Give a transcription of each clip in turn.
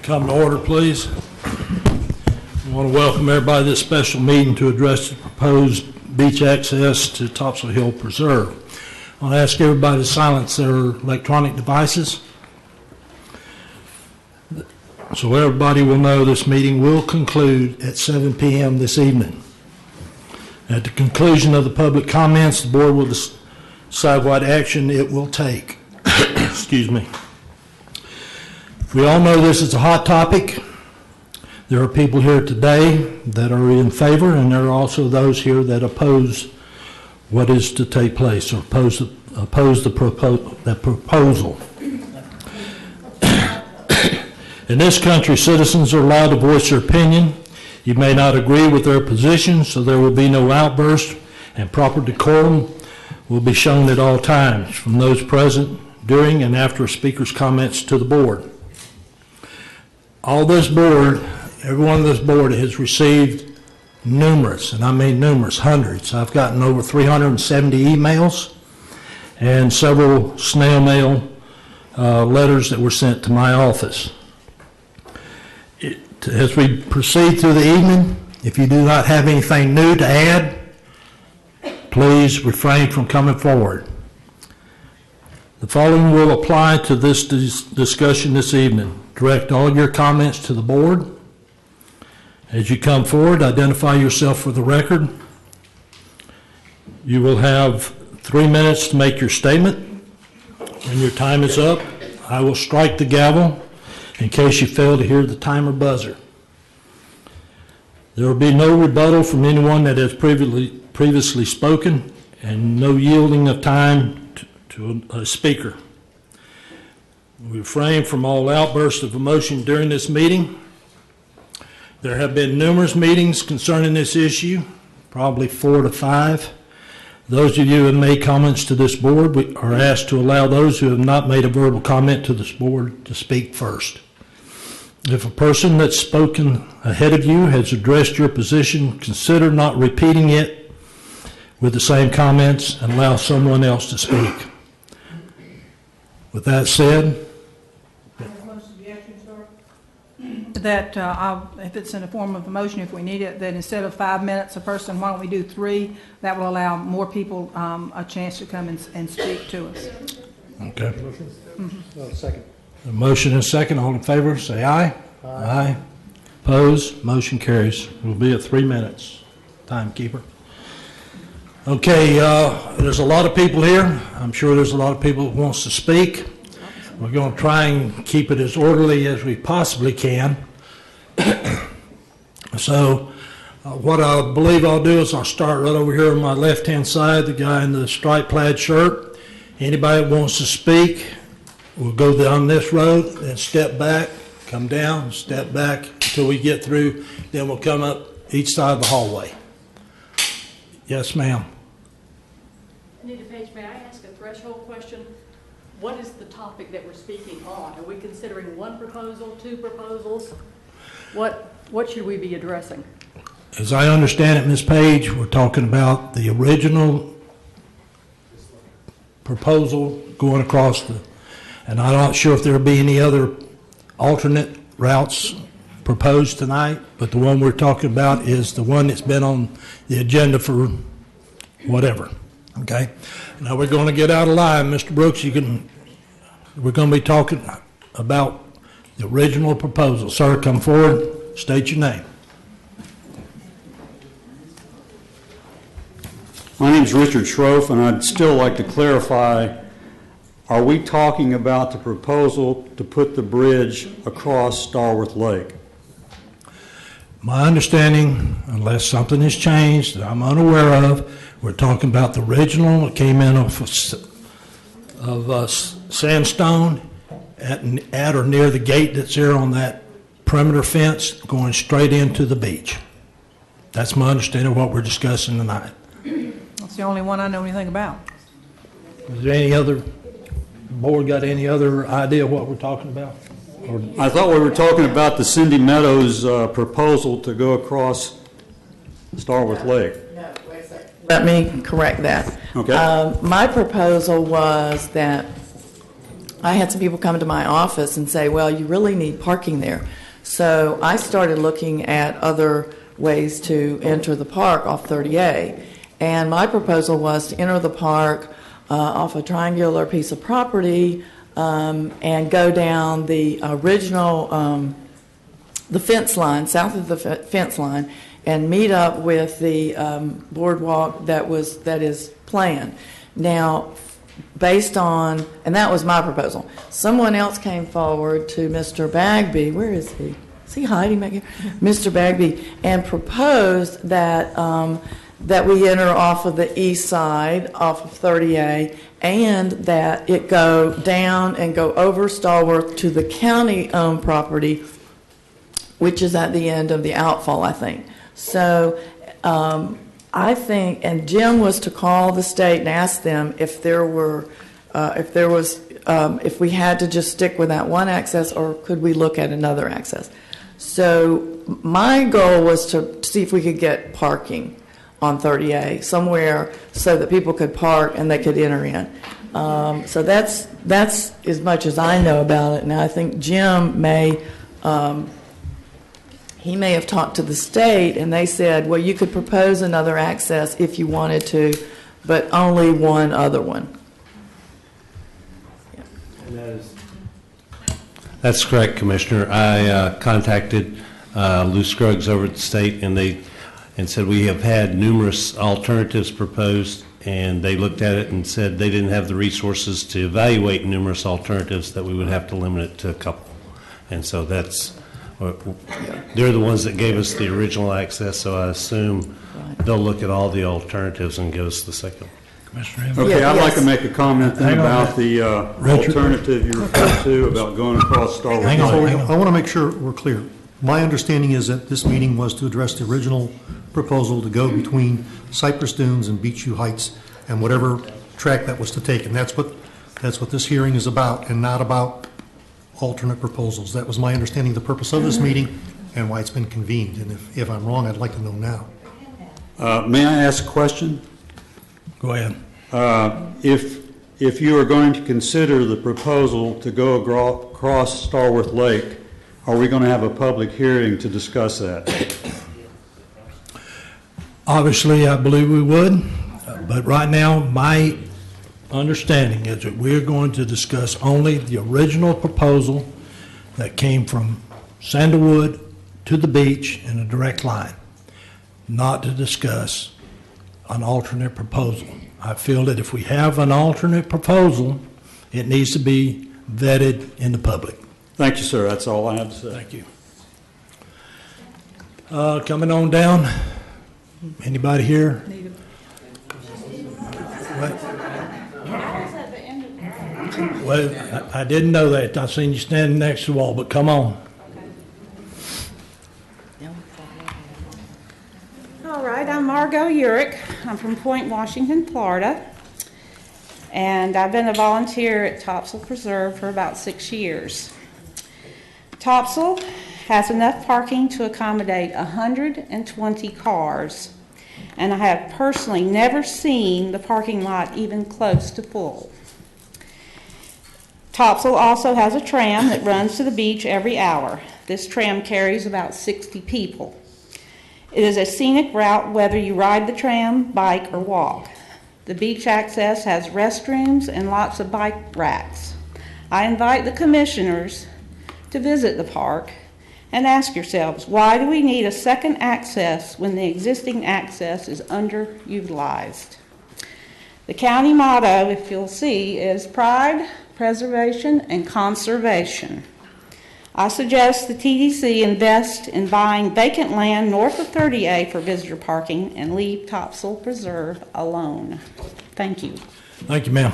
Come to order, please. I want to welcome everybody to this special meeting to address the proposed beach access to Topsail Hill Preserve. I want to ask everybody to silence their electronic devices so everybody will know this meeting will conclude at 7 p.m. this evening. At the conclusion of the public comments, the board will decide what action it will take. Excuse me. We all know this is a hot topic. There are people here today that are in favor, and there are also those here that oppose what is to take place, or oppose the proposal. In this country, citizens are allowed to voice their opinion. You may not agree with their position, so there will be no outburst, and proper decorum will be shown at all times from those present during and after a speaker's comments to the board. Everyone on this board has received numerous, and I mean numerous, hundreds. I've gotten over 370 emails and several snail mail letters that were sent to my office. As we proceed through the evening, if you do not have anything new to add, please refrain from coming forward. The following will apply to this discussion this evening. Direct all your comments to the board. As you come forward, identify yourself for the record. You will have 3 minutes to make your statement. When your time is up, I will strike the gavel in case you fail to hear the timer buzzer. There will be no rebuttal from anyone that has previously spoken, and no yielding of time to a speaker. We refrain from all outbursts of emotion during this meeting. There have been numerous meetings concerning this issue, probably 4 to 5. Those of you who have made comments to this board are asked to allow those who have not made a verbal comment to this board to speak first. If a person that's spoken ahead of you has addressed your position, consider not repeating it with the same comments and allow someone else to speak. With that said, that if it's in the form of a motion, if we need it, that instead of 5 minutes a person, why don't we do 3? That will allow more people a chance to come and speak to us. okay. Mm-hmm. Second. A motion and a second. All in favor, say aye. Aye. Aye. Opposed? Motion carries. We'll be at 3 minutes. Timekeeper. Okay, there's a lot of people here. I'm sure there's a lot of people that wants to speak. We're going to try and keep it as orderly as we possibly can. So what I believe I'll do is I'll start right over here on my left-hand side, the guy in the striped plaid shirt. Anybody that wants to speak, we'll go down this road, then step back, come down, step back until we get through. Then we'll come up each side of the hallway. Yes, ma'am. Anita Page, may I ask a threshold question? What is the topic that we're speaking on? Are we considering one proposal, 2 proposals? What should we be addressing? As I understand it, Ms. Page, we're talking about the original proposal going across and I'm not sure if there'll be any other alternate routes proposed tonight, but the one we're talking about is the one that's been on the agenda for whatever. Okay. Now we're going to get out of line, Mr. Brooks. We're going to be talking about the original proposal. Sir, come forward. State your name. My name is Richard Schroff, and I'd still like to clarify, are we talking about the proposal to put the bridge across Starworth Lake? My understanding, unless something has changed that I'm unaware of, we're talking about the original that came in off of sandstone at or near the gate that's there on that perimeter fence going straight into the beach. That's my understanding of what we're discussing tonight. That's the only one I know anything about. Is there any other, board got any other idea what we're talking about? Or, I thought we were talking about the Cindy Meadows proposal to go across Starworth Lake. No, wait a second. Let me correct that. Okay. My proposal was that I had some people come to my office and say, well, you really need parking there. So I started looking at other ways to enter the park off 30A. And my proposal was to enter the park off a triangular piece of property and go down the original, the fence line, south of the fence line, and meet up with the boardwalk that is planned. Now, based on, and that was my proposal. Someone else came forward to Mr. Bagby. Where is he? Is he hiding back here? Mr. Bagby, and proposed that that we enter off of the east side, off of 30A, and that it go down and go over Stallworth to the county-owned property, which is at the end of the outfall, I think. So I think, and Jim was to call the state and ask them if there were, if we had to just stick with that one access, or could we look at another access. So my goal was to see if we could get parking on 30A somewhere so that people could park and they could enter in. So that's as much as I know about it. Now I think Jim may. He may have talked to the state, and they said, well, you could propose another access if you wanted to, but only one other one. And that's correct, Commissioner. I contacted Lou Scruggs over at the state, and said we have had numerous alternatives proposed, and they looked at it and said they didn't have the resources to evaluate numerous alternatives, that we would have to limit it to a couple. And so they're the ones that gave us the original access, so I assume they'll look at all the alternatives and give us the second. Commissioner Evans? Okay, Yeah, I'd like yes. to make a comment then Hang on. about the Richard. alternative you referred to about going across Starwood. Hang on, hang on. I want to make sure we're clear. My understanding is that this meeting was to address the original proposal to go between Cypress Dunes and Beechview Heights and whatever track that was to take. And that's what this hearing is about, and not about alternate proposals. That was my understanding, the purpose of this meeting and why it's been convened. And if I'm wrong, I'd like to know now. May I ask a question? Go ahead. If you are going to consider the proposal to go across Starworth Lake, are we going to have a public hearing to discuss that? Obviously, I believe we would, but right now, my understanding is that we're going to discuss only the original proposal that came from Sandalwood to the beach in a direct line, not to discuss an alternate proposal. I feel that if we have an alternate proposal, it needs to be vetted in the public. Thank you, sir. That's all I have to say. Thank you. Coming on down, anybody here? Well, I didn't know that. I seen you standing next to the wall, but come on. All right, I'm Margot Urick. I'm from Point Washington, Florida. And I've been a volunteer at Topsail Preserve for about 6 years. Topsail has enough parking to accommodate 120 cars. And I have personally never seen the parking lot even close to full. Topsail also has a tram that runs to the beach every hour. This tram carries about 60 people. It is a scenic route whether you ride the tram, bike, or walk. The beach access has restrooms and lots of bike racks. I invite the commissioners to visit the park and ask yourselves, why do we need a second access when the existing access is underutilized? The county motto, if you'll see, is pride, preservation, and conservation. I suggest the TDC invest in buying vacant land north of 30A for visitor parking and leave Topsail Preserve alone. Thank you. Thank you, ma'am.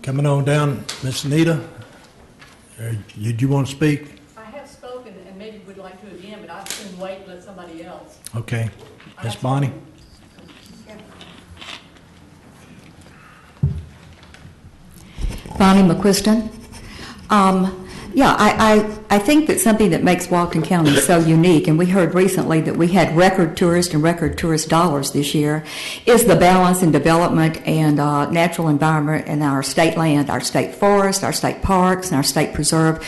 Coming on down, Miss Anita, did you want to speak? I have spoken, and maybe would like to again, but I'd soon wait and let somebody else. Okay. Miss Bonnie? Bonnie McQuiston. Yeah, I think that something that makes Walton County so unique, and we heard recently that we had record tourist and record tourist dollars this year, is the balance in development and natural environment in our state land, our state forest, our state parks, and our state preserve.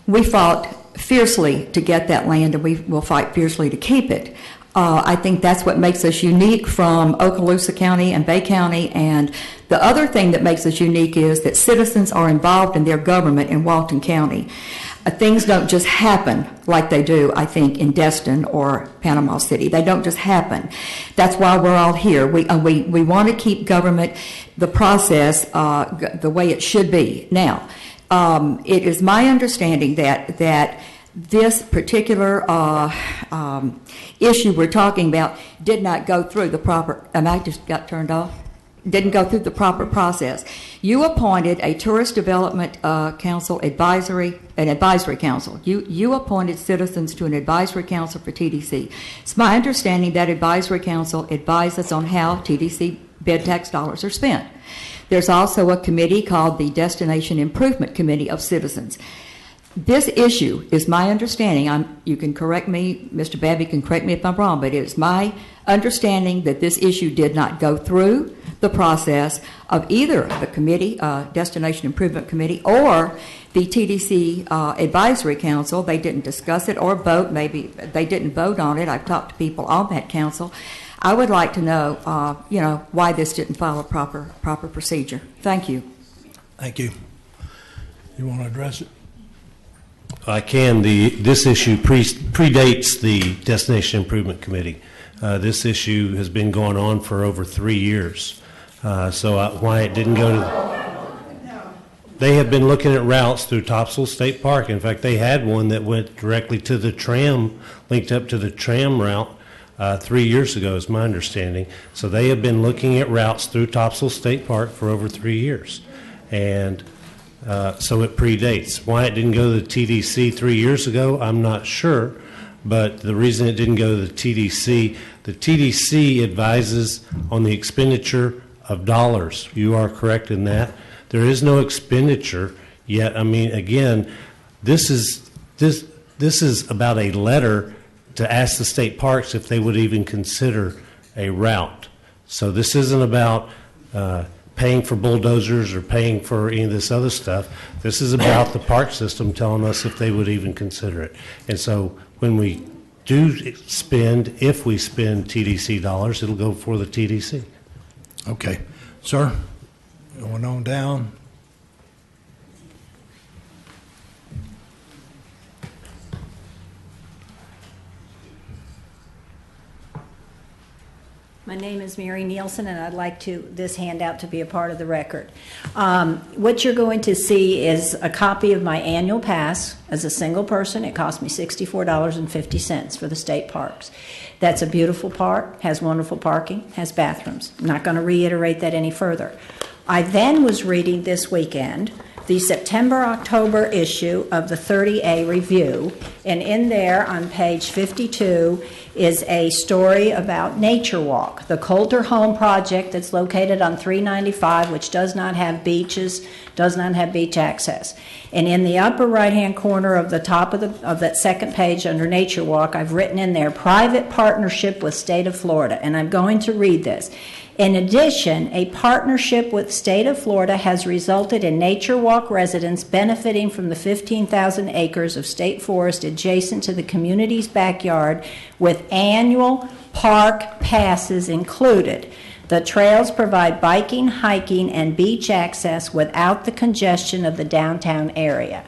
We fought fiercely to get that land, and we will fight fiercely to keep it. I think that's what makes us unique from Okaloosa County and Bay County. And the other thing that makes us unique is that citizens are involved in their government in Walton County. Things don't just happen like they do, I think, in Destin or Panama City. They don't just happen. That's why we're all here. We want to keep government, the process, the way it should be. Now, it is my understanding that this particular issue we're talking about did not go through the proper, I just got turned off, didn't go through the proper process. You appointed a Tourist Development Council advisory council. You appointed citizens to an advisory council for TDC. It's my understanding that advisory council advises on how TDC bed tax dollars are spent. There's also a committee called the Destination Improvement Committee of Citizens. This issue is my understanding, you can correct me, Mr. Babby can correct me if I'm wrong, but it is my understanding that this issue did not go through the process of either the committee, Destination Improvement Committee, or the TDC Advisory Council. They didn't discuss it or vote. Maybe they didn't vote on it. I've talked to people on that council. I would like to know, why this didn't follow proper procedure. Thank you. Thank you. You want to address it? I can. This issue predates the Destination Improvement Committee. This issue has been going on for over 3 years. Why it didn't go to... They have been looking at routes through Topsail State Park. In fact, they had one that went directly to the tram, linked up to the tram route 3 years ago, is my understanding. So they have been looking at routes through Topsail State Park for over 3 years. And so it predates. Why it didn't go to the TDC 3 years ago, I'm not sure. But the reason it didn't go to the TDC advises on the expenditure of dollars. You are correct in that. There is no expenditure yet. I mean, again, this is about a letter to ask the state parks if they would even consider a route. So this isn't about paying for bulldozers or paying for any of this other stuff. This is about the park system telling us if they would even consider it. And so when we do spend, if we spend TDC dollars, it'll go for the TDC. Okay. Sir, going on down. My name is Mary Nielsen, and I'd like this handout to be a part of the record. What you're going to see is a copy of my annual pass. As a single person, it cost me $64.50 for the state parks. That's a beautiful park, has wonderful parking, has bathrooms. I'm not going to reiterate that any further. I then was reading this weekend the September-October issue of the 30A Review, and in there on page 52 is a story about Nature Walk, the Coulter Home project that's located on 395, which does not have beaches, does not have beach access. And in the upper right-hand corner of the top of that second page under Nature Walk, I've written in there, private partnership with State of Florida, and I'm going to read this. In addition, a partnership with State of Florida has resulted in Nature Walk residents benefiting from the 15,000 acres of state forest adjacent to the community's backyard with annual park passes included. The trails provide biking, hiking, and beach access without the congestion of the downtown area.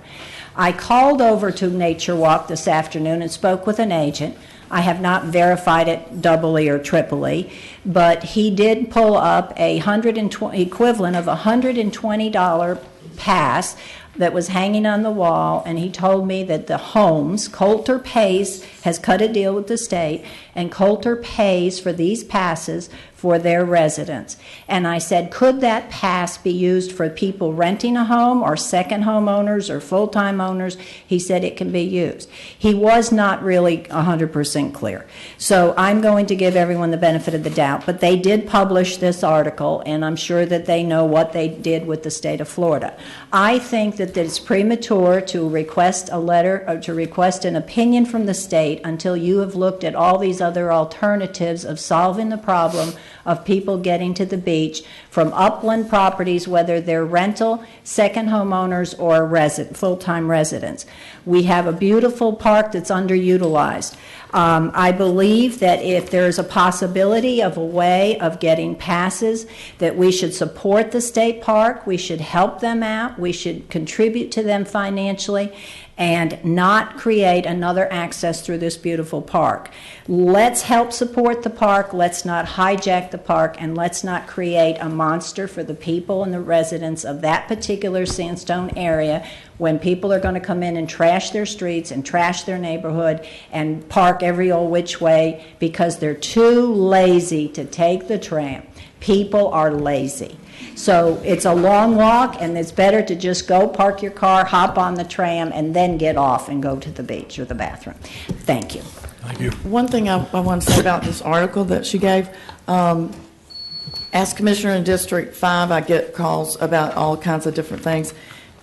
I called over to Nature Walk this afternoon and spoke with an agent. I have not verified it doubly or triply, but he did pull up a equivalent of $120 pass that was hanging on the wall, and he told me that the homes, Coulter has cut a deal with the state, and Coulter pays for these passes for their residents. And I said, could that pass be used for people renting a home or second homeowners or full-time owners? He said it can be used. He was not really 100% clear. So I'm going to give everyone the benefit of the doubt, but they did publish this article, and I'm sure that they know what they did with the state of Florida. I think that it's premature to request a letter or to request an opinion from the state until you have looked at all these other alternatives of solving the problem of people getting to the beach from upland properties, whether they're rental, second homeowners, or full-time residents. We have a beautiful park that's underutilized. I believe that if there's a possibility of a way of getting passes, that we should support the state park, we should help them out, we should contribute to them financially, and not create another access through this beautiful park. Let's help support the park, let's not hijack the park, and let's not create a monster for the people and the residents of that particular Sandstone area when people are going to come in and trash their streets and trash their neighborhood and park every old which way because they're too lazy to take the tram. People are lazy. So it's a long walk, and it's better to just go park your car, hop on the tram, and then get off and go to the beach or the bathroom. Thank you. Thank you. One thing I want to say about this article that she gave, as Commissioner in District 5, I get calls about all kinds of different things.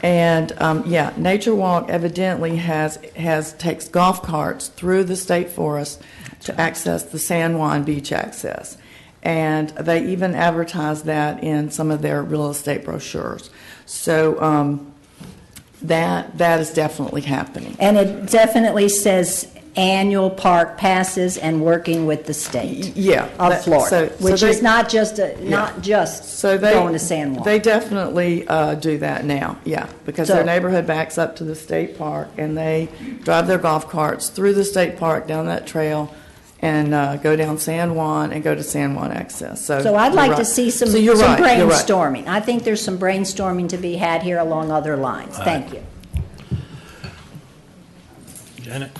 And yeah, Nature Walk evidently takes golf carts through the state forest to access the San Juan Beach access. And they even advertise that in some of their real estate brochures. So that is definitely happening. And it definitely says annual park passes and working with the state of Florida, which is not just going to San Juan. They definitely do that now, because their neighborhood backs up to the state park, and they drive their golf carts through the state park down that trail and go down San Juan and go to San Juan access. So I'd like to see some brainstorming. Right. I think there's some brainstorming to be had here along other lines. Thank you. Janet?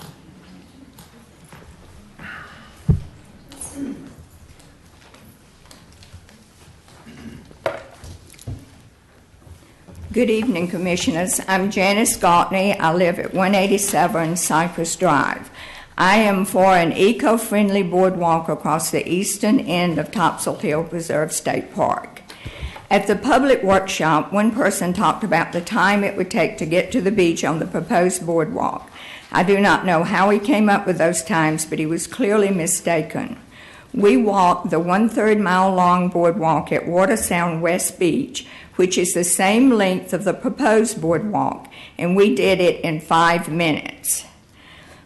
Good evening, Commissioners. I'm Janice Gautney. I live at 187 Cypress Drive. I am for an eco-friendly boardwalk across the eastern end of Topsail Hill Preserve State Park. At the public workshop, one person talked about the time it would take to get to the beach on the proposed boardwalk. I do not know how he came up with those times, but he was clearly mistaken. We walked the 1/3 mile long boardwalk at Watersound West Beach, which is the same length of the proposed boardwalk, and we did it in 5 minutes.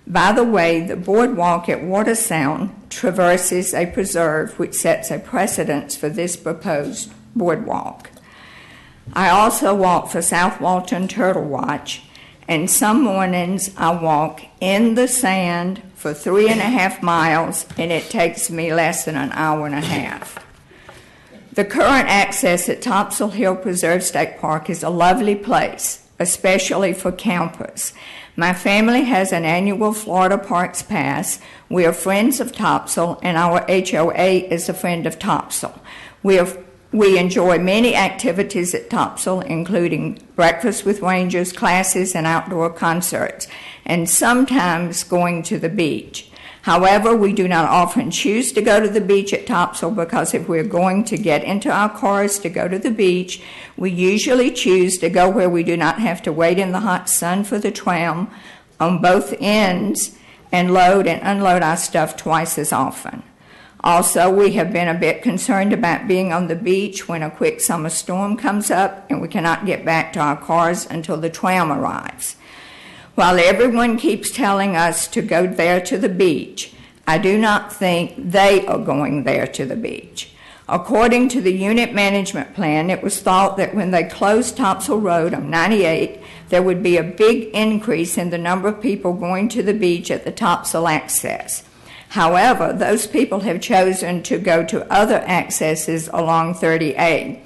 By the way, the boardwalk at Watersound traverses a preserve which sets a precedence for this proposed boardwalk. I also walk for South Walton Turtle Watch, and some mornings I walk in the sand for 3.5 miles, and it takes me less than an hour and a half. The current access at Topsail Hill Preserve State Park is a lovely place, especially for campers. My family has an annual Florida Parks Pass. We are friends of Topsail, and our HOA is a friend of Topsail. We enjoy many activities at Topsail, including breakfast with rangers, classes, and outdoor concerts, and sometimes going to the beach. However, we do not often choose to go to the beach at Topsail because if we're going to get into our cars to go to the beach, we usually choose to go where we do not have to wait in the hot sun for the tram on both ends and load and unload our stuff twice as often. Also, we have been a bit concerned about being on the beach when a quick summer storm comes up and we cannot get back to our cars until the tram arrives. While everyone keeps telling us to go there to the beach, I do not think they are going there to the beach. According to the unit management plan, it was thought that when they closed Topsail Road on 98, there would be a big increase in the number of people going to the beach at the Topsail access. However, those people have chosen to go to other accesses along 30A,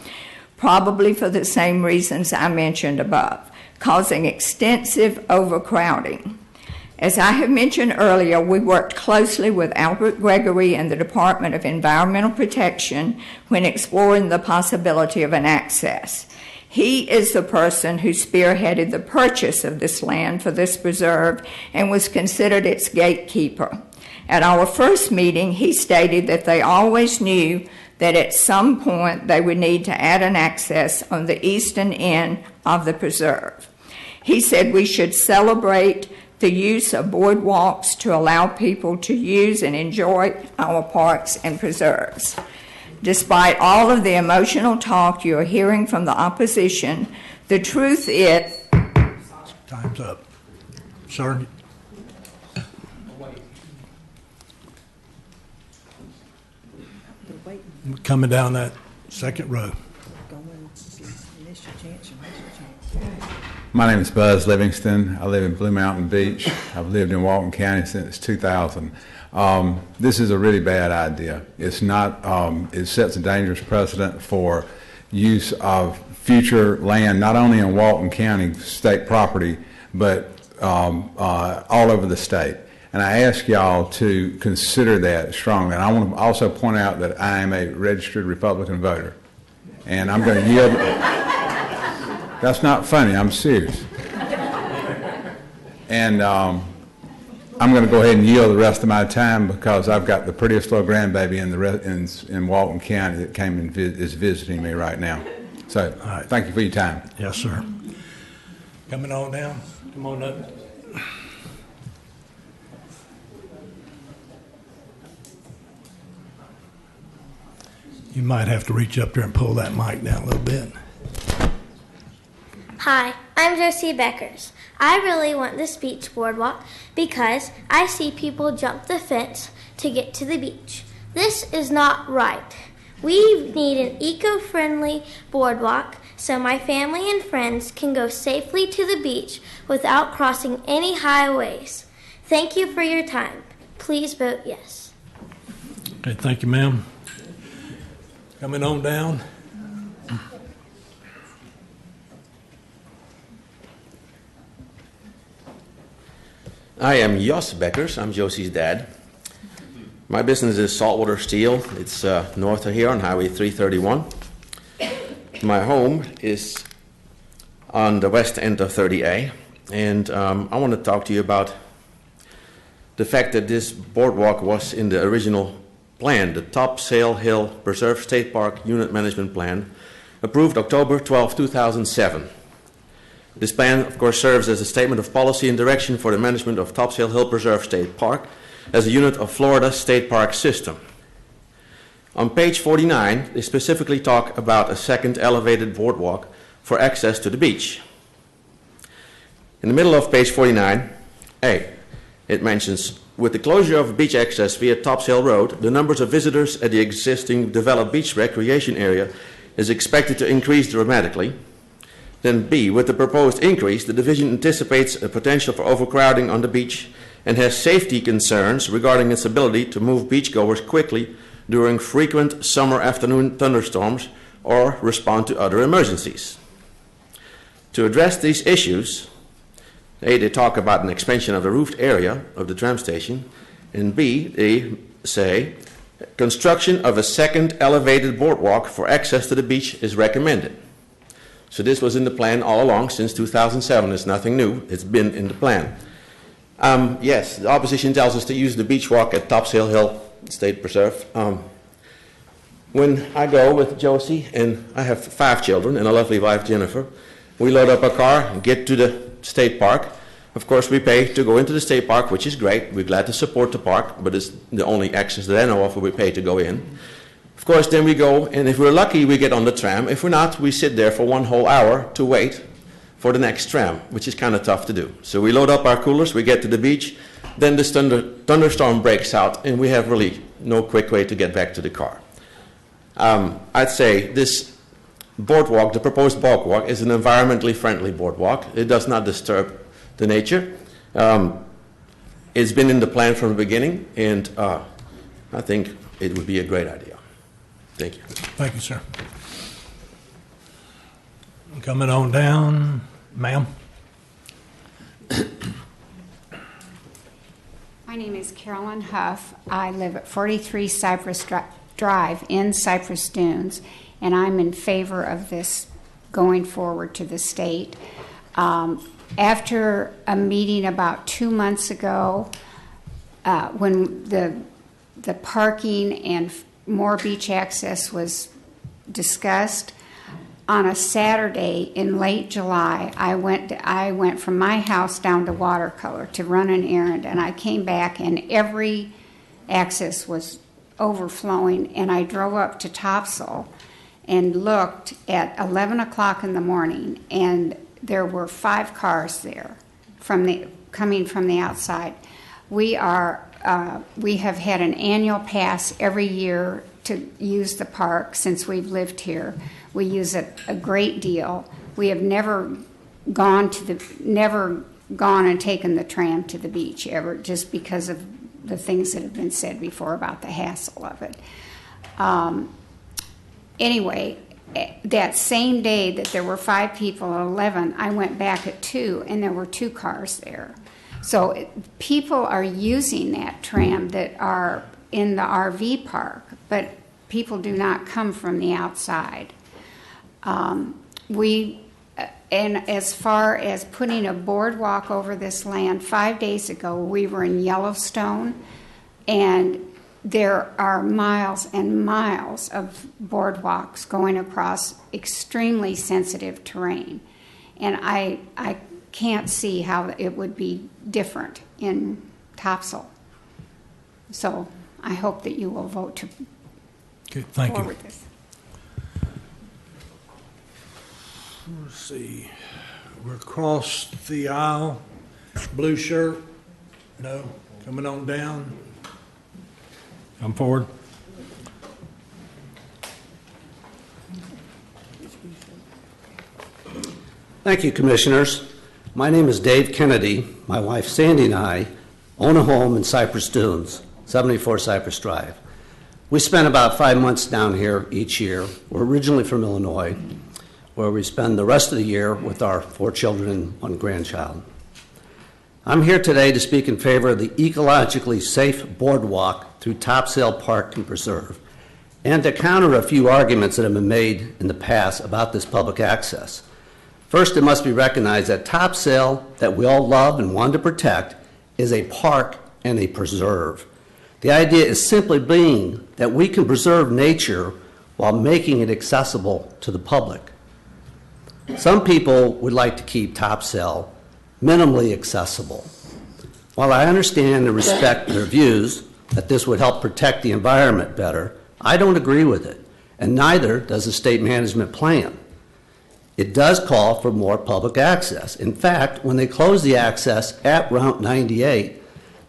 probably for the same reasons I mentioned above, causing extensive overcrowding. As I have mentioned earlier, we worked closely with Albert Gregory and the Department of Environmental Protection when exploring the possibility of an access. He is the person who spearheaded the purchase of this land for this preserve and was considered its gatekeeper. At our first meeting, he stated that they always knew that at some point they would need to add an access on the eastern end of the preserve. He said we should celebrate the use of boardwalks to allow people to use and enjoy our parks and preserves. Despite all of the emotional talk you're hearing from the opposition, the truth is... Time's up. Sir? Coming down that second row. My name is Buzz Livingston. I live in Blue Mountain Beach. I've lived in Walton County since 2000. This is a really bad idea. It's not, it sets a dangerous precedent for use of future land, not only in Walton County state property, but all over the state. And I ask y'all to consider that strongly. And I want to also point out that I am a registered Republican voter. And I'm going to yield. That's not funny, I'm serious. And I'm going to go ahead and yield the rest of my time because I've got the prettiest little grandbaby in Walton County that came and is visiting me right now. So, thank you for your time. Yes, sir. Coming on down. Come on up. You might have to reach up there and pull that mic down a little bit. Hi, I'm Josie Beckers. I really want this beach boardwalk because I see people jump the fence to get to the beach. This is not right. We need an eco-friendly boardwalk so my family and friends can go safely to the beach without crossing any highways. Thank you for your time. Please vote yes. Okay, thank you, ma'am. Coming on down. I am Jos Beckers. I'm Josie's dad. My business is Saltwater Steel. It's north of here on Highway 331. My home is on the west end of 30A, and I want to talk to you about the fact that this boardwalk was in the original plan, the Topsail Hill Preserve State Park Unit Management Plan, approved October 12, 2007. This plan, of course, serves as a statement of policy and direction for the management of Topsail Hill Preserve State Park as a unit of Florida's state park system. On page 49, they specifically talk about a second elevated boardwalk for access to the beach. In the middle of page 49A, it mentions, with the closure of beach access via Topsail Road, the numbers of visitors at the existing developed beach recreation area is expected to increase dramatically. Then B, with the proposed increase, the division anticipates a potential for overcrowding on the beach and has safety concerns regarding its ability to move beachgoers quickly during frequent summer afternoon thunderstorms or respond to other emergencies. To address these issues, A, they talk about an expansion of the roofed area of the tram station, and B, they say construction of a second elevated boardwalk for access to the beach is recommended. So this was in the plan all along since 2007. It's nothing new. It's been in the plan. Yes, the opposition tells us to use the beach walk at Topsail Hill State Preserve. When I go with Josie, and I have 5 children and a lovely wife, Jennifer, we load up our car and get to the state park. Of course, we pay to go into the state park, which is great. We're glad to support the park, but it's the only access that I know of where we pay to go in. Of course, then we go, and if we're lucky, we get on the tram. If we're not, we sit there for 1 whole hour to wait for the next tram, which is kind of tough to do. So we load up our coolers, we get to the beach, then this thunderstorm breaks out, and we have really no quick way to get back to the car. I'd say this boardwalk, the proposed boardwalk, is an environmentally friendly boardwalk. It does not disturb the nature. It's been in the plan from the beginning, and I think it would be a great idea. Thank you. Thank you, sir. Coming on down, ma'am. My name is Carolyn Huff. I live at 43 Cypress Drive in Cypress Dunes, and I'm in favor of this going forward to the state. After a meeting about 2 months ago, when the parking and more beach access was discussed, on a Saturday in late July, I went from my house down to Watercolor to run an errand, and I came back and every access was overflowing, and I drove up to Topsail and looked at 11 o'clock in the morning, and there were 5 cars there coming from the outside. We have had an annual pass every year to use the park since we've lived here. We use it a great deal. We have never gone and taken the tram to the beach ever, just because of the things that have been said before about the hassle of it. Anyway, that same day that there were 5 people at 11, I went back at 2, and there were 2 cars there. So people are using that tram that are in the RV park, but people do not come from the outside. And as far as putting a boardwalk over this land, 5 days ago we were in Yellowstone, and there are miles and miles of boardwalks going across extremely sensitive terrain. And I can't see how it would be different in Topsail. So I hope that you will vote to forward this. Let's see. We're across the aisle. Blue shirt? No. Coming on down. Come forward. Thank you, Commissioners. My name is Dave Kennedy. My wife Sandy and I own a home in Cypress Dunes, 74 Cypress Drive. We spend about 5 months down here each year. We're originally from Illinois, where we spend the rest of the year with our 4 children and 1 grandchild. I'm here today to speak in favor of the ecologically safe boardwalk through Topsail Park and Preserve, and to counter a few arguments that have been made in the past about this public access. First, it must be recognized that Topsail, that we all love and want to protect, is a park and a preserve. The idea is simply being that we can preserve nature while making it accessible to the public. Some people would like to keep Topsail minimally accessible. While I understand and respect their views that this would help protect the environment better, I don't agree with it, and neither does the state management plan. It does call for more public access. In fact, when they closed the access at Route 98,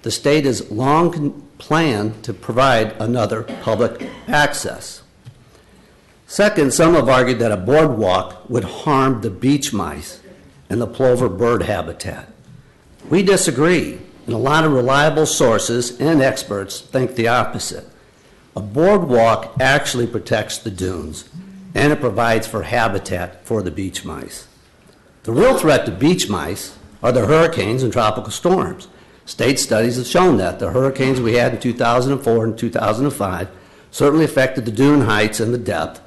the state has long planned to provide another public access. Second, some have argued that a boardwalk would harm the beach mice and the plover bird habitat. We disagree, and a lot of reliable sources and experts think the opposite. A boardwalk actually protects the dunes, and it provides for habitat for the beach mice. The real threat to beach mice are the hurricanes and tropical storms. State studies have shown that the hurricanes we had in 2004 and 2005 certainly affected the dune heights and the depth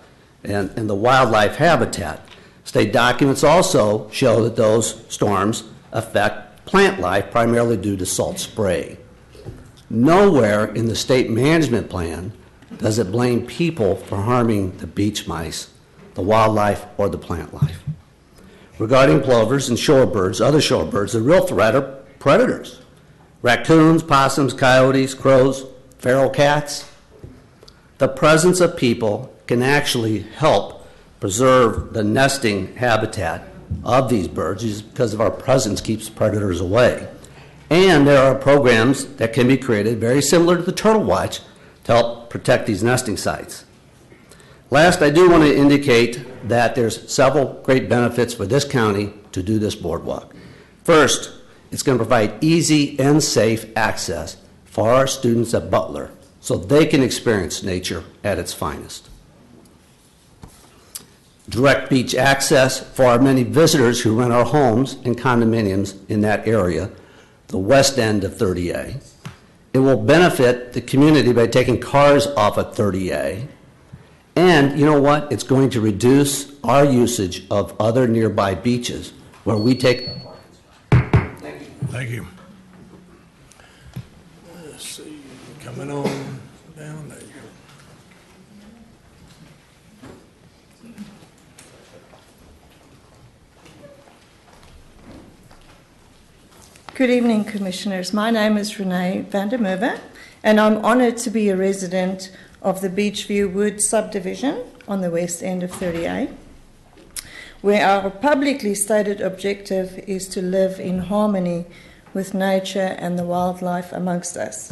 and the wildlife habitat. State documents also show that those storms affect plant life primarily due to salt spray. Nowhere in the state management plan does it blame people for harming the beach mice, the wildlife, or the plant life. Regarding plovers and shorebirds, other shorebirds, the real threat are predators. Raccoons, possums, coyotes, crows, feral cats. The presence of people can actually help preserve the nesting habitat of these birds just because of our presence keeps predators away. And there are programs that can be created very similar to the Turtle Watch to help protect these nesting sites. Last, I do want to indicate that there's several great benefits for this county to do this boardwalk. First, it's going to provide easy and safe access for our students at Butler so they can experience nature at its finest. Direct beach access for our many visitors who rent our homes and condominiums in that area, the west end of 30A. It will benefit the community by taking cars off of 30A. And you know what? It's going to reduce our usage of other nearby beaches where we take. Thank you. Let's see, coming on down, there you go. Good evening, Commissioners. My name is Renee van der Merwe, and I'm honoured to be a resident of the Beachview Wood subdivision on the west end of 30A, where our publicly stated objective is to live in harmony with nature and the wildlife amongst us.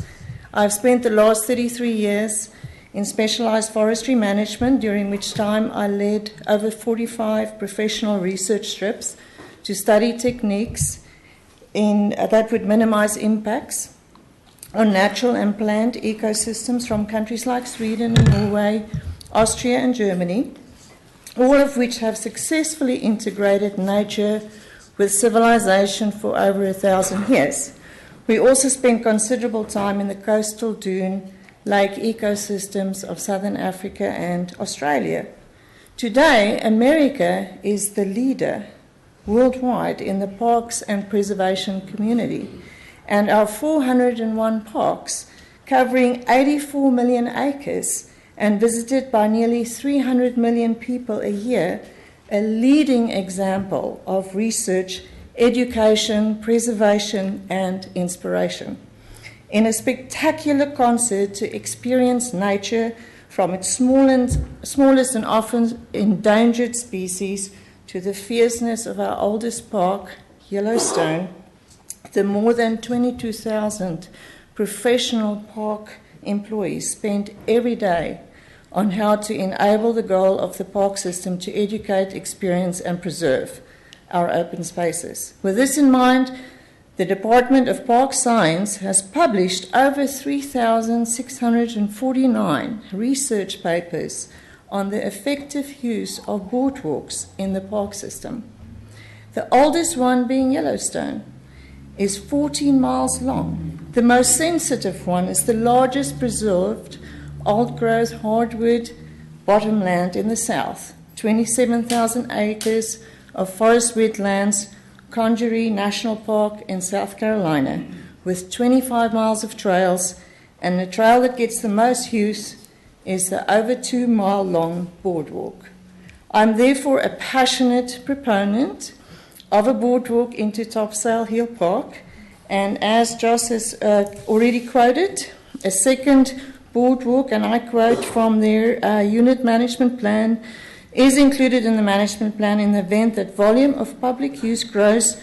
I've spent the last 33 years in specialised forestry management, during which time I led over 45 professional research trips to study techniques that would minimise impacts on natural and plant ecosystems from countries like Sweden and Norway, Austria and Germany, all of which have successfully integrated nature with civilization for over 1,000 years. We also spent considerable time in the coastal dune lake ecosystems of southern Africa and Australia. Today, America is the leader worldwide in the parks and preservation community, and our 401 parks, covering 84 million acres and visited by nearly 300 million people a year, a leading example of research, education, preservation, and inspiration. In a spectacular concert to experience nature from its smallest and often endangered species to the fierceness of our oldest park, Yellowstone, the more than 22,000 professional park employees spend every day on how to enable the goal of the park system to educate, experience, and preserve our open spaces. With this in mind, the Department of Park Science has published over 3,649 research papers on the effective use of boardwalks in the park system. The oldest one, being Yellowstone, is 14 miles long. The most sensitive one is the largest preserved old-growth hardwood bottomland in the south, 27,000 acres of forest wetlands, Congaree National Park in South Carolina, with 25 miles of trails, and the trail that gets the most use is the over 2 mile long boardwalk. I'm therefore a passionate proponent of a boardwalk into Topsail Hill Park, and as Joss has already quoted, a second boardwalk, and I quote from their unit management plan, is included in the management plan in the event that volume of public use grows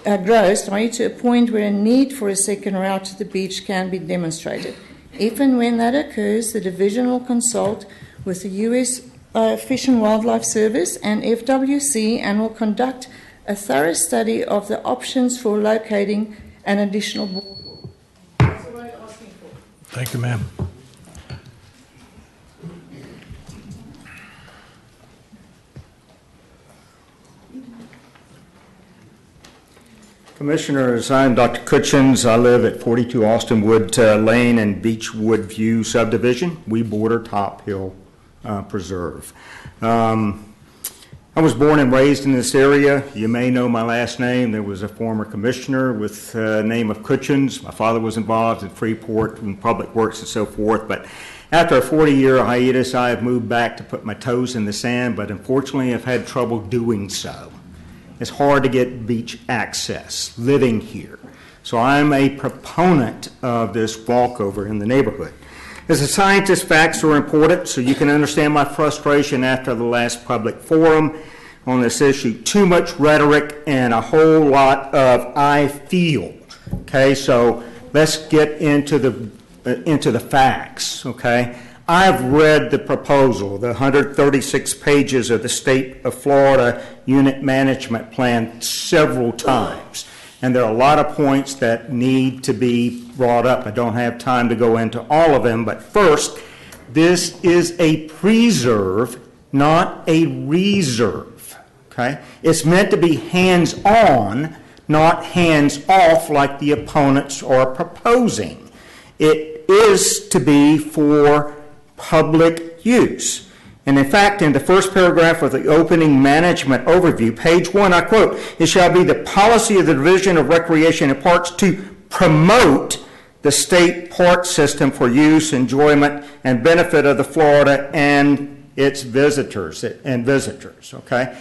to a point where a need for a second route to the beach can be demonstrated. If and when that occurs, the division will consult with the U.S. Fish and Wildlife Service and FWC and will conduct a thorough study of the options for locating an additional boardwalk. That's what I'm asking for. Thank you, ma'am. Commissioners, I'm Dr. Cutchins. I live at 42 Austinwood Lane and Beechwood View subdivision. We border Top Hill Preserve. I was born and raised in this area. You may know my last name. There was a former commissioner with the name of Cutchins. My father was involved in Freeport and Public Works and so forth. But after a 40-year hiatus, I have moved back to put my toes in the sand, but unfortunately I've had trouble doing so. It's hard to get beach access living here. So I'm a proponent of this walkover in the neighborhood. As a scientist, facts are important, so you can understand my frustration after the last public forum on this issue. Too much rhetoric and a whole lot of I feel. Okay, so let's get into the facts, okay? I've read the proposal, the 136 pages of the State of Florida Unit Management Plan several times, and there are a lot of points that need to be brought up. I don't have time to go into all of them, but first, this is a preserve, not a reserve, okay? It's meant to be hands-on, not hands-off like the opponents are proposing. It is to be for public use. And in fact, in the first paragraph of the opening management overview, page 1, I quote, "It shall be the policy of the Division of Recreation and Parks to promote the state park system for use, enjoyment, and benefit of the Florida and its visitors, okay?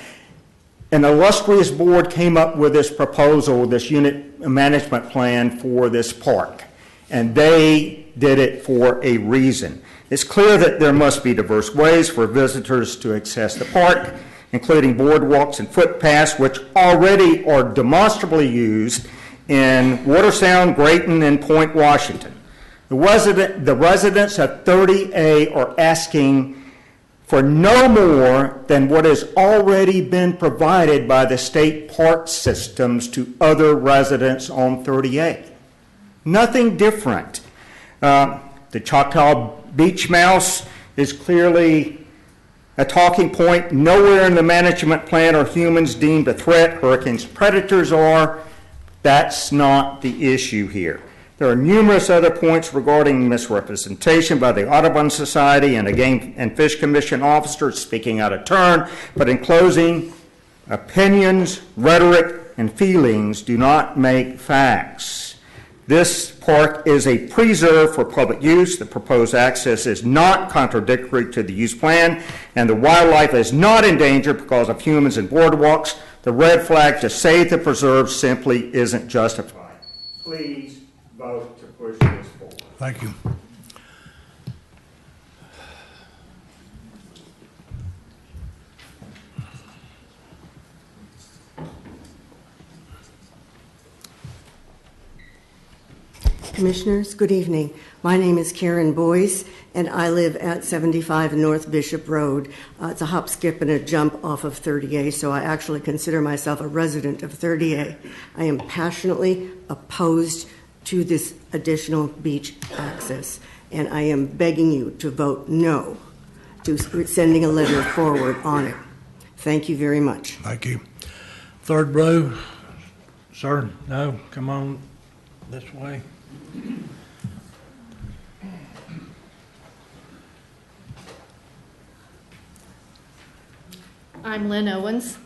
an illustrious board came up with this proposal, this unit management plan for this park, and they did it for a reason. It's clear that there must be diverse ways for visitors to access the park, including boardwalks and footpaths, which already are demonstrably used in Watersound, Grayton, and Point Washington. The residents of 30A are asking for no more than what has already been provided by the state park systems to other residents on 30A. Nothing different. The Choctaw Beach Mouse is clearly a talking point. Nowhere in the management plan are humans deemed a threat. Hurricanes predators are. That's not the issue here. There are numerous other points regarding misrepresentation by the Audubon Society and a Game and Fish Commission officer speaking out of turn. But in closing, opinions, rhetoric, and feelings do not make facts. This park is a preserve for public use. The proposed access is not contradictory to the use plan, and the wildlife is not endangered because of humans and boardwalks. The red flag to save the preserve simply isn't justified. Please vote to push this forward. Thank you. Commissioners, good evening. My name is Karen Boyce, and I live at 75 North Bishop Road. It's a hop, skip, and a jump off of 30A, so I actually consider myself a resident of 30A. I am passionately opposed to this additional beach access, and I am begging you to vote no to sending a letter forward on it. Thank you very much. Thank you. Third row, sir, no, come on this way. I'm Lynn Owens,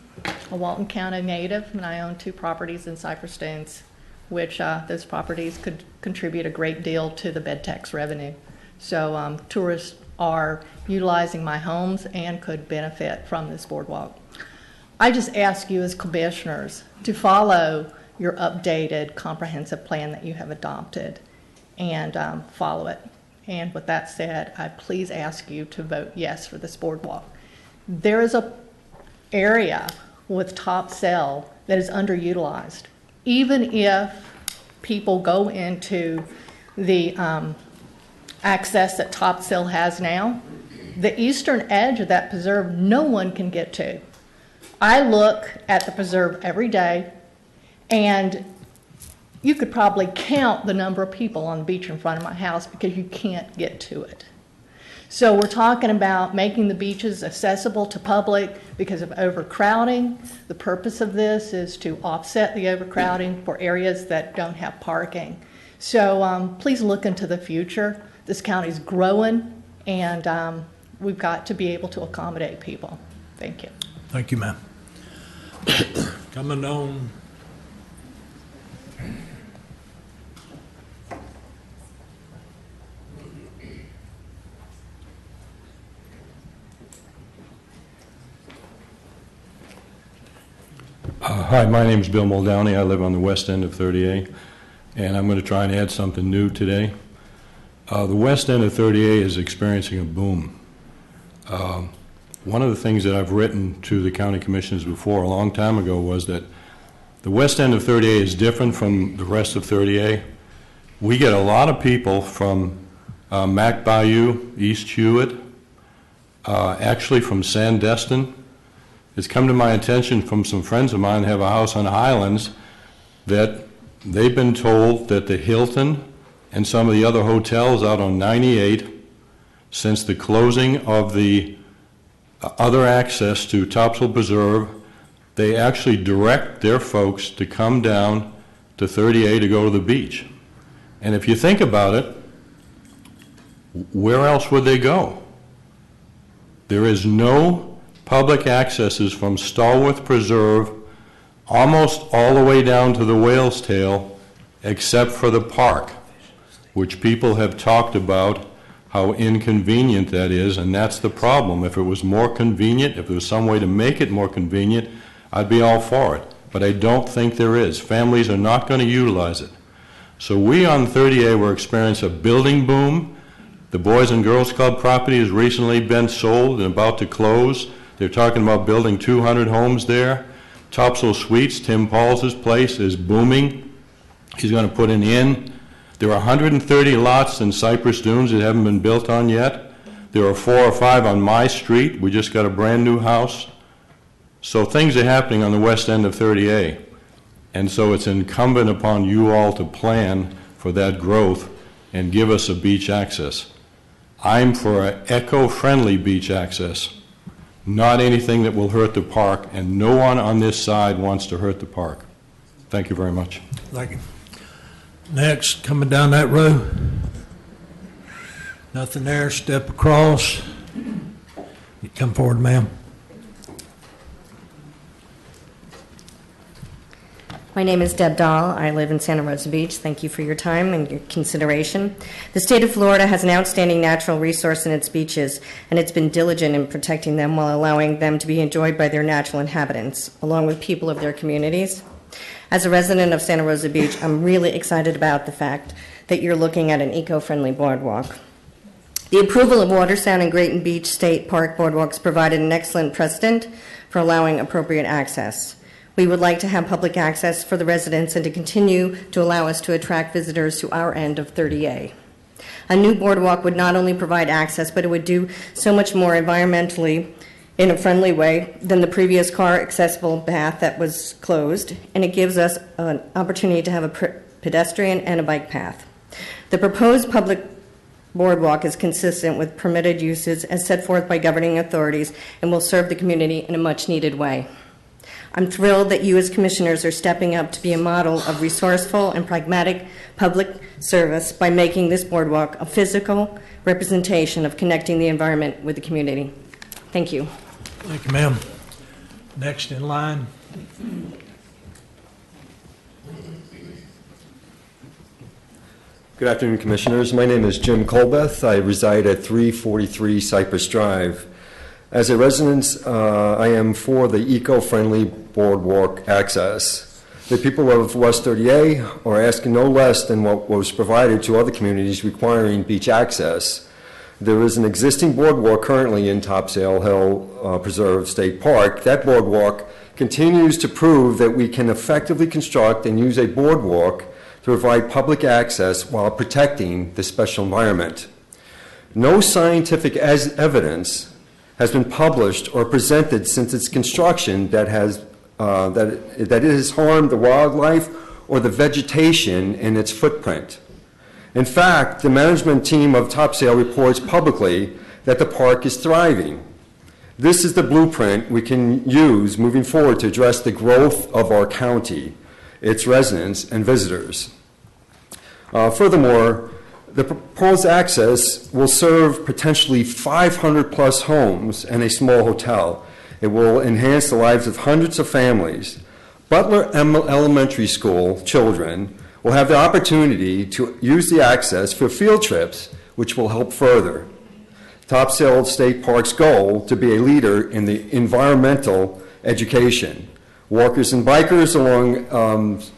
a Walton County native, and I own 2 properties in Cypress Stones, which those properties could contribute a great deal to the bed tax revenue. So tourists are utilizing my homes and could benefit from this boardwalk. I just ask you as commissioners to follow your updated comprehensive plan that you have adopted and follow it. And with that said, I please ask you to vote yes for this boardwalk. There is a area with Topsail that is underutilized. Even if people go into the access that Topsail has now, the eastern edge of that preserve no one can get to. I look at the preserve every day, and you could probably count the number of people on the beach in front of my house because you can't get to it. So we're talking about making the beaches accessible to public because of overcrowding. The purpose of this is to offset the overcrowding for areas that don't have parking. So please look into the future. This county's growing, and we've got to be able to accommodate people. Thank you. Thank you, ma'am. Coming on. Hi, my name is Bill Muldowney. I live on the west end of 30A, and I'm going to try and add something new today. The west end of 30A is experiencing a boom. One of the things that I've written to the county commissioners before a long time ago was that the west end of 30A is different from the rest of 30A. We get a lot of people from Mac Bayou, East Hewitt, actually from Sandestin. It's come to my attention from some friends of mine who have a house on Highlands that they've been told that the Hilton and some of the other hotels out on 98, since the closing of the other access to Topsail Preserve, they actually direct their folks to come down to 30A to go to the beach. And if you think about it, where else would they go? There is no public accesses from Stallworth Preserve almost all the way down to the Whale's Tail, except for the park, which people have talked about how inconvenient that is, and that's the problem. If it was more convenient, if there was some way to make it more convenient, I'd be all for it. But I don't think there is. Families are not going to utilize it. So we on 30A were experiencing a building boom. The Boys and Girls Club property has recently been sold and about to close. They're talking about building 200 homes there. Topsail Suites, Tim Paul's place, is booming. He's going to put an inn. There are 130 lots in Cypress Dunes that haven't been built on yet. There are 4 or 5 on my street. We just got a brand new house. So things are happening on the west end of 30A. And so it's incumbent upon you all to plan for that growth and give us a beach access. I'm for an eco-friendly beach access, not anything that will hurt the park, and no one on this side wants to hurt the park. Thank you very much. Thank you. Next, coming down that row. Nothing there, step across. You come forward, ma'am. My name is Deb Dahl. I live in Santa Rosa Beach. Thank you for your time and your consideration. The state of Florida has an outstanding natural resource in its beaches, and it's been diligent in protecting them while allowing them to be enjoyed by their natural inhabitants, along with people of their communities. As a resident of Santa Rosa Beach, I'm really excited about the fact that you're looking at an eco-friendly boardwalk. The approval of Watersound and Grayton Beach State Park boardwalks provided an excellent precedent for allowing appropriate access. We would like to have public access for the residents and to continue to allow us to attract visitors to our end of 30A. A new boardwalk would not only provide access, but it would do so much more environmentally in a friendly way than the previous car accessible path that was closed, and it gives us an opportunity to have a pedestrian and a bike path. The proposed public boardwalk is consistent with permitted uses as set forth by governing authorities and will serve the community in a much needed way. I'm thrilled that you as commissioners are stepping up to be a model of resourceful and pragmatic public service by making this boardwalk a physical representation of connecting the environment with the community. Thank you. Thank you, ma'am. Next in line. Good afternoon, Commissioners. My name is Jim Colbeth. I reside at 343 Cypress Drive. As a resident, I am for the eco-friendly boardwalk access. The people of West 30A are asking no less than what was provided to other communities requiring beach access. There is an existing boardwalk currently in Topsail Hill Preserve State Park. That boardwalk continues to prove that we can effectively construct and use a boardwalk to provide public access while protecting the special environment. No scientific evidence has been published or presented since its construction that it has harmed the wildlife or the vegetation in its footprint. In fact, the management team of Topsail reports publicly that the park is thriving. This is the blueprint we can use moving forward to address the growth of our county, its residents and visitors. Furthermore, the proposed access will serve potentially 500 plus homes and a small hotel. It will enhance the lives of hundreds of families. Butler Elementary School children will have the opportunity to use the access for field trips, which will help further Topsail State Park's goal to be a leader in the environmental education. Walkers and bikers along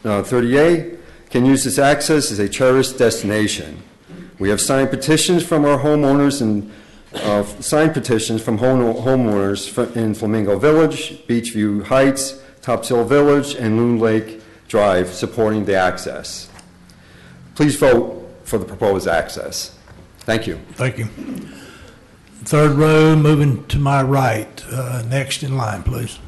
30A can use this access as a cherished destination. We have signed petitions from our homeowners and homeowners in Flamingo Village, Beachview Heights, Topsail Village, and Loon Lake Drive supporting the access. Please vote for the proposed access. Thank you. Thank you. Third row, moving to my right. Next in line, please.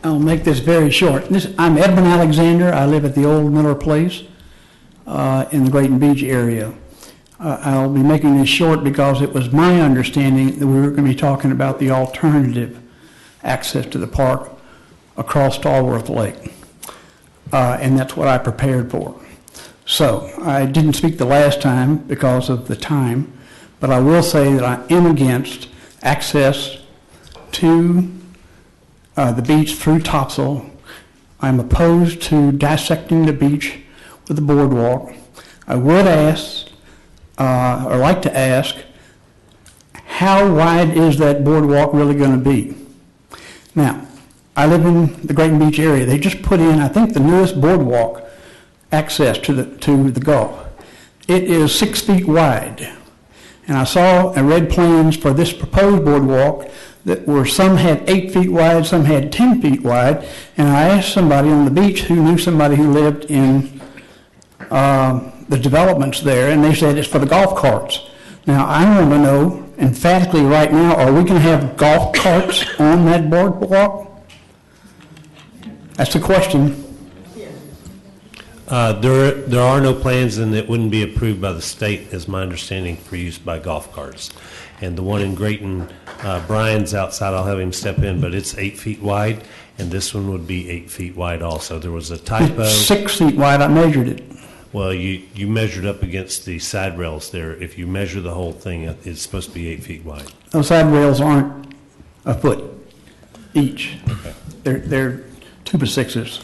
I'll make this very short. I'm Edmund Alexander. I live at the old Miller Place in the Grayton Beach area. I'll be making this short because it was my understanding that we were going to be talking about the alternative access to the park across Stallworth Lake. And that's what I prepared for. So I didn't speak the last time because of the time, but I will say that I am against access to the beach through Topsail. I'm opposed to dissecting the beach with a boardwalk. I would ask or like to ask, how wide is that boardwalk really going to be? Now, I live in the Grayton Beach area. They just put in, I think, the newest boardwalk access to the Gulf. It is 6 feet wide. And I saw and read plans for this proposed boardwalk that were some had 8 feet wide, some had 10 feet wide. And I asked somebody on the beach who knew somebody who lived in the developments there, and they said it's for the golf carts. Now, I want to know emphatically right now, are we going to have golf carts on that boardwalk? That's the question. There are no plans, and it wouldn't be approved by the state, is my understanding, for use by golf carts. And the one in Grayton, Brian's outside, I'll have him step in, but it's 8 feet wide, and this one would be 8 feet wide also. There was a typo. It's 6 feet wide, I measured it. Well, you measured up against the side rails there. If you measure the whole thing, it's supposed to be 8 feet wide. Those side rails aren't a foot each. Okay. They're 2x6s.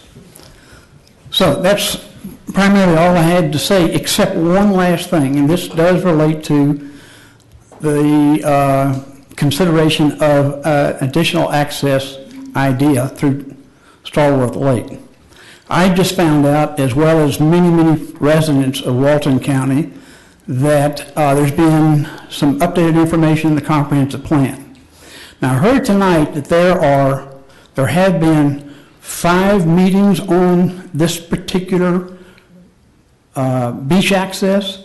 So that's primarily all I had to say, except one last thing, and this does relate to the consideration of additional access idea through Stallworth Lake. I just found out, as well as many, many residents of Walton County, that there's been some updated information in the comprehensive plan. Now, I heard tonight that there have been 5 meetings on this particular beach access.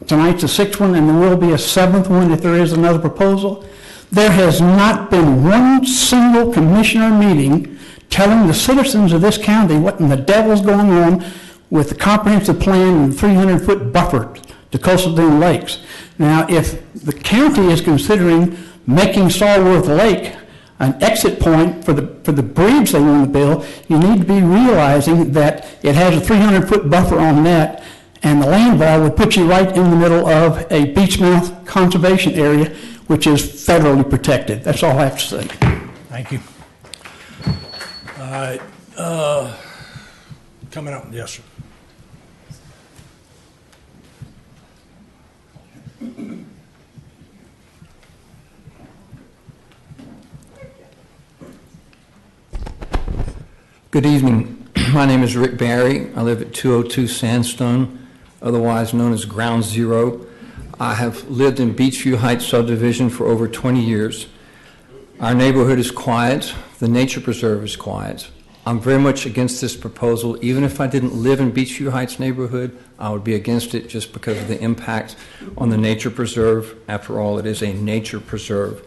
Tonight's the 6th one, and there will be a 7th one if there is another proposal. There has not been one single commissioner meeting telling the citizens of this county what in the devil's going on with the comprehensive plan and the 300-foot buffer to coastal dune lakes. Now, if the county is considering making Stallworth Lake an exit point for the bridge they want to build, you need to be realizing that it has a 300-foot buffer on that, and the land bar would put you right in the middle of a beachmouth conservation area, which is federally protected. That's all I have to say. Thank you. All right. Coming up, yes, sir. Good evening. My name is Rick Barry. I live at 202 Sandstone, otherwise known as Ground Zero. I have lived in Beachview Heights subdivision for over 20 years. Our neighborhood is quiet. The nature preserve is quiet. I'm very much against this proposal. Even if I didn't live in Beachview Heights neighborhood, I would be against it just because of the impact on the nature preserve. After all, it is a nature preserve.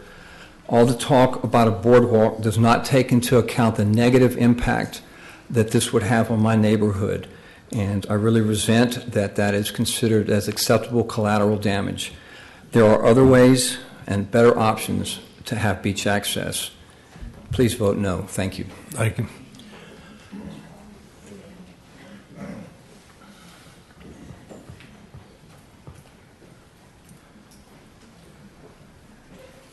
All the talk about a boardwalk does not take into account the negative impact that this would have on my neighborhood. And I really resent that that is considered as acceptable collateral damage. There are other ways and better options to have beach access. Please vote no. Thank you. Thank you.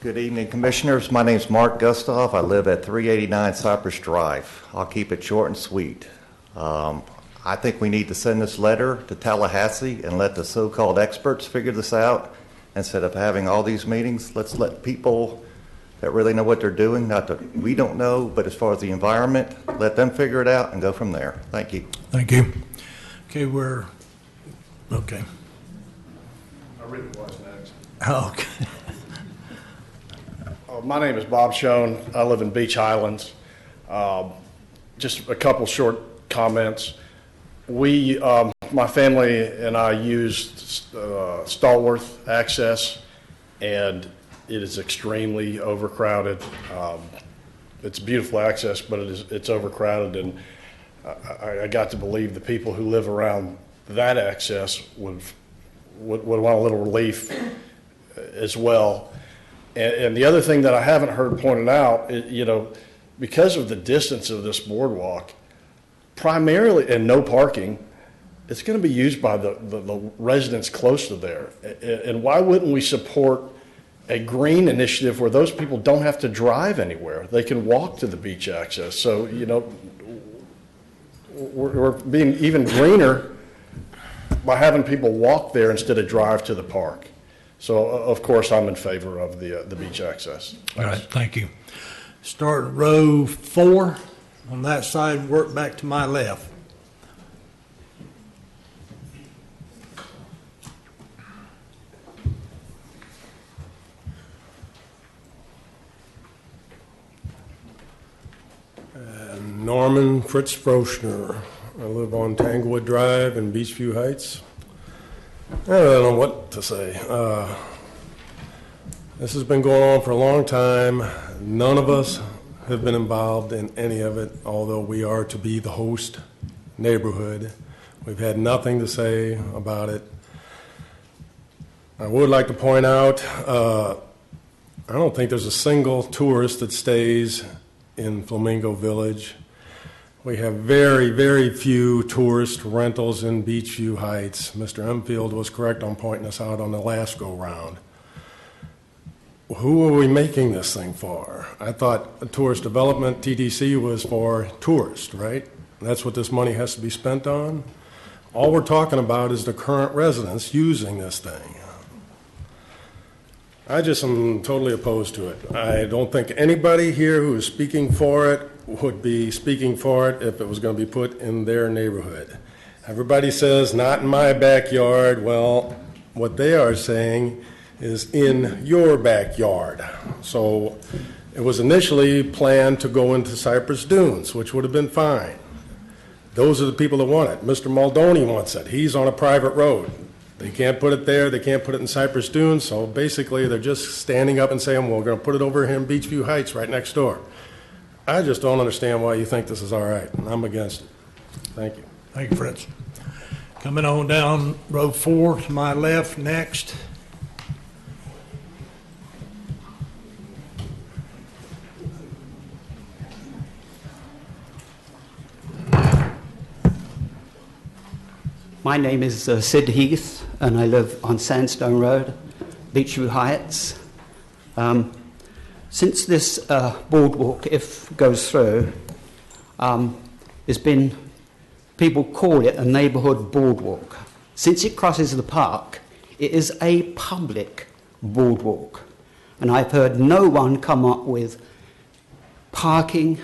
Good evening, Commissioners. My name is Mark Gustav. I live at 389 Cypress Drive. I'll keep it short and sweet. I think we need to send this letter to Tallahassee and let the so-called experts figure this out. Instead of having all these meetings, let's let people that really know what they're doing, not that we don't know, but as far as the environment, let them figure it out and go from there. Thank you. Thank you. Okay, okay. I really was next. Oh, okay. My name is Bob Schoen. I live in Beach Highlands. Just a couple short comments. My family and I used Stallworth access, and it is extremely overcrowded. It's beautiful access, but it's overcrowded, and I got to believe the people who live around that access would want a little relief as well. And the other thing that I haven't heard pointed out, because of the distance of this boardwalk, primarily, and no parking, it's going to be used by the residents close to there. And why wouldn't we support a green initiative where those people don't have to drive anywhere? They can walk to the beach access. So, we're being even greener by having people walk there instead of drive to the park. So, of course, I'm in favor of the beach access. All right, thank you. Start at row 4 on that side, work back to my left. Norman Fritz Froschner. I live on Tanglewood Drive in Beachview Heights. I don't know what to say. This has been going on for a long time. None of us have been involved in any of it, although we are to be the host neighborhood. We've had nothing to say about it. I would like to point out, I don't think there's a single tourist that stays in Flamingo Village. We have very, very few tourist rentals in Beachview Heights. Mr. Emfield was correct on pointing us out on the last go-round. Who are we making this thing for? I thought tourist development, TDC, was for tourists, right? That's what this money has to be spent on. All we're talking about is the current residents using this thing. I just am totally opposed to it. I don't think anybody here who is speaking for it would be speaking for it if it was going to be put in their neighborhood. Everybody says, not in my backyard. Well, what they are saying is in your backyard. So it was initially planned to go into Cypress Dunes, which would have been fine. Those are the people that want it. Mr. Maldoni wants it. He's on a private road. They can't put it there. They can't put it in Cypress Dunes. So basically, they're just standing up and saying, well, we're going to put it over here in Beachview Heights right next door. I just don't understand why you think this is all right. I'm against it. Thank you. Thank you, Fritz. Coming on down row 4 to my left next. My name is Sid Heath, and I live on Sandstone Road, Beachview Heights. Since this boardwalk, if goes through, there's been, people call it a neighborhood boardwalk. Since it crosses the park, it is a public boardwalk. And I've heard no one come up with parking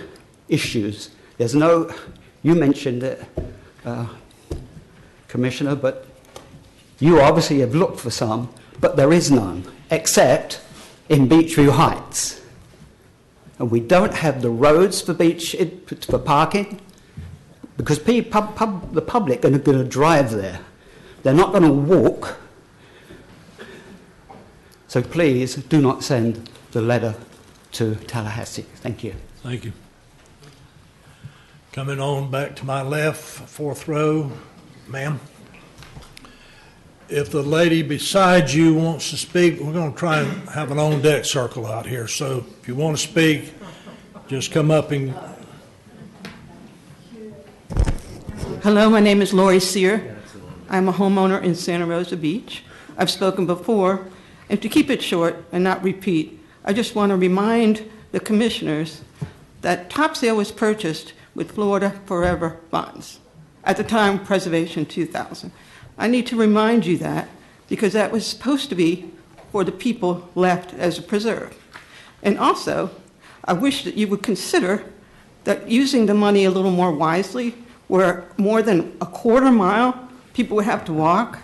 issues. There's no, you mentioned it, Commissioner, but you obviously have looked for some, but there is none, except in Beachview Heights. And we don't have the roads for for parking, because the public are going to drive there. They're not going to walk. So please do not send the letter to Tallahassee. Thank you. Thank you. Coming on back to my left, 4th row. Ma'am, if the lady beside you wants to speak, we're going to try and have an on-deck circle out here. So if you want to speak, just come up and... Hello, my name is Lori Sear. I'm a homeowner in Santa Rosa Beach. I've spoken before, and to keep it short and not repeat, I just want to remind the commissioners that Topsail was purchased with Florida Forever funds at the time Preservation 2000. I need to remind you that because that was supposed to be for the people left as a preserve. And also, I wish that you would consider that using the money a little more wisely, where more than a quarter mile people would have to walk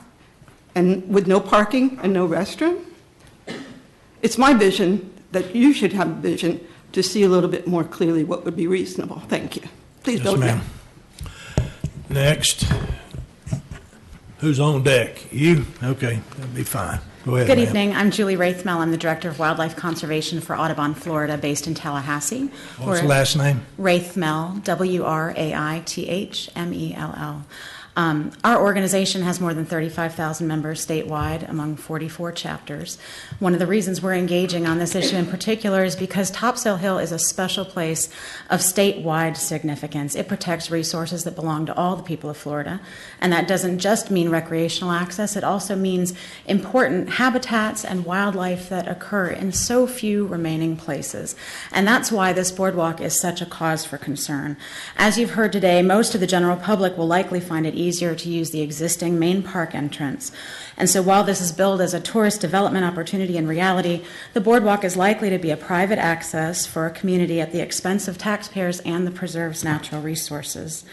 and with no parking and no restroom. It's my vision that you should have a vision to see a little bit more clearly what would be reasonable. Thank you. Please Yes, vote ma'am. no. Next. Who's on deck? You? Okay, that'll be fine. Go ahead. Good ma'am. evening. I'm Julie Wraithmel. I'm the Director of Wildlife Conservation for Audubon, Florida, based in Tallahassee. What's the last name? Wraithmel, Wraithmell. Our organization has more than 35,000 members statewide among 44 chapters. One of the reasons we're engaging on this issue in particular is because Topsail Hill is a special place of statewide significance. It protects resources that belong to all the people of Florida, and that doesn't just mean recreational access, it also means important habitats and wildlife that occur in so few remaining places. And that's why this boardwalk is such a cause for concern. As you've heard today, most of the general public will likely find it easier to use the existing main park entrance. And so while this is billed as a tourist development opportunity, in reality, the boardwalk is likely to be a private access for a community at the expense of taxpayers and the preserve's natural resources.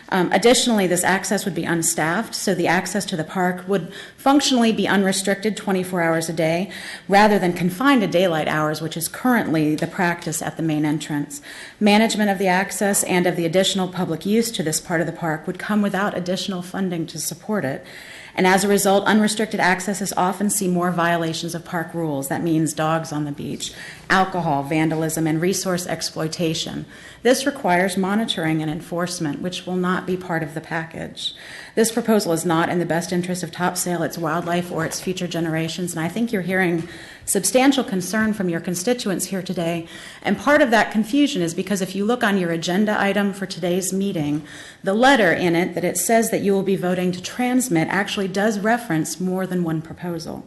Additionally, this access would be unstaffed, so the access to the park would functionally be unrestricted 24 hours a day, rather than confined to daylight hours, which is currently the practice at the main entrance. Management of the access and of the additional public use to this part of the park would come without additional funding to support it. And as a result, unrestricted accesses often see more violations of park rules. That means dogs on the beach, alcohol, vandalism, and resource exploitation. This requires monitoring and enforcement, which will not be part of the package. This proposal is not in the best interest of Topsail, its wildlife, or its future generations, and I think you're hearing substantial concern from your constituents here today. And part of that confusion is because if you look on your agenda item for today's meeting, the letter in it that it says that you will be voting to transmit actually does reference more than one proposal.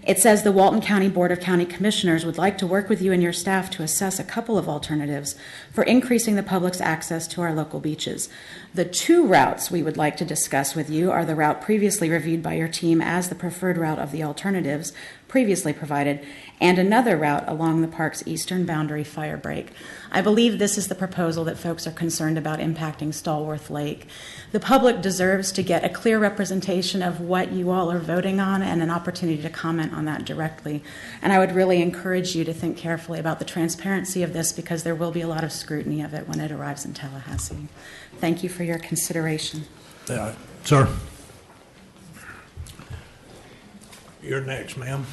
It says the Walton County Board of County Commissioners would like to work with you and your staff to assess a couple of alternatives for increasing the public's access to our local beaches. The two routes we would like to discuss with you are the route previously reviewed by your team as the preferred route of the alternatives previously provided, and another route along the park's eastern boundary fire break. I believe this is the proposal that folks are concerned about impacting Stallworth Lake. The public deserves to get a clear representation of what you all are voting on and an opportunity to comment on that directly. And I would really encourage you to think carefully about the transparency of this, because there will be a lot of scrutiny of it when it arrives in Tallahassee. Thank you for your consideration. Sir. You're next, ma'am.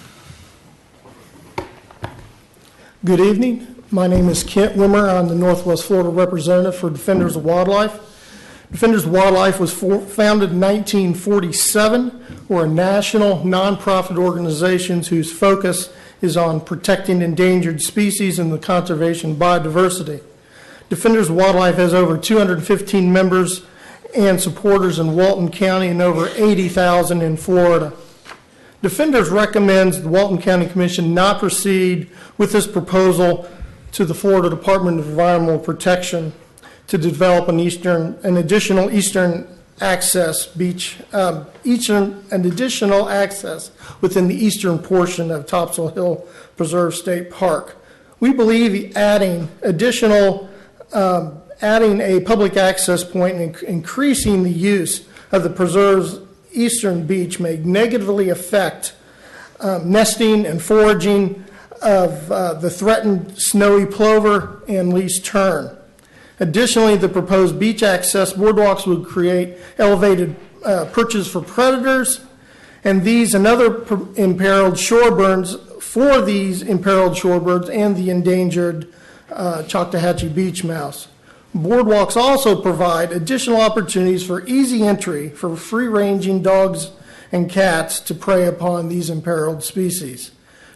Good evening. My name is Kent Wimmer. I'm the Northwest Florida representative for Defenders of Wildlife. Defenders of Wildlife was founded in 1947. We're a national nonprofit organization whose focus is on protecting endangered species and the conservation of biodiversity. Defenders of Wildlife has over 215 members and supporters in Walton County and over 80,000 in Florida. Defenders recommends the Walton County Commission not proceed with this proposal to the Florida Department of Environmental Protection to develop an additional eastern access additional access within the eastern portion of Topsail Hill Preserve State Park. We believe adding a public access point and increasing the use of the preserve's eastern beach may negatively affect nesting and foraging of the threatened snowy plover and least tern. Additionally, the proposed beach access boardwalks would create elevated perches for predators, and these and other imperiled shorebirds for these imperiled shorebirds and the endangered Choctawhatchee beach mouse. Boardwalks also provide additional opportunities for easy entry for free-ranging dogs and cats to prey upon these imperiled species.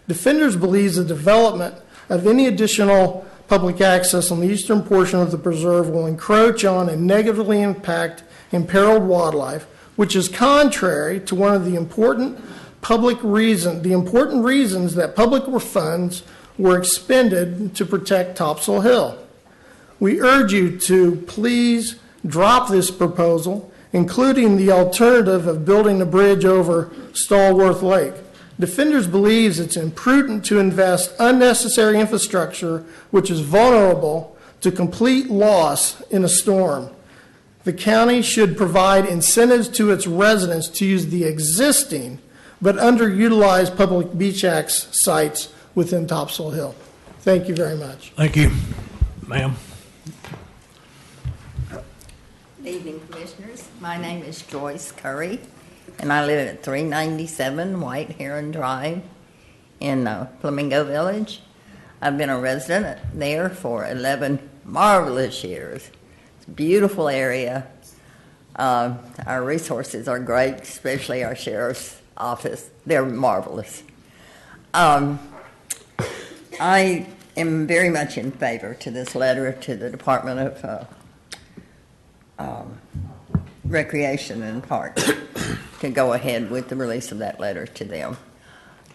Defenders believes the development of any additional public access on the eastern portion of the preserve will encroach on and negatively impact imperiled wildlife, which is contrary to one of the important reasons that public funds were expended to protect Topsail Hill. We urge you to please drop this proposal, including the alternative of building a bridge over Stallworth Lake. Defenders believes it's imprudent to invest unnecessary infrastructure which is vulnerable to complete loss in a storm. The county should provide incentives to its residents to use the existing but underutilized public beach access sites within Topsail Hill. Thank you very much. Thank you, ma'am. Good evening, Commissioners. My name is Joyce Curry, and I live at 397 White Heron Drive in Flamingo Village. I've been a resident there for 11 marvelous years. It's a beautiful area. Our resources are great, especially our sheriff's office. They're marvelous. I am very much in favor to this letter to the Department of Recreation and Parks to go ahead with the release of that letter to them.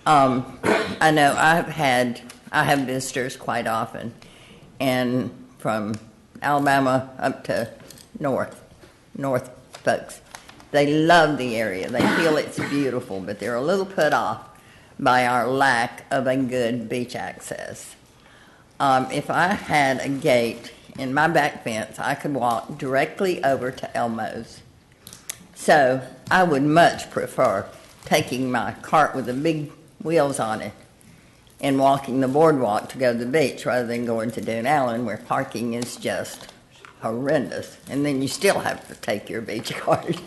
I know I have visitors quite often, and from Alabama up to north folks, They love the area. They feel it's beautiful, but they're a little put off by our lack of a good beach access. If I had a gate in my back fence, I could walk directly over to Elmo's. So I would much prefer taking my cart with the big wheels on it and walking the boardwalk to go to the beach rather than going to Dune Allen where parking is just horrendous. And then you still have to take your beach cart.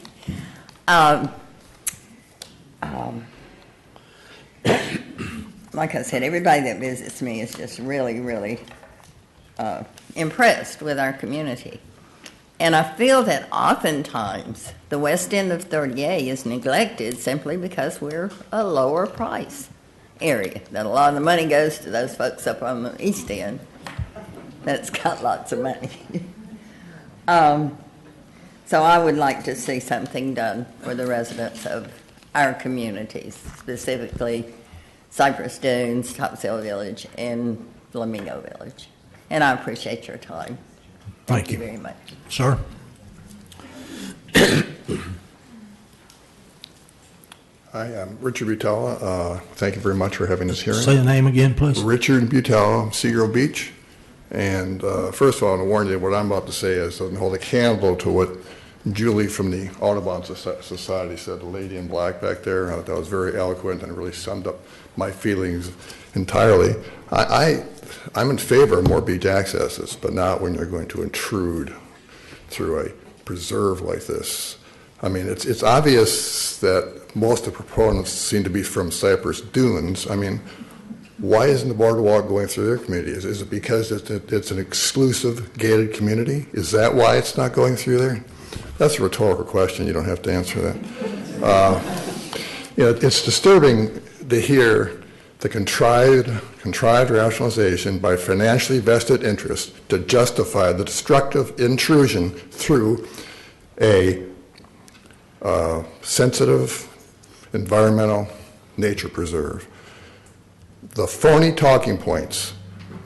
Like I said, everybody that visits me is just really, really impressed with our community. And I feel that oftentimes the west end of 30A is neglected simply because we're a lower price area. That a lot of the money goes to those folks up on the east end that's got lots of money. So I would like to see something done for the residents of our communities, specifically Cypress Dunes, Topsail Village, and Flamingo Village. And I appreciate your time. Thank you very much. Sir? Hi, I'm Richard Butella. Thank you very much for having this hearing. Say the name again, please. Richard Butella, Seagull Beach. And first of all, I want to warn you, what I'm about to say is doesn't hold a candle to what Julie from the Audubon Society said, the lady in black back there. That was very eloquent and really summed up my feelings entirely. I'm in favor of more beach accesses, but not when you're going to intrude through a preserve like this. I mean, it's obvious that most of the proponents seem to be from Cypress Dunes. I mean, why isn't the boardwalk going through their community? Is it because it's an exclusive gated community? Is that why it's not going through there? That's a rhetorical question. You don't have to answer that. It's disturbing to hear the contrived rationalization by financially vested interests to justify the destructive intrusion through a sensitive environmental nature preserve. The phony talking points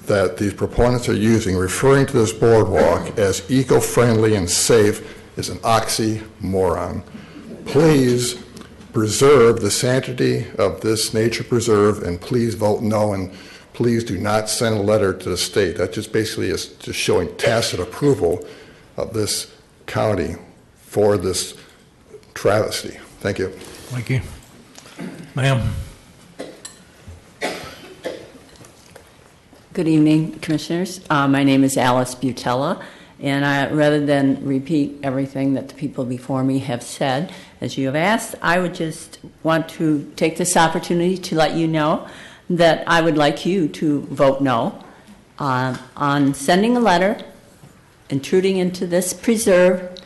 that these proponents are using, referring to this boardwalk as eco-friendly and safe, is an oxymoron. Please preserve the sanctity of this nature preserve, and please vote no, and please do not send a letter to the state. That just basically is just showing tacit approval of this county for this travesty. Thank you. Thank you. Ma'am? Good evening, Commissioners. My name is Alice Butella, and rather than repeat everything that the people before me have said, as you have asked, I would just want to take this opportunity to let you know that I would like you to vote no on sending a letter, intruding into this preserve,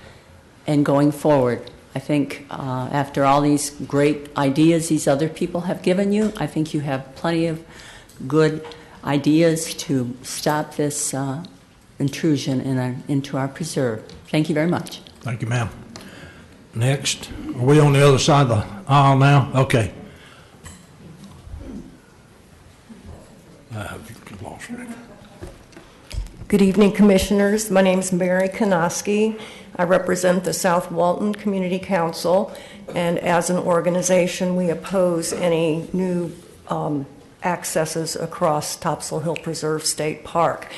and going forward. I think after all these great ideas these other people have given you, I think you have plenty of good ideas to stop this intrusion into our preserve. Thank you very much. Thank you, ma'am. Next. Are we on the other side of the aisle now? Okay. Good evening, Commissioners. My name is Mary Konoski. I represent the South Walton Community Council, and as an organization, we oppose any new accesses across Topsail Hill Preserve State Park.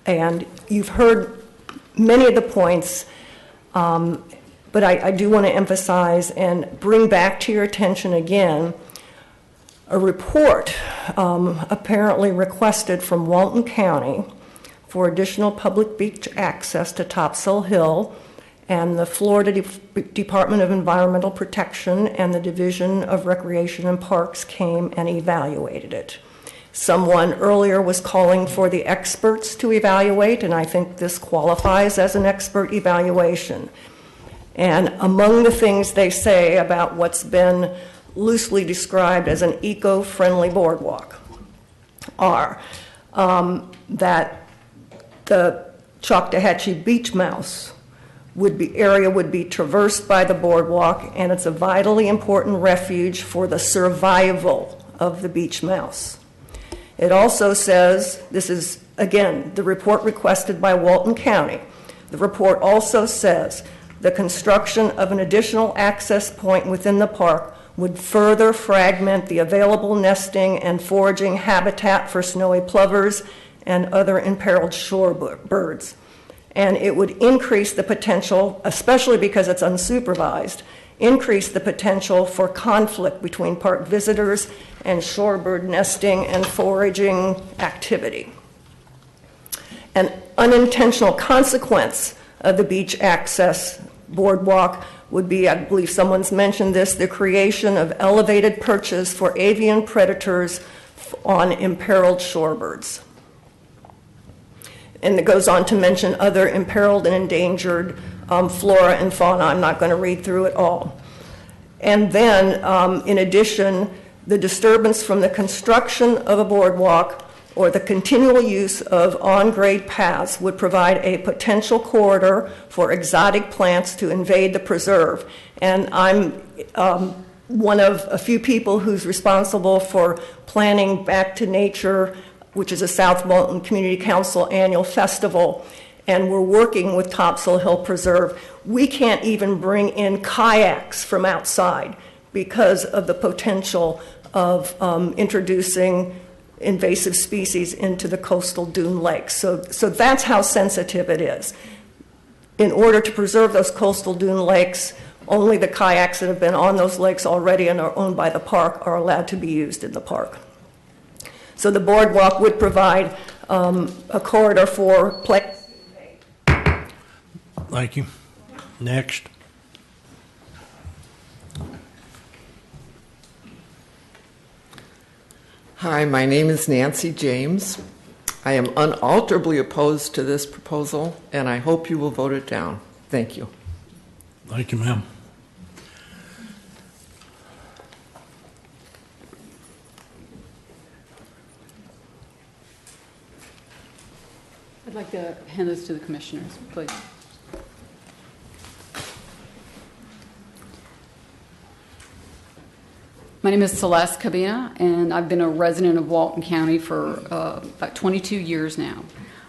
And you've heard many of the points, but I do want to emphasize and bring back to your attention again a report apparently requested from Walton County for additional public beach access to Topsail Hill, and the Florida Department of Environmental Protection and the Division of Recreation and Parks came and evaluated it. Someone earlier was calling for the experts to evaluate, and I think this qualifies as an expert evaluation. And among the things they say about what's been loosely described as an eco-friendly boardwalk are that the Choctawhatchee beach mouse would be traversed by the boardwalk, and it's a vitally important refuge for the survival of the beach mouse. It also says, this is, again, the report requested by Walton County. The report also says The construction of an additional access point within the park would further fragment the available nesting and foraging habitat for snowy plovers and other imperiled shore birds. And it would increase the potential, especially because it's unsupervised, increase the potential for conflict between park visitors and shorebird nesting and foraging activity. An unintentional consequence of the beach access boardwalk would be, I believe someone's mentioned this, the creation of elevated perches for avian predators on imperiled shorebirds. And it goes on to mention other imperiled and endangered flora and fauna. I'm not going to read through it all. And then, in addition, the disturbance from the construction of a boardwalk or the continual use of on-grade paths would provide a potential corridor for exotic plants to invade the preserve. And I'm one of a few people who's responsible for planning Back to Nature, which is a South Walton Community Council annual festival, and we're working with Topsail Hill Preserve. We can't even bring in kayaks from outside because of the potential of introducing invasive species into the coastal dune lakes. So that's how sensitive it is. In order to preserve those coastal dune lakes, only the kayaks that have been on those lakes already and are owned by the park are allowed to be used in the park. So the boardwalk would provide a corridor for play. Thank you. Next. Hi, my name is Nancy James. I am unalterably opposed to this proposal, and I hope you will vote it down. Thank you. Thank you, ma'am. I'd like to hand this to the commissioners, please. My name is Celeste Cabina, and I've been a resident of Walton County for about 22 years now.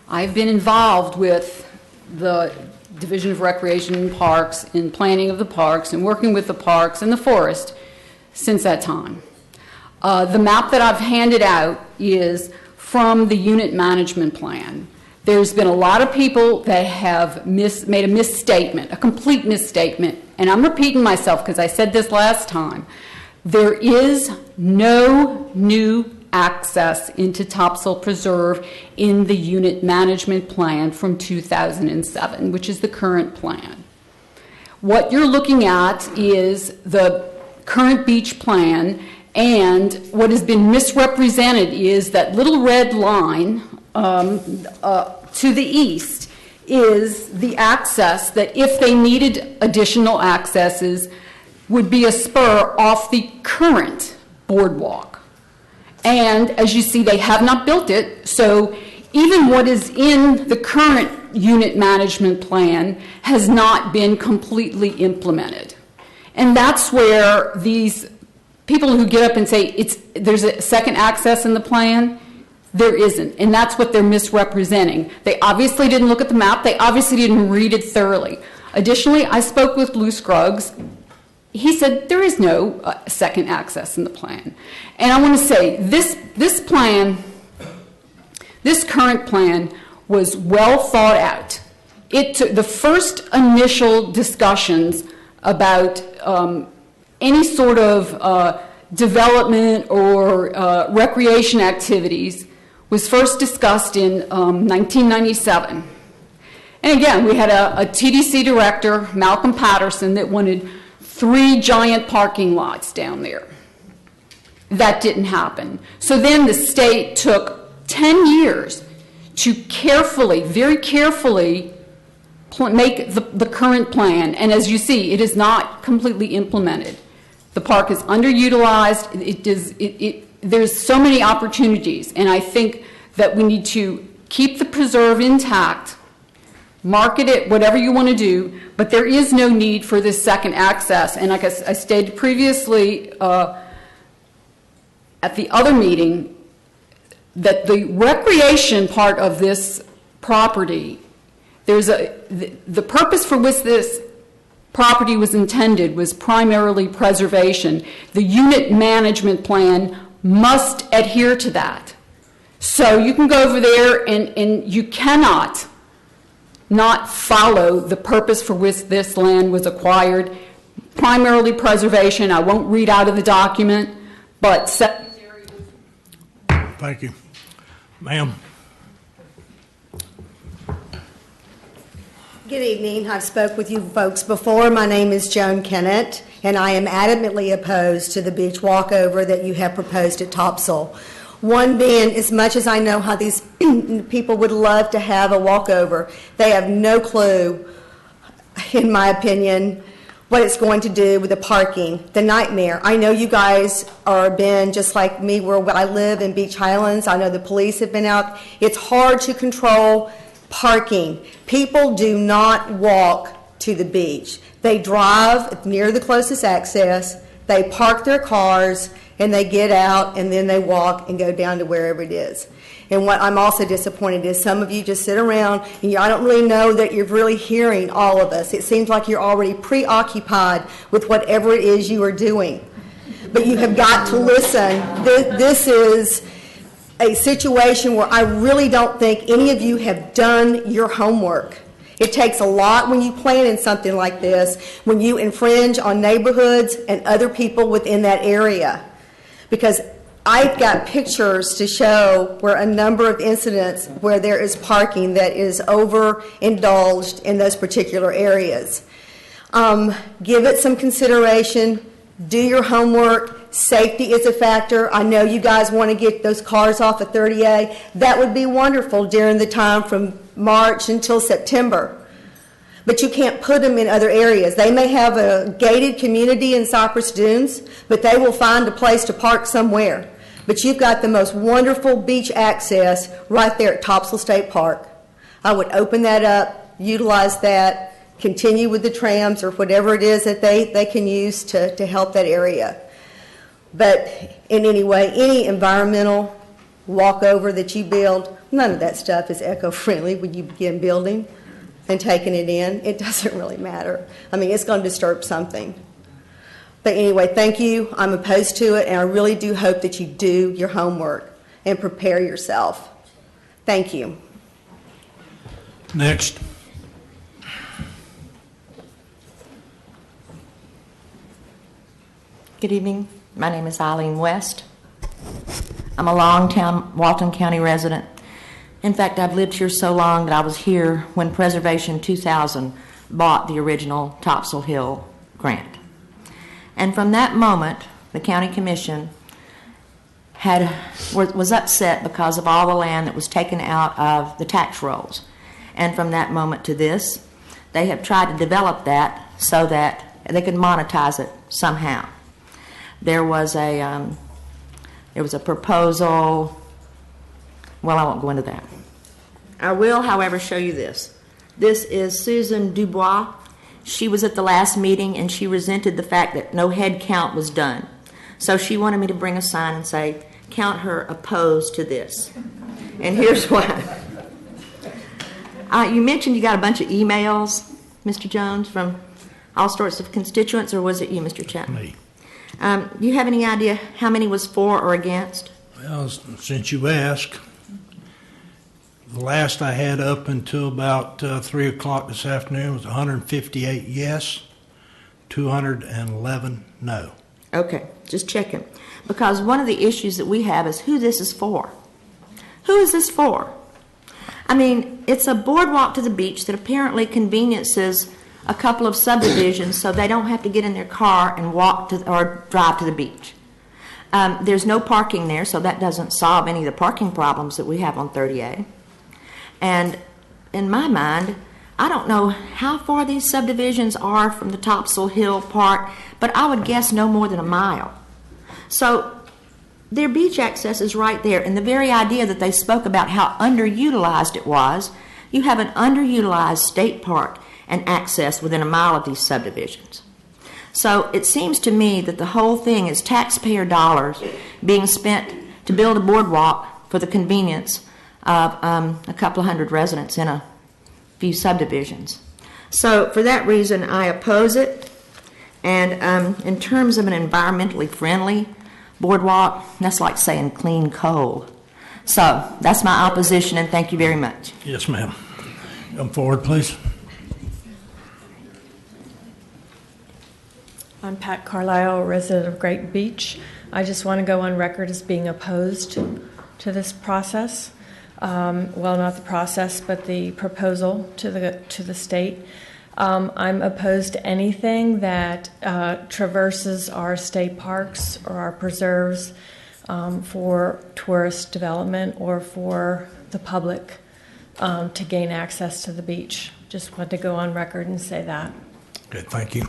I've been involved with the Division of Recreation and Parks in planning of the parks and working with the parks and the forest since that time. The map that I've handed out is from the unit management plan. There's been a lot of people that have made a misstatement, a complete misstatement, and I'm repeating myself because I said this last time. There is no new access into Topsail Preserve in the unit management plan from 2007, which is the current plan. What you're looking at is the current beach plan, and what has been misrepresented is that little red line to the east is the access that if they needed additional accesses would be a spur off the current boardwalk. And as you see, they have not built it, so even what is in the current unit management plan has not been completely implemented. And that's where these people who get up and say there's a second access in the plan, there isn't, and that's what they're misrepresenting. They obviously didn't look at the map, they obviously didn't read it thoroughly. Additionally, I spoke with Lou Scruggs. He said there is no second access in the plan. And I want to say, this current plan was well thought out. It took the first initial discussions about any sort of development or recreation activities was first discussed in 1997. And again, we had a TDC director, Malcolm Patterson, that wanted 3 giant parking lots down there. That didn't happen. So then the state took 10 years to carefully, very carefully, make the current plan. And as you see, it is not completely implemented. The park is underutilized. There's so many opportunities. And I think that we need to keep the preserve intact, market it, whatever you want to do, but there is no need for this second access. And like I stated previously at the other meeting, that the recreation part of this property, the purpose for which this property was intended was primarily preservation, the unit management plan must adhere to that. So you can go over there and you cannot not follow the purpose for which this land was acquired. Primarily preservation. I won't read out of the document, but Thank you. Ma'am? Good evening. I've spoke with you folks before. My name is Joan Kennett, and I am adamantly opposed to the beach walkover that you have proposed at Topsail. One being, as much as I know how these people would love to have a walkover, they have no clue, in my opinion, what it's going to do with the parking, the nightmare. I know you guys are been just like me where I live in Beach Highlands. I know the police have been out. It's hard to control parking. People do not walk to the beach. They drive near the closest access, they park their cars, and they get out, and then they walk and go down to wherever it is. And what I'm also disappointed is some of you just sit around, and I don't really know that you're really hearing all of us. It seems like you're already preoccupied with whatever it is you are doing. But you have got to listen. This is a situation where I really don't think any of you have done your homework. It takes a lot when you plan in something like this, when you infringe on neighborhoods and other people within that area. Because I've got pictures to show where a number of incidents where there is parking that is overindulged in those particular areas. Give it some consideration. Do your homework. Safety is a factor. I know you guys want to get those cars off of 30A. That would be wonderful during the time from March until September. But you can't put them in other areas. They may have a gated community in Cypress Dunes, but they will find a place to park somewhere. But you've got the most wonderful beach access right there at Topsail State Park. I would open that up, utilize that, continue with the trams or whatever it is that they can use to help that area. But in any way, any environmental walkover that you build, none of that stuff is eco-friendly when you begin building and taking it in. It doesn't really matter. I mean, it's going to disturb something. But anyway, thank you. I'm opposed to it, and I really do hope that you do your homework and prepare yourself. Thank you. Next. Good evening. My name is Eileen West. I'm a long-time Walton County resident. In fact, I've lived here so long that I was here when Preservation 2000 bought the original Topsail Hill grant. And from that moment, the County Commission was upset because of all the land that was taken out of the tax rolls. And from that moment to this, they have tried to develop that so that they could monetize it somehow. There was a proposal. Well, I won't go into that. I will, however, show you this. This is Susan Dubois. She was at the last meeting, and she resented the fact that no head count was done. So she wanted me to bring a sign and say, count her opposed to this. And here's why. You mentioned you got a bunch of emails, Mr. Jones, from all sorts of constituents, or was it you, Mr. Chapman? Me. Do you have any idea how many was for or against? Well, since you asked, the last I had up until about 3 o'clock this afternoon was 158 yes, 211 no. Okay, just checking. Because one of the issues that we have is who this is for. Who is this for? I mean, it's a boardwalk to the beach that apparently conveniences a couple of subdivisions so they don't have to get in their car and walk to or drive to the beach. There's no parking there, so that doesn't solve any of the parking problems that we have on 30A. And in my mind, I don't know how far these subdivisions are from the Topsail Hill Park, but I would guess no more than a mile. So their beach access is right there, and the very idea that they spoke about how underutilized it was, you have an underutilized state park and access within a mile of these subdivisions. So it seems to me that the whole thing is taxpayer dollars being spent to build a boardwalk for the convenience of a couple of hundred residents in a few subdivisions. So for that reason, I oppose it. And in terms of an environmentally friendly boardwalk, that's like saying clean coal. So that's my opposition, and thank you very much. Yes, ma'am. Come forward, please. I'm Pat Carlisle, a resident of Great Beach. I just want to go on record as being opposed to this process. Well, not the process, but the proposal to the state. I'm opposed to anything that traverses our state parks or our preserves for tourist development or for the public to gain access to the beach. Just want to go on record and say that. Good, thank you.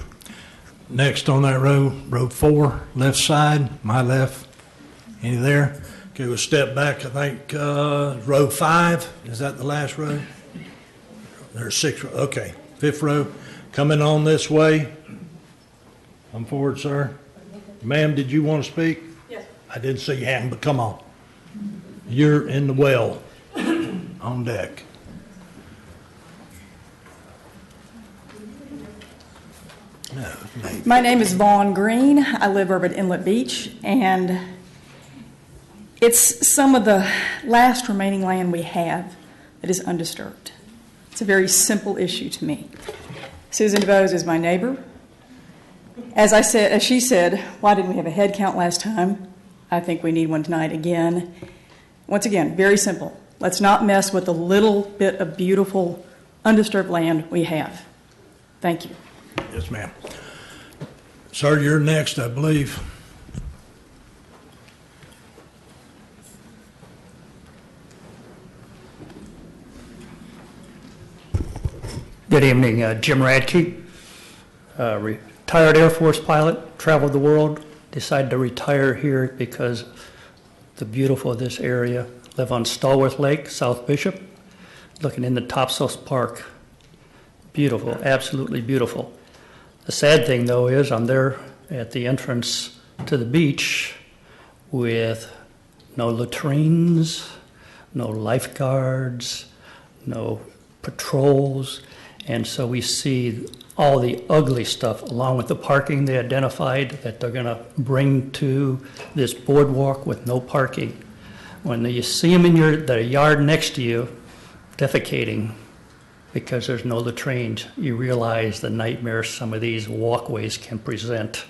Next on that road 4, left side, my left. Any there? Okay, we'll step back. I think row 5, is that the last row? There's 6. Okay, 5th row. Coming on this way. Come forward, sir. Ma'am, did you want to speak? Yes. I didn't see your hand, but come on. You're in the well on deck. My name is Vaughn Green. I live over at Inlet Beach, and it's some of the last remaining land we have that is undisturbed. It's a very simple issue to me. Susan DeBose is my neighbor. As she said, why didn't we have a head count last time? I think we need one tonight again. Once again, very simple. Let's not mess with the little bit of beautiful undisturbed land we have. Thank you. Yes, ma'am. Sir, you're next, I believe. Good evening, Jim Radke, retired Air Force pilot, traveled the world, decided to retire here because the beautiful of this area. Live on Stallworth Lake, South Bishop, looking into Topsail Park. Beautiful, absolutely beautiful. The sad thing, though, is I'm there at the entrance to the beach with no latrines, no lifeguards, no patrols, and so we see all the ugly stuff along with the parking they identified that they're going to bring to this boardwalk with no parking. When you see them in the yard next to you defecating, because there's no latrines, you realize the nightmares some of these walkways can present.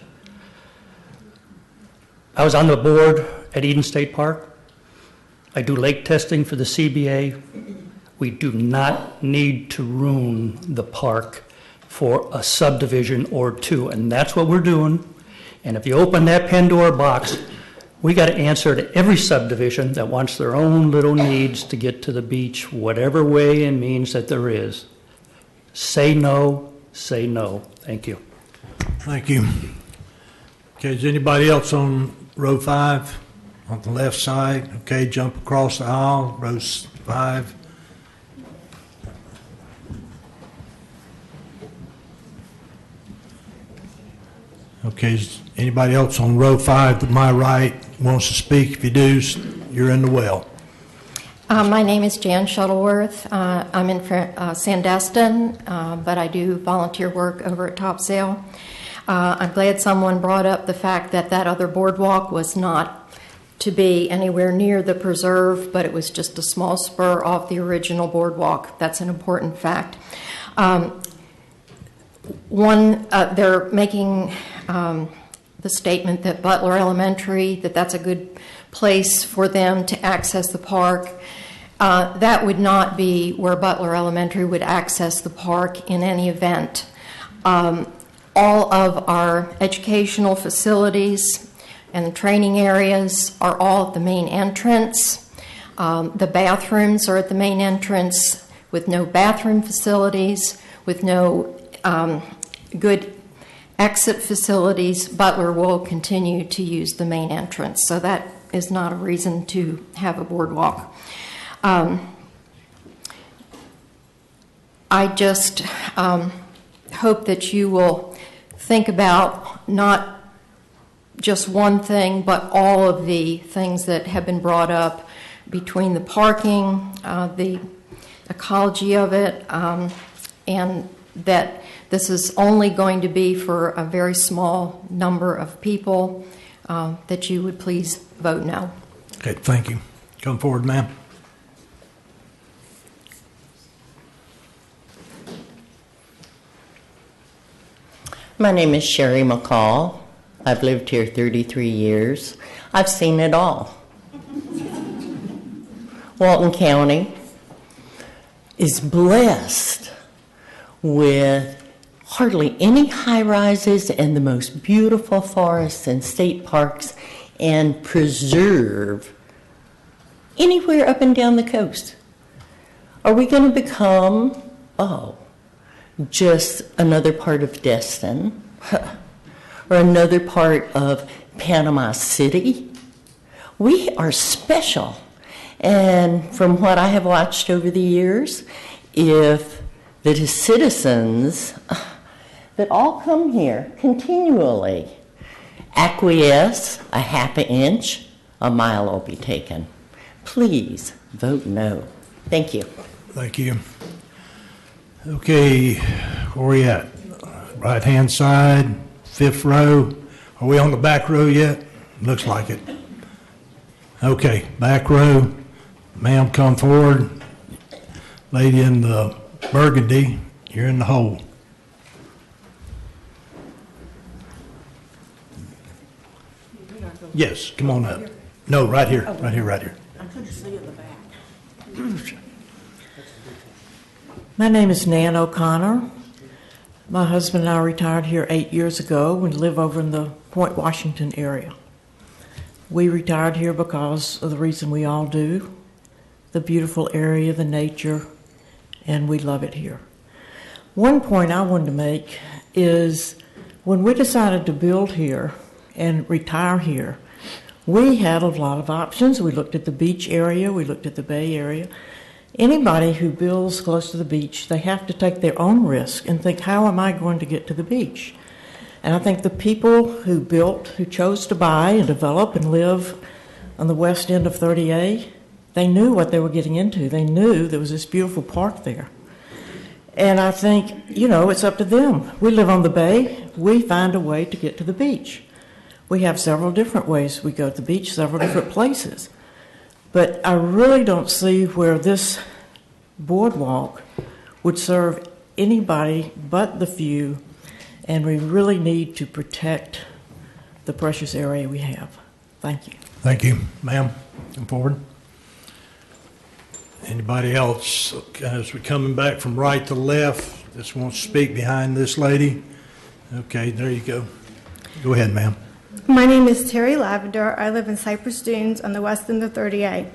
I was on the board at Eden State Park. I do lake testing for the CBA. We do not need to ruin the park for a subdivision or two, and that's what we're doing. And if you open that Pandora box, we got to answer to every subdivision that wants their own little needs to get to the beach, whatever way and means that there is. Say no, say no. Thank you. Thank you. Okay, is anybody else on row 5 on the left side? Okay, jump across the aisle, row 5. Okay, is anybody else on row 5 to my right wants to speak? If you do, you're in the well. My name is Jan Shuttleworth. I'm in Sandestin, but I do volunteer work over at Topsail. I'm glad someone brought up the fact that that other boardwalk was not to be anywhere near the preserve, but it was just a small spur off the original boardwalk. That's an important fact. They're making the statement that Butler Elementary, that's a good place for them to access the park. That would not be where Butler Elementary would access the park in any event. All of our educational facilities and training areas are all at the main entrance. The bathrooms are at the main entrance with no bathroom facilities, with no good exit facilities. Butler will continue to use the main entrance, so that is not a reason to have a boardwalk. I just hope that you will think about not just one thing, but all of the things that have been brought up between the parking, the ecology of it, and that this is only going to be for a very small number of people, that you would please vote no. Okay, thank you. Come forward, ma'am. My name is Sherry McCall. I've lived here 33 years. I've seen it all. Walton County is blessed with hardly any high-rises and the most beautiful forests and state parks and preserve anywhere up and down the coast. Are we going to become, just another part of Destin or another part of Panama City? We are special. And from what I have watched over the years, if the citizens that all come here continually acquiesce a half an inch, a mile will be taken. Please vote no. Thank you. Thank you. Okay, where are we at? Right-hand side, fifth row. Are we on the back row yet? Looks like it. Okay, back row. Ma'am, come forward. Lady in the burgundy, you're in the hole. Yes, come on up. No, right here, right here, right here. I couldn't see in the back. My name is Nan O'Connor. My husband and I retired here 8 years ago and live over in the Point Washington area. We retired here because of the reason we all do, the beautiful area, the nature, and we love it here. One point I wanted to make is when we decided to build here and retire here, we had a lot of options. We looked at the beach area, we looked at the bay area. Anybody who builds close to the beach, they have to take their own risk and think, how am I going to get to the beach? And I think the people who built, who chose to buy and develop and live on the west end of 30A, they knew what they were getting into. They knew there was this beautiful park there. And I think, it's up to them. We live on the bay. We find a way to get to the beach. We have several different ways we go to the beach, several different places. But I really don't see where this boardwalk would serve anybody but the few, and we really need to protect the precious area we have. Thank you. Thank you. Ma'am, come forward. Anybody else, as we're coming back from right to left, just wants to speak behind this lady? Okay, there you go. Go ahead, ma'am. My name is Terry Lavender. I live in Cypress Dunes on the west end of 30A.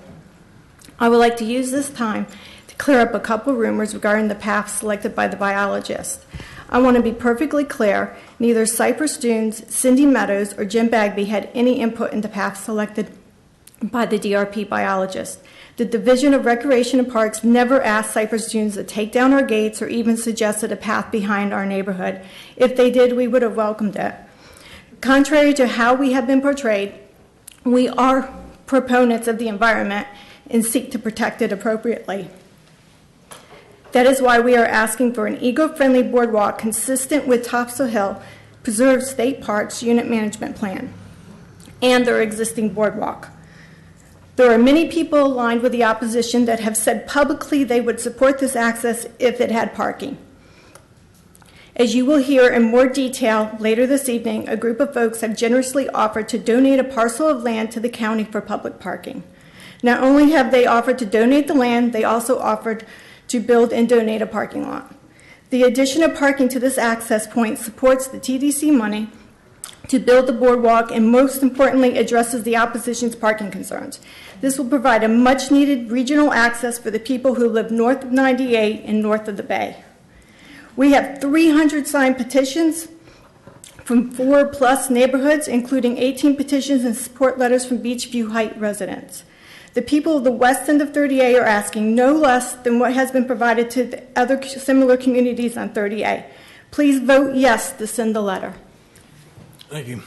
I would like to use this time to clear up a couple rumors regarding the path selected by the biologist. I want to be perfectly clear, neither Cypress Dunes, Cindy Meadows, or Jim Bagby had any input in the path selected by the DRP biologist. The Division of Recreation and Parks never asked Cypress Dunes to take down our gates or even suggested a path behind our neighborhood. If they did, we would have welcomed it. Contrary to how we have been portrayed, we are proponents of the environment and seek to protect it appropriately. That is why we are asking for an eco-friendly boardwalk consistent with Topsail Hill Preserve State Parks Unit Management Plan and their existing boardwalk. There are many people aligned with the opposition that have said publicly they would support this access if it had parking. As you will hear in more detail later this evening, a group of folks have generously offered to donate a parcel of land to the county for public parking. Not only have they offered to donate the land, they also offered to build and donate a parking lot. The addition of parking to this access point supports the TDC money to build the boardwalk and most importantly addresses the opposition's parking concerns. This will provide a much needed regional access for the people who live north of 98 and north of the bay. We have 300 signed petitions from 4+ neighborhoods, including 18 petitions and support letters from Beachview Heights residents. The people of the west end of 30A are asking no less than what has been provided to the other similar communities on 30A. Please vote yes to send the letter. Thank you.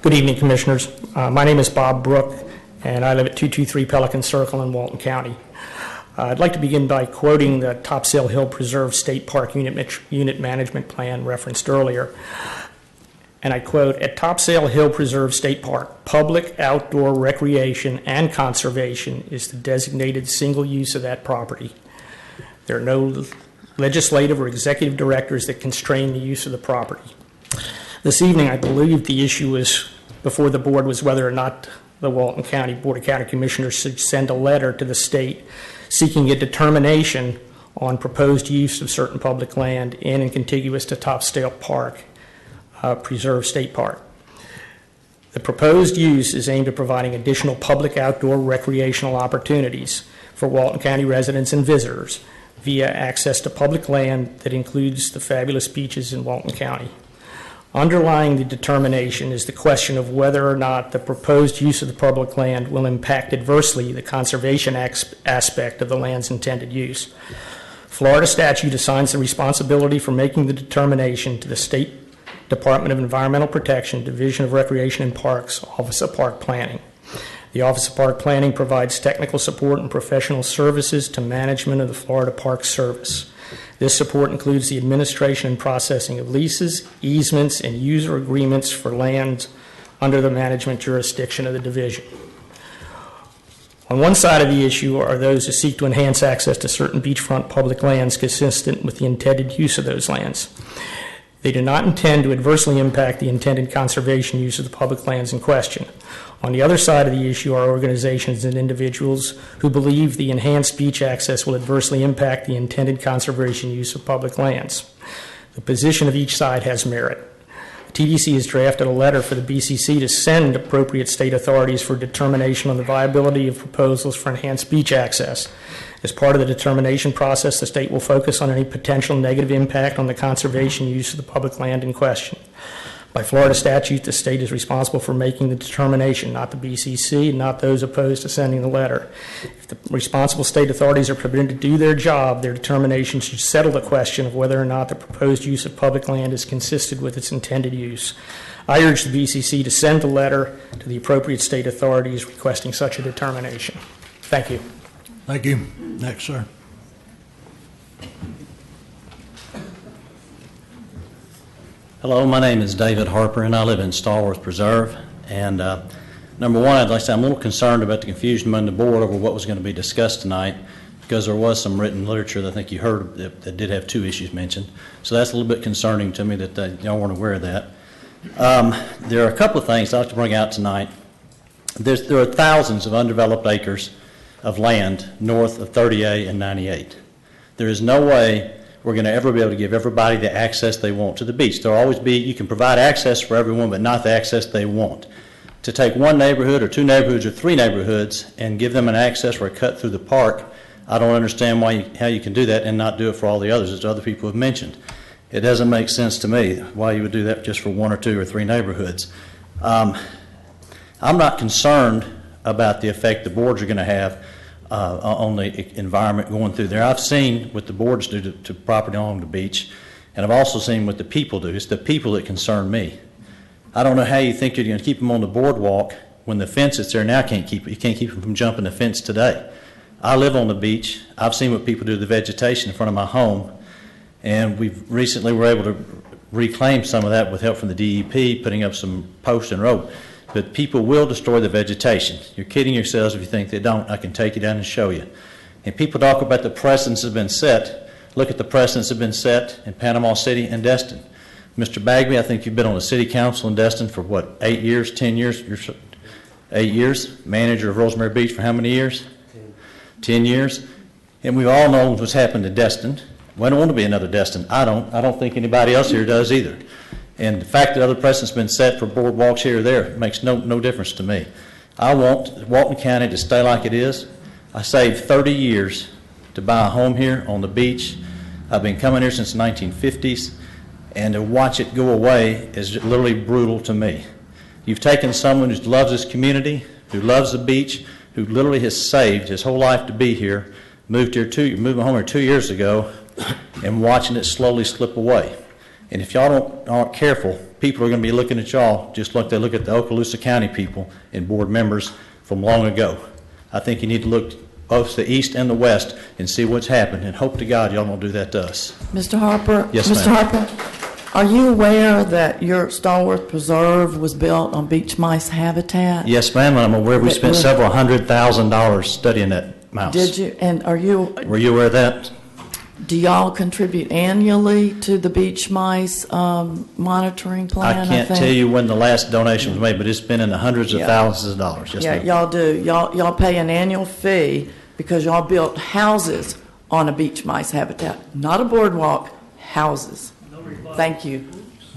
Good evening, Commissioners. My name is Bob Brook, and I live at 223 Pelican Circle in Walton County. I'd like to begin by quoting the Topsail Hill Preserve State Park Unit Management Plan referenced earlier. And I quote, "At Topsail Hill Preserve State Park, public outdoor recreation and conservation is the designated single use of that property. There are no legislative or executive directors that constrain the use of the property." This evening, I believe the issue before the board was whether or not the Walton County Board of County Commissioners should send a letter to the state seeking a determination on proposed use of certain public land in and contiguous to Topsail Park, Preserve State Park. The proposed use is aimed at providing additional public outdoor recreational opportunities for Walton County residents and visitors via access to public land that includes the fabulous beaches in Walton County. Underlying the determination is the question of whether or not the proposed use of the public land will impact adversely the conservation aspect of the land's intended use. Florida statute assigns the responsibility for making the determination to the State Department of Environmental Protection, Division of Recreation and Parks, Office of Park Planning. The Office of Park Planning provides technical support and professional services to management of the Florida Park Service. This support includes the administration and processing of leases, easements, and user agreements for lands under the management jurisdiction of the division. On one side of the issue are those who seek to enhance access to certain beachfront public lands consistent with the intended use of those lands. They do not intend to adversely impact the intended conservation use of the public lands in question. On the other side of the issue are organizations and individuals who believe the enhanced beach access will adversely impact the intended conservation use of public lands. The position of each side has merit. The TDC has drafted a letter for the BCC to send appropriate state authorities for determination on the viability of proposals for enhanced beach access. As part of the determination process, the state will focus on any potential negative impact on the conservation use of the public land in question. By Florida statute, the state is responsible for making the determination, not the BCC, not those opposed to sending the letter. If the responsible state authorities are permitted to do their job, their determination should settle the question of whether or not the proposed use of public land is consistent with its intended use. I urge the BCC to send the letter to the appropriate state authorities requesting such a determination. Thank you. Thank you. Next, sir. Hello, my name is David Harper, and I live in Stallworth Preserve. And number one, I'd like to say I'm a little concerned about the confusion among the board over what was going to be discussed tonight, because there was some written literature that I think you heard that did have two issues mentioned. So that's a little bit concerning to me that y'all weren't aware of that. There are a couple of things I'd like to bring out tonight. There are thousands of undeveloped acres of land north of 30A and 98. There is no way we're going to ever be able to give everybody the access they want to the beach. There'll always be, you can provide access for everyone, but not the access they want. To take one neighborhood or two neighborhoods or three neighborhoods and give them an access or a cut through the park, I don't understand how you can do that and not do it for all the others, as other people have mentioned. It doesn't make sense to me why you would do that just for one or two or three neighborhoods. I'm not concerned about the effect the boards are going to have on the environment going through there. I've seen what the boards do to property along the beach, and I've also seen what the people do. It's the people that concern me. I don't know how you think you're going to keep them on the boardwalk when the fence that's there now you can't keep them from jumping the fence today. I live on the beach. I've seen what people do to the vegetation in front of my home, and we recently were able to reclaim some of that with help from the DEP, putting up some posts and rope. But people will destroy the vegetation. You're kidding yourselves if you think they don't. I can take you down and show you. And people talk about the precedents that have been set. Look at the precedents that have been set in Panama City and Destin. Mr. Bagby, I think you've been on the city council in Destin for what, 8 years, 10 years? 8 years. Manager of Rosemary Beach for how many years? 10 years. And we've all known what's happened to Destin. We don't want to be another Destin. I don't think anybody else here does either. And the fact that other precedents have been set for boardwalks here or there makes no difference to me. I want Walton County to stay like it is. I saved 30 years to buy a home here on the beach. I've been coming here since the 1950s, and to watch it go away is literally brutal to me. You've taken someone who loves this community, who loves the beach, who literally has saved his whole life to be here, moved home here 2 years ago, and watching it slowly slip away. And if y'all aren't careful, people are going to be looking at y'all just like they look at the Okaloosa County people and board members from long ago. I think you need to look both the east and the west and see what's happened, and hope to God y'all don't do that to us. Mr. Harper? Yes, Mr. ma'am. Harper, are you aware that your Stallworth Preserve was built on beach mice habitat? Yes, ma'am, and I'm aware we spent several $100,000 studying that mouse. Did you? And are you? Were you aware of that? Do y'all contribute annually to the beach mice monitoring plan? I can't think? tell you when the last donation was made, but it's been in the hundreds of thousands of dollars. Yes, Yeah, ma'am. y'all do. Y'all pay an annual fee because y'all built houses on a beach mice habitat, not a boardwalk, houses. Thank you.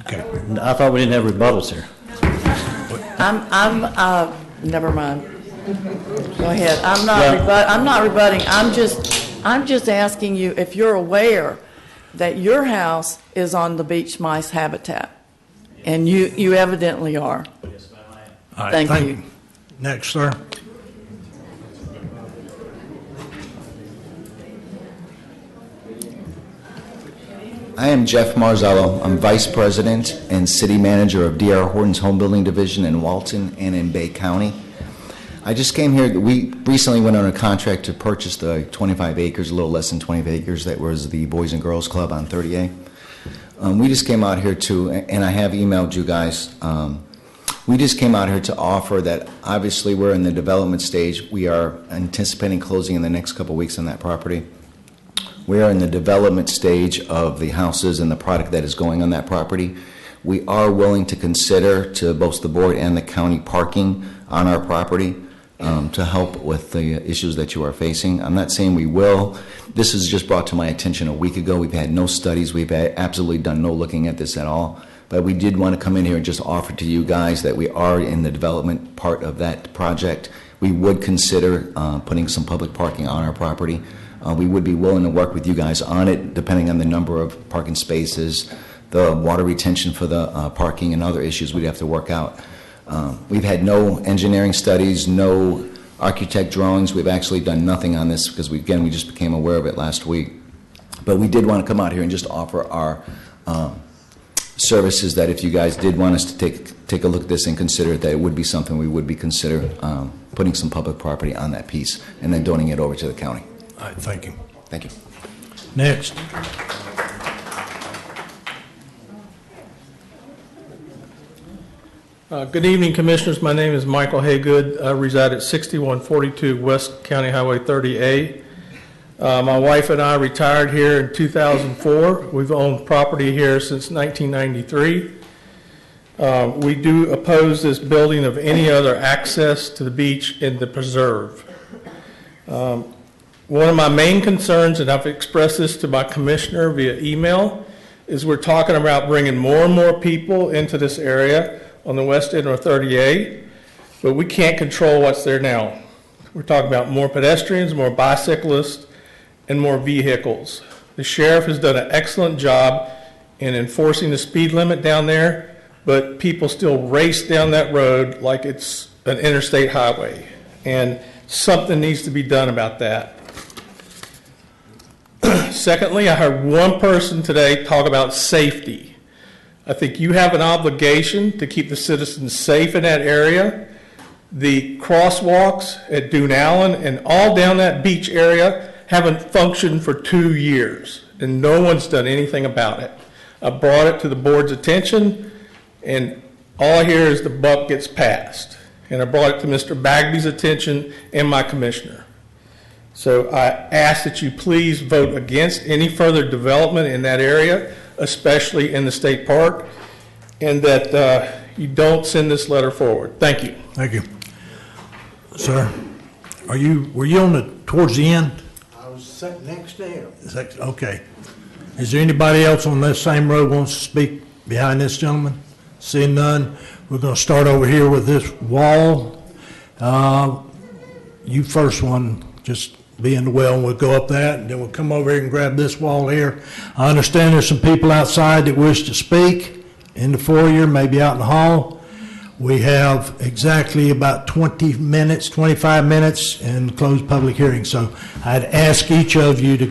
Okay. I thought we didn't have rebuttals here. Never mind. Go ahead. I'm not rebutting. I'm just asking you if you're aware that your house is on the beach mice habitat, and you evidently are. Yes, ma'am, I am. All right, Thank you. Next, sir. I am Jeff Marzallo. I'm Vice President and City Manager of D.R. Horton's Home Building Division in Walton and in Bay County. I just came here, we recently went on a contract to purchase the 25 acres, a little less than 25 acres, that was the Boys and Girls Club on 30A. We just came out here to, and I have emailed you guys, we just came out here to offer that obviously we're in the development stage. We are anticipating closing in the next couple of weeks on that property. We are in the development stage of the houses and the product that is going on that property. We are willing to consider to both the board and the county parking on our property to help with the issues that you are facing. I'm not saying we will. This was just brought to my attention a week ago. We've had no studies. We've absolutely done no looking at this at all. But we did want to come in here and just offer to you guys that we are in the development part of that project. We would consider putting some public parking on our property. We would be willing to work with you guys on it, depending on the number of parking spaces, the water retention for the parking, and other issues we'd have to work out. We've had no engineering studies, no architect drawings. We've actually done nothing on this because, we just became aware of it last week. But we did want to come out here and just offer our services, that if you guys did want us to take a look at this and consider it, that it would be something we would be consider putting some public property on that piece and then donating it over to the county. All right, thank you. Thank you. Next. Good evening, Commissioners. My name is Michael Haygood. I reside at 6142 West County Highway 30A. My wife and I retired here in 2004. We've owned property here since 1993. We do oppose this building of any other access to the beach in the preserve. One of my main concerns, and I've expressed this to my commissioner via email, is we're talking about bringing more and more people into this area on the west end of 30A, but we can't control what's there now. We're talking about more pedestrians, more bicyclists, and more vehicles. The sheriff has done an excellent job in enforcing the speed limit down there, but people still race down that road like it's an interstate highway, and something needs to be done about that. Secondly, I heard one person today talk about safety. I think you have an obligation to keep the citizens safe in that area. The crosswalks at Dune Allen and all down that beach area haven't functioned for 2 years, and no one's done anything about it. I brought it to the board's attention, and all I hear is the buck gets passed. And I brought it to Mr. Bagby's attention and my commissioner. So I ask that you please vote against any further development in that area, especially in the state park, and that you don't send this letter forward. Thank you. Thank you. Sir, were you on towards the end? I was sitting next to him. Okay. Is there anybody else on that same road wants to speak behind this gentleman? Seeing none, we're going to start over here with this wall. You first one, just be in the well, and we'll go up that, and then we'll come over here and grab this wall here. I understand there's some people outside that wish to speak in the foyer, maybe out in the hall. We have exactly about 20 minutes, 25 minutes, and closed public hearing. So I'd ask each of you to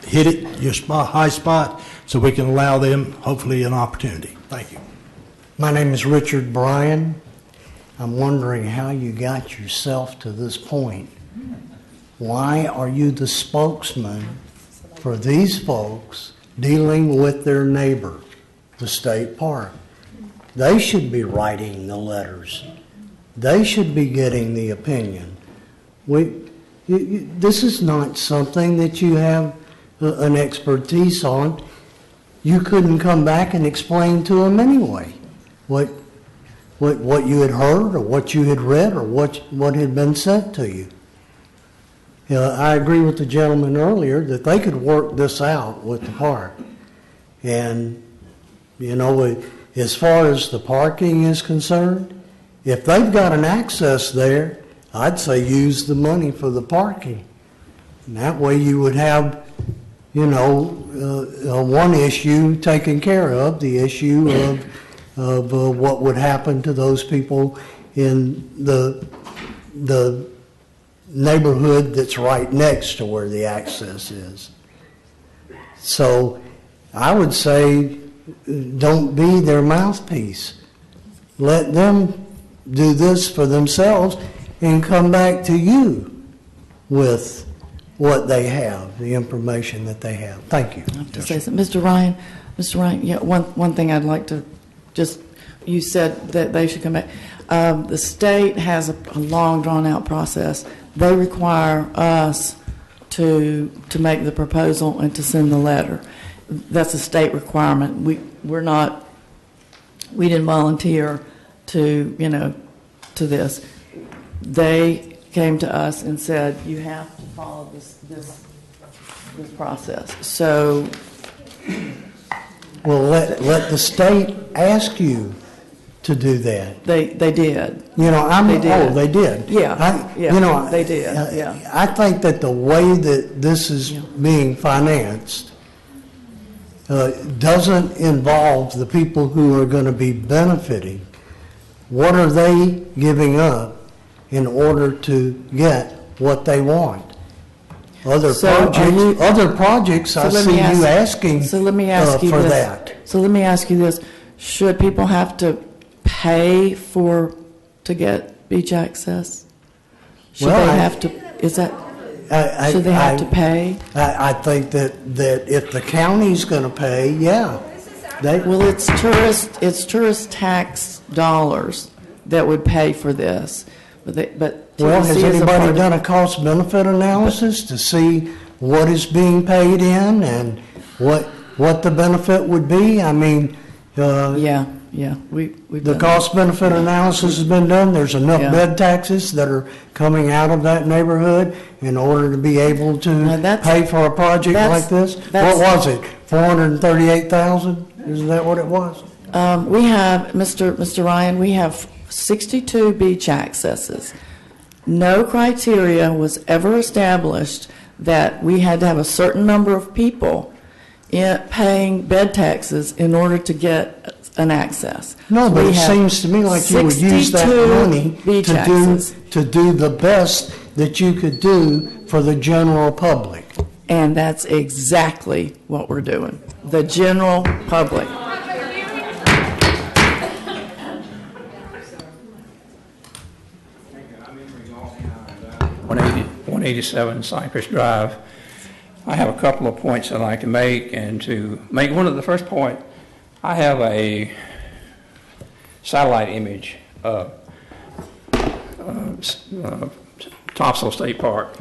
hit it, your spot, high spot, so we can allow them, hopefully, an opportunity. Thank you. My name is Richard Bryan. I'm wondering how you got yourself to this point. Why are you the spokesman for these folks dealing with their neighbor, the state park? They should be writing the letters. They should be getting the opinion. This is not something that you have an expertise on. You couldn't come back and explain to them anyway what you had heard or what you had read or what had been sent to you. I agree with the gentleman earlier that they could work this out with the park. And, you know, as far as the parking is concerned, if they've got an access there, I'd say use the money for the parking. And that way you would have, you know, one issue taken care of, the issue of what would happen to those people in the neighborhood that's right next to where the access is. So I would say don't be their mouthpiece. Let them do this for themselves and come back to you with what they have, the information that they have. Thank you. I have to say something. Mr. Ryan, yeah, one thing I'd like to just, you said that they should come back. The state has a long, drawn-out process. They require us to make the proposal and to send the letter. That's a state requirement. We didn't volunteer to, you know, to this. They came to us and said, you have to follow this process. So, well, let the state ask you to do that. They did. You know, they did. They did. Yeah, you know, they did. Yeah. I think that the way that this is being financed doesn't involve the people who are going to be benefiting. What are they giving up in order to get what they want? Other projects. I see you asking for that. So let me ask you this: should people have to pay to get beach access? Should they have to? Is that? Should they have to pay? I think that if the county's going to pay, yeah. Well, it's tourist tax dollars that would pay for this. But well, has anybody done a cost-benefit analysis to see what is being paid in and what the benefit would be? I mean, the cost-benefit analysis has been done. There's enough bed taxes that are coming out of that neighborhood in order to be able to pay for a project like this. What was it? $438,000? Isn't that what it was? We have, Mr. Ryan, we have 62 beach accesses. No criteria was ever established that we had to have a certain number of people paying bed taxes in order to get an access. No, but it seems to me like you would use that money to do the best that you could do for the general public. And that's exactly what we're doing. The general public. 187 Cypress Drive. I have a couple of points I'd like to make, and to make one of the first point, I have a satellite image of Topsail State Park,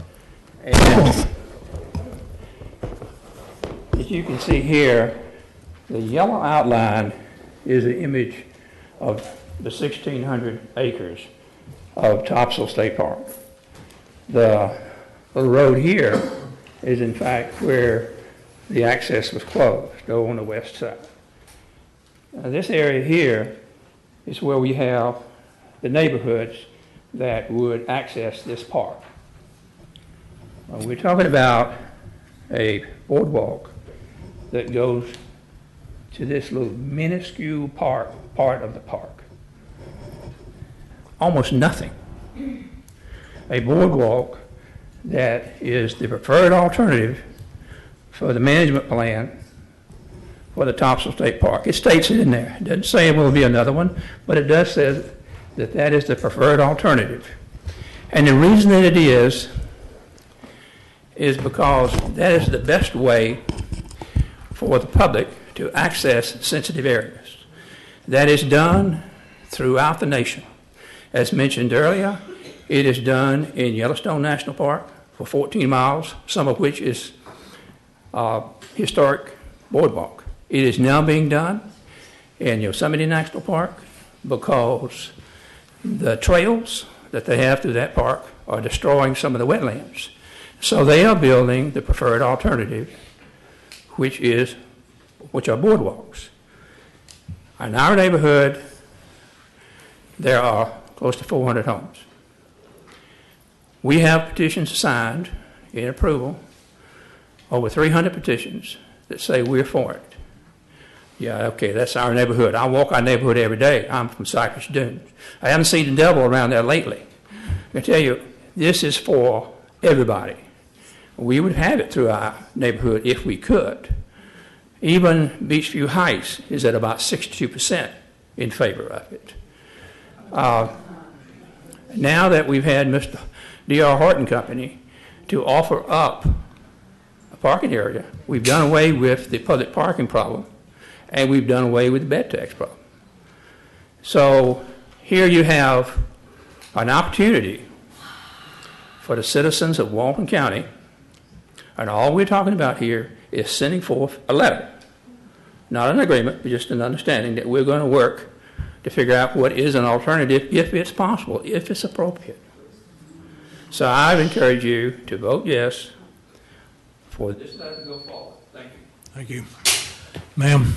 and as you can see here, the yellow outline is an image of the 1,600 acres of Topsail State Park. The road here is in fact where the access was closed, over on the west side. Now, this area here is where we have the neighborhoods that would access this park. We're talking about a boardwalk that goes to this little minuscule part of the park. Almost nothing. A boardwalk that is the preferred alternative for the management plan for the Topsail State Park. It states it in there. It doesn't say it will be another one, but it does say that that is the preferred alternative. And the reason that it is because that is the best way for the public to access sensitive areas. That is done throughout the nation. As mentioned earlier, it is done in Yellowstone National Park for 14 miles, some of which is historic boardwalk. It is now being done in Yosemite National Park because the trails that they have through that park are destroying some of the wetlands. So they are building the preferred alternative, which are boardwalks. In our neighborhood, there are close to 400 homes. We have petitions signed in approval, over 300 petitions that say we're for it. Yeah, okay, that's our neighborhood. I walk our neighborhood every day. I'm from Cypress Dunes. I haven't seen the devil around there lately. I can tell you, this is for everybody. We would have it through our neighborhood if we could. Even Beachview Heights is at about 62% in favor of it. Now that we've had Mr. D.R. Horton Company to offer up a parking area, we've done away with the public parking problem, and we've done away with the bed tax problem. So here you have an opportunity for the citizens of Walton County, and all we're talking about here is sending forth a letter, not an agreement, but just an understanding that we're going to work to figure out what is an alternative if it's possible, if it's appropriate. So I would encourage you to vote yes for this letter to go forward. Thank you. Thank you. Ma'am.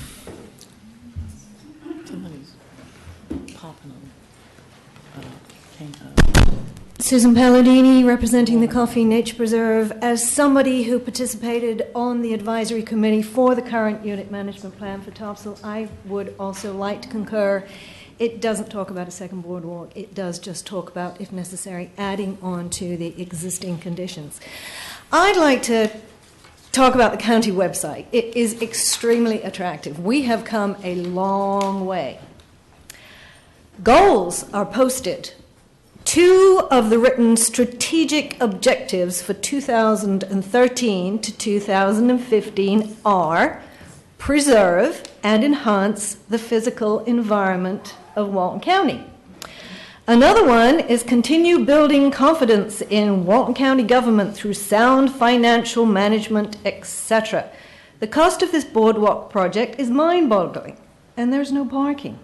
Susan Palladini, representing the Coffee Nature Preserve. As somebody who participated on the advisory committee for the current unit management plan for Topsail, I would also like to concur. It doesn't talk about a second boardwalk. It does just talk about, if necessary, adding on to the existing conditions. I'd like to talk about the county website. It is extremely attractive. We have come a long way. Goals are posted. 2 of the written strategic objectives for 2013 to 2015 are preserve and enhance the physical environment of Walton County. Another one is continue building confidence in Walton County government through sound financial management, etc. The cost of this boardwalk project is mind-boggling, and there's no parking.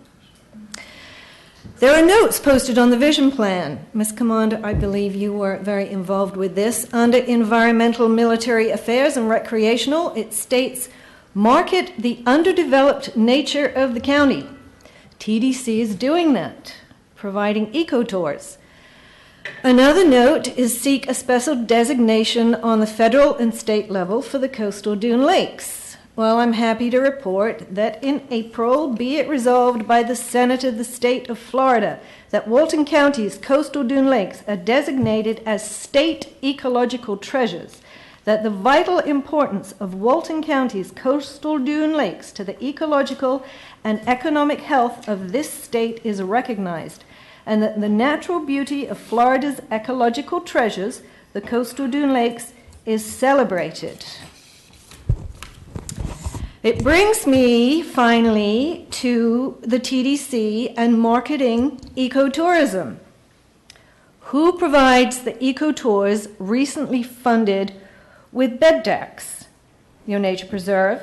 There are notes posted on the vision plan. Ms. Commander, I believe you were very involved with this. Under Environmental, Military Affairs and Recreational, it states, market the underdeveloped nature of the county. TDC is doing that, providing eco-tours. Another note is seek a special designation on the federal and state level for the coastal dune lakes. Well, I'm happy to report that in April, be it resolved by the Senate of the state of Florida that Walton County's coastal dune lakes are designated as state ecological treasures, that the vital importance of Walton County's coastal dune lakes to the ecological and economic health of this state is recognized, and that the natural beauty of Florida's ecological treasures, the coastal dune lakes, is celebrated. It brings me, finally, to the TDC and marketing ecotourism. Who provides the ecotours recently funded with bed decks? Your Nature Preserve,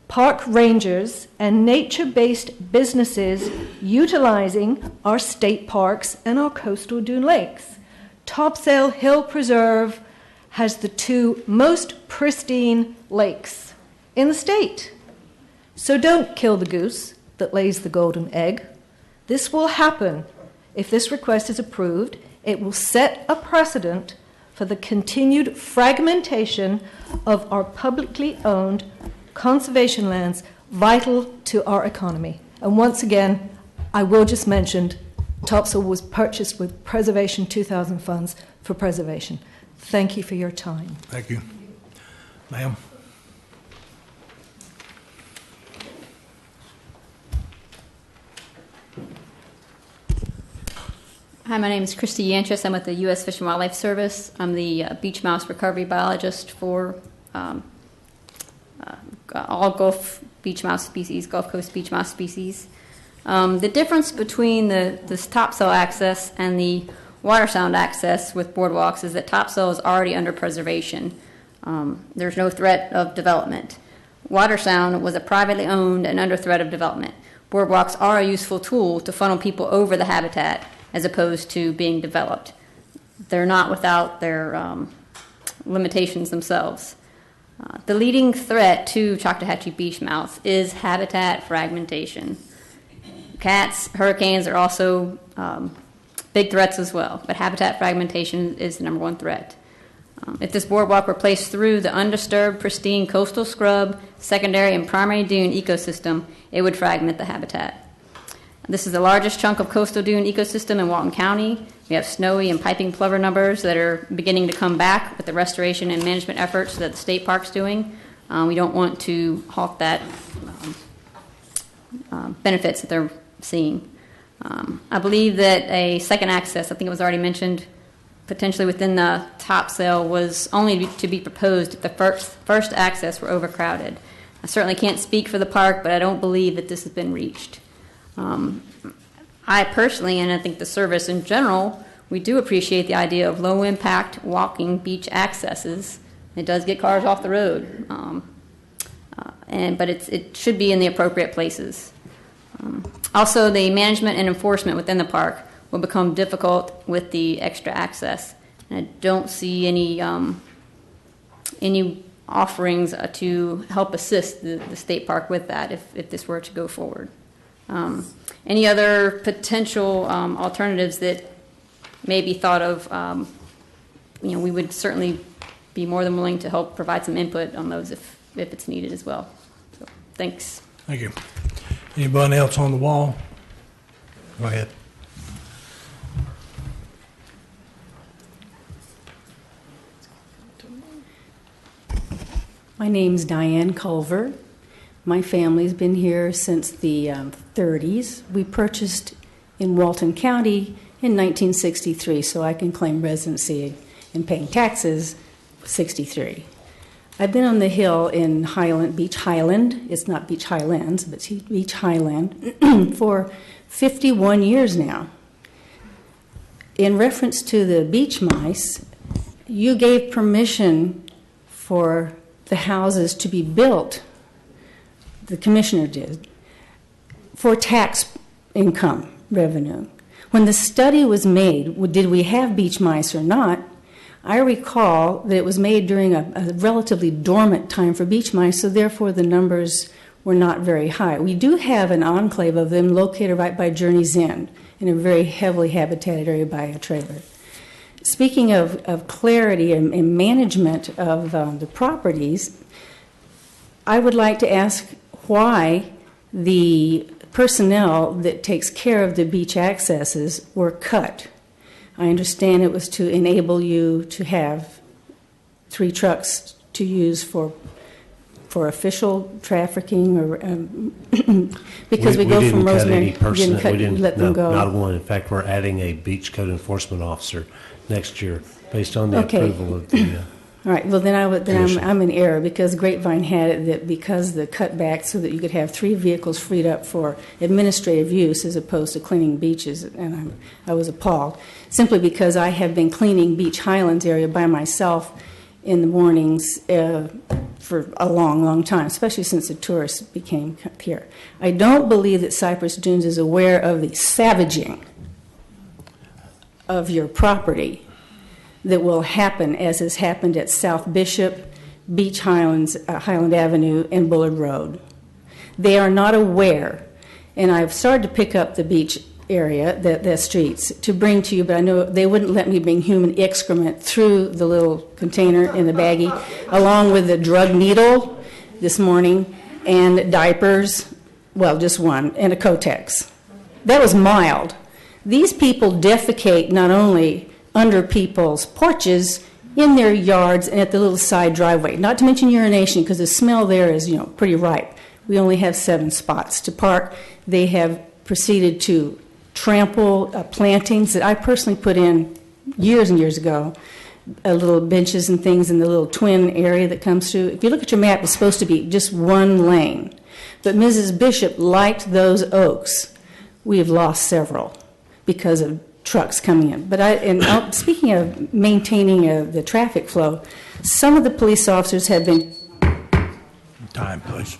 park rangers, and nature-based businesses utilizing our state parks and our coastal dune lakes. Topsail Hill Preserve has the 2 most pristine lakes in the state. So don't kill the goose that lays the golden egg. This will happen if this request is approved. It will set a precedent for the continued fragmentation of our publicly owned conservation lands vital to our economy. And once again, I will just mention, Topsail was purchased with Preservation 2000 funds for preservation. Thank you for your time. Thank you. Ma'am. Hi, my name is Christy Yanchus. I'm with the U.S. Fish and Wildlife Service. I'm the beach mouse recovery biologist for all Gulf beach mouse species, Gulf Coast beach mouse species. The difference between this topsail access and the water sound access with boardwalks is that topsail is already under preservation. There's no threat of development. Water sound was a privately owned and under threat of development. Boardwalks are a useful tool to funnel people over the habitat as opposed to being developed. They're not without their limitations themselves. The leading threat to Choctawhatchee beach mouse is habitat fragmentation. Cats, hurricanes are also big threats as well, but habitat fragmentation is the number one threat. If this boardwalk were placed through the undisturbed, pristine coastal scrub, secondary and primary dune ecosystem, it would fragment the habitat. This is the largest chunk of coastal dune ecosystem in Walton County. We have snowy and piping plover numbers that are beginning to come back with the restoration and management efforts that the state park's doing. We don't want to halt that benefits that they're seeing. I believe that a second access, I think it was already mentioned, potentially within the topsail was only to be proposed if the first access were overcrowded. I certainly can't speak for the park, but I don't believe that this has been reached. I personally, and I think the service in general, we do appreciate the idea of low-impact walking beach accesses. It does get cars off the road, but it should be in the appropriate places. Also, the management and enforcement within the park will become difficult with the extra access. And I don't see any offerings to help assist the state park with that if this were to go forward. Any other potential alternatives that may be thought of, we would certainly be more than willing to help provide some input on those if it's needed as well. So, thanks. Thank you. Anybody else on the wall? Go ahead. My name's Diane Culver. My family's been here since the 30s. We purchased in Walton County in 1963, so I can claim residency and paying taxes 63. I've been on the hill in Beach Highland. It's not Beach Highlands, but it's Beach Highland for 51 years now. In reference to the beach mice, you gave permission for the houses to be built, the commissioner did, for tax income revenue. When the study was made, did we have beach mice or not, I recall that it was made during a relatively dormant time for beach mice, so therefore the numbers were not very high. We do have an enclave of them located right by Journey's End in a very heavily habitated area by a trailer. Speaking of clarity and management of the properties, I would like to ask why the personnel that takes care of the beach accesses were cut. I understand it was to enable you to have 3 trucks to use for official trafficking, or because we go from Rosemary, we didn't let them go. Not one. In fact, we're adding a beach code enforcement officer next year based on the approval of the. All right. Well, then I'm in error, because Grapevine had it that because the cutback so that you could have 3 vehicles freed up for administrative use as opposed to cleaning beaches, and I was appalled. Simply because I have been cleaning Beach Highlands area by myself in the mornings for a long, long time, especially since the tourists became here. I don't believe that Cypress Dunes is aware of the savaging of your property that will happen, as has happened at South Bishop, Beach Highlands, Highland Avenue, and Bullard Road. They are not aware, and I've started to pick up the beach area, the streets, to bring to you, but I know they wouldn't let me bring human excrement through the little container in the baggie, along with the drug needle this morning, and diapers, well, just one, and a Kotex. That was mild. These people defecate not only under people's porches, in their yards, and at the little side driveway. Not to mention urination, because the smell there is, pretty ripe. We only have 7 spots to park. They have proceeded to trample plantings that I personally put in years and years ago, little benches and things in the little twin area that comes through. If you look at your map, it's supposed to be just one lane. But Mrs. Bishop liked those oaks. We have lost several because of trucks coming in. But speaking of maintaining the traffic flow, some of the police officers have been... Time, please.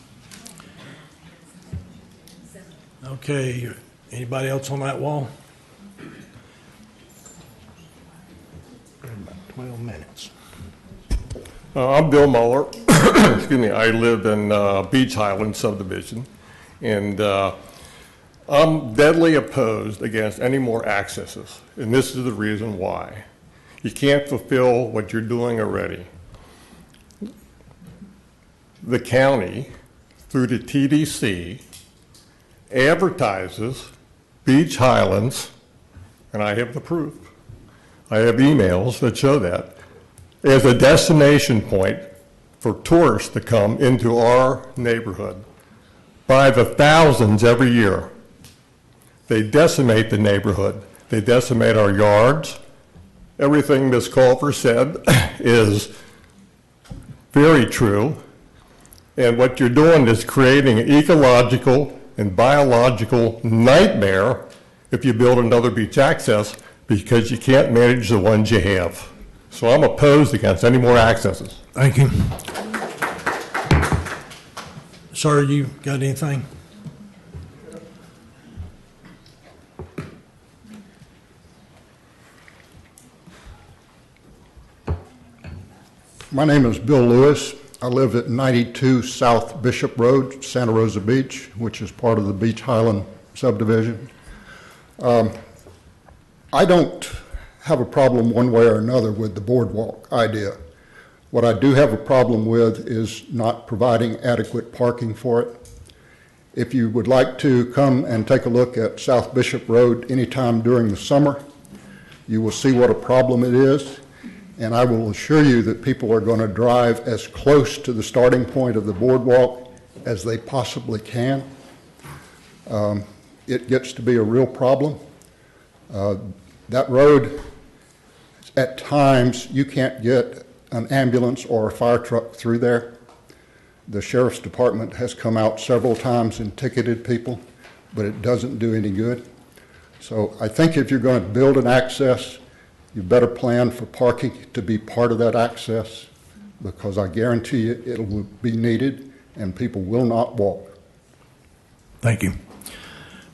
Okay, anybody else on that wall? About 12 minutes. I'm Bill Muller. Excuse me. I live in Beach Highland subdivision, and I'm deadly opposed against any more accesses, and this is the reason why. You can't fulfill what you're doing already. The county, through the TDC, advertises Beach Highlands, and I have the proof. I have emails that show that, as a destination point for tourists to come into our neighborhood by the thousands every year. They decimate the neighborhood. They decimate our yards. Everything Ms. Culver said is very true. And what you're doing is creating an ecological and biological nightmare if you build another beach access because you can't manage the ones you have. So I'm opposed against any more accesses. Thank you. Sir, you got anything? My name is Bill Lewis. I live at 92 South Bishop Road, Santa Rosa Beach, which is part of the Beach Highland subdivision. I don't have a problem one way or another with the boardwalk idea. What I do have a problem with is not providing adequate parking for it. If you would like to come and take a look at South Bishop Road anytime during the summer, you will see what a problem it is. And I will assure you that people are going to drive as close to the starting point of the boardwalk as they possibly can. It gets to be a real problem. That road, at times, you can't get an ambulance or a fire truck through there. The sheriff's department has come out several times and ticketed people, but it doesn't do any good. So I think if you're going to build an access, you better plan for parking to be part of that access, because I guarantee you it will be needed and people will not walk. Thank you.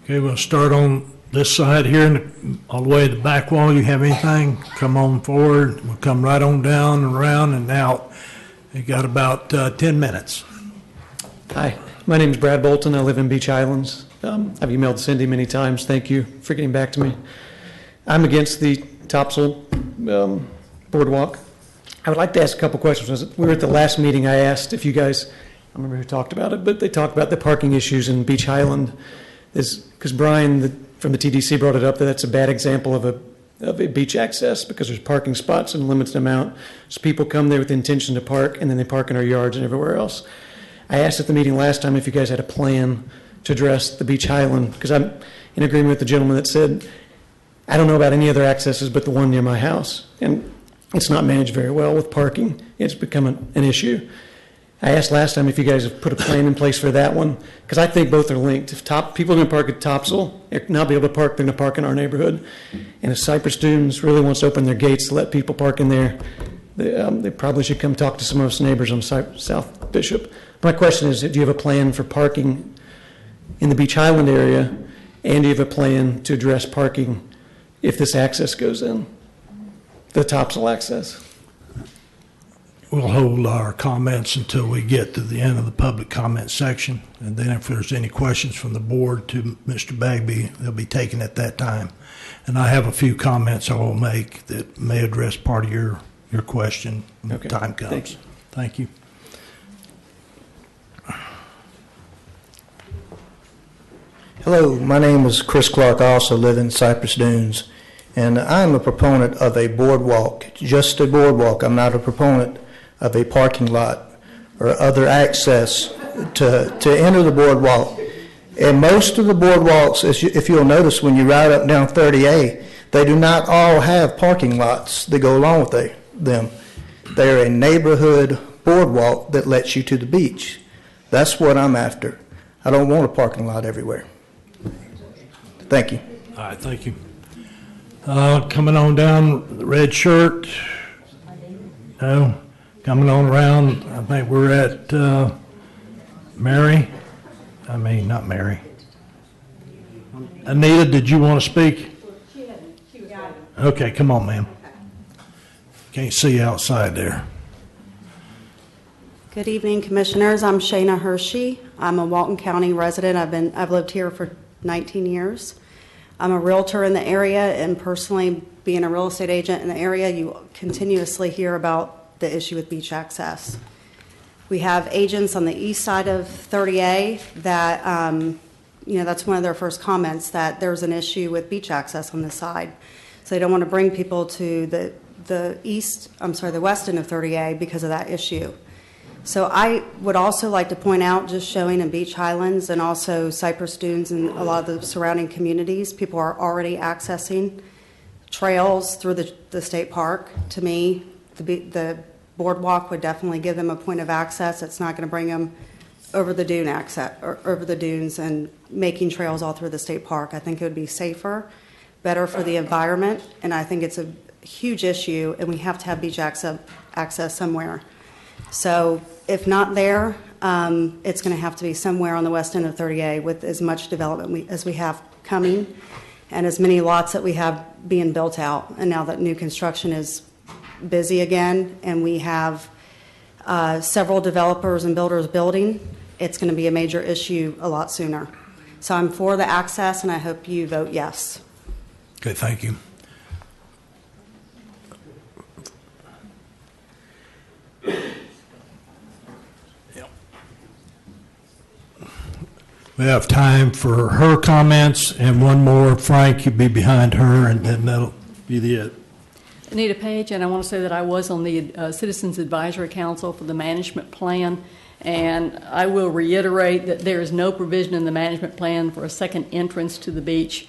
Okay, we'll start on this side here, all the way to the back wall. You have anything? Come on forward. We'll come right on down and around and out. You got about 10 minutes. Hi, my name is Brad Bolton. I live in Beach Highlands. I've emailed Cindy many times. Thank you for getting back to me. I'm against the Topsail boardwalk. I would like to ask a couple questions. We were at the last meeting. I asked if you guys, I don't remember who talked about it, but they talked about the parking issues in Beach Highland. Because Brian from the TDC brought it up that that's a bad example of a beach access, because there's parking spots and a limited amount. So people come there with the intention to park, and then they park in our yards and everywhere else. I asked at the meeting last time if you guys had a plan to address the Beach Highland, because I'm in agreement with the gentleman that said, I don't know about any other accesses but the one near my house. And it's not managed very well with parking. It's become an issue. I asked last time if you guys have put a plan in place for that one, because I think both are linked. If people are going to park at Topsail, they're not be able to park, they're going to park in our neighborhood. And if Cypress Dunes really wants to open their gates to let people park in there, they probably should come talk to some of us neighbors on South Bishop. My question is, do you have a plan for parking in the Beach Highland area, and do you have a plan to address parking if this access goes in, the Topsail access? We'll hold our comments until we get to the end of the public comment section, and then if there's any questions from the board to Mr. Bagby, they'll be taken at that time. And I have a few comments I will make that may address part of your question when the time comes. Thanks. Thank you. Hello, my name is Chris Clark. I also live in Cypress Dunes, and I'm a proponent of a boardwalk, just a boardwalk. I'm not a proponent of a parking lot or other access to enter the boardwalk. And most of the boardwalks, if you'll notice when you ride up and down 30A, they do not all have parking lots that go along with them. They're a neighborhood boardwalk that lets you to the beach. That's what I'm after. I don't want a parking lot everywhere. Thank you. All right, thank you. Coming on down, the red shirt. No. Coming on around, I think we're at Mary. Not Mary. Anita, did you want to speak? Okay, come on, ma'am. Can't see outside there. Good evening, Commissioners. I'm Shana Hershey. I'm a Walton County resident. I've lived here for 19 years. I'm a realtor in the area, and personally, being a real estate agent in the area, you continuously hear about the issue with beach access. We have agents on the east side of 30A that, that's one of their first comments, that there's an issue with beach access on this side. So they don't want to bring people to the west end of 30A because of that issue. So I would also like to point out, just showing in Beach Highlands and also Cypress Dunes and a lot of the surrounding communities, people are already accessing trails through the state park. To me, the boardwalk would definitely give them a point of access. It's not going to bring them over the dune access or over the dunes and making trails all through the state park. I think it would be safer, better for the environment, and I think it's a huge issue, and we have to have beach access somewhere. So if not there, it's going to have to be somewhere on the west end of 30A with as much development as we have coming and as many lots that we have being built out. And now that new construction is busy again and we have several developers and builders building, it's going to be a major issue a lot sooner. So I'm for the access, and I hope you vote yes. Okay, thank you. We have time for her comments and one more. Frank, you'll be behind her, and then that'll be it. Anita Page, and I want to say that I was on the Citizens Advisory Council for the management plan, and I will reiterate that there is no provision in the management plan for a second entrance to the beach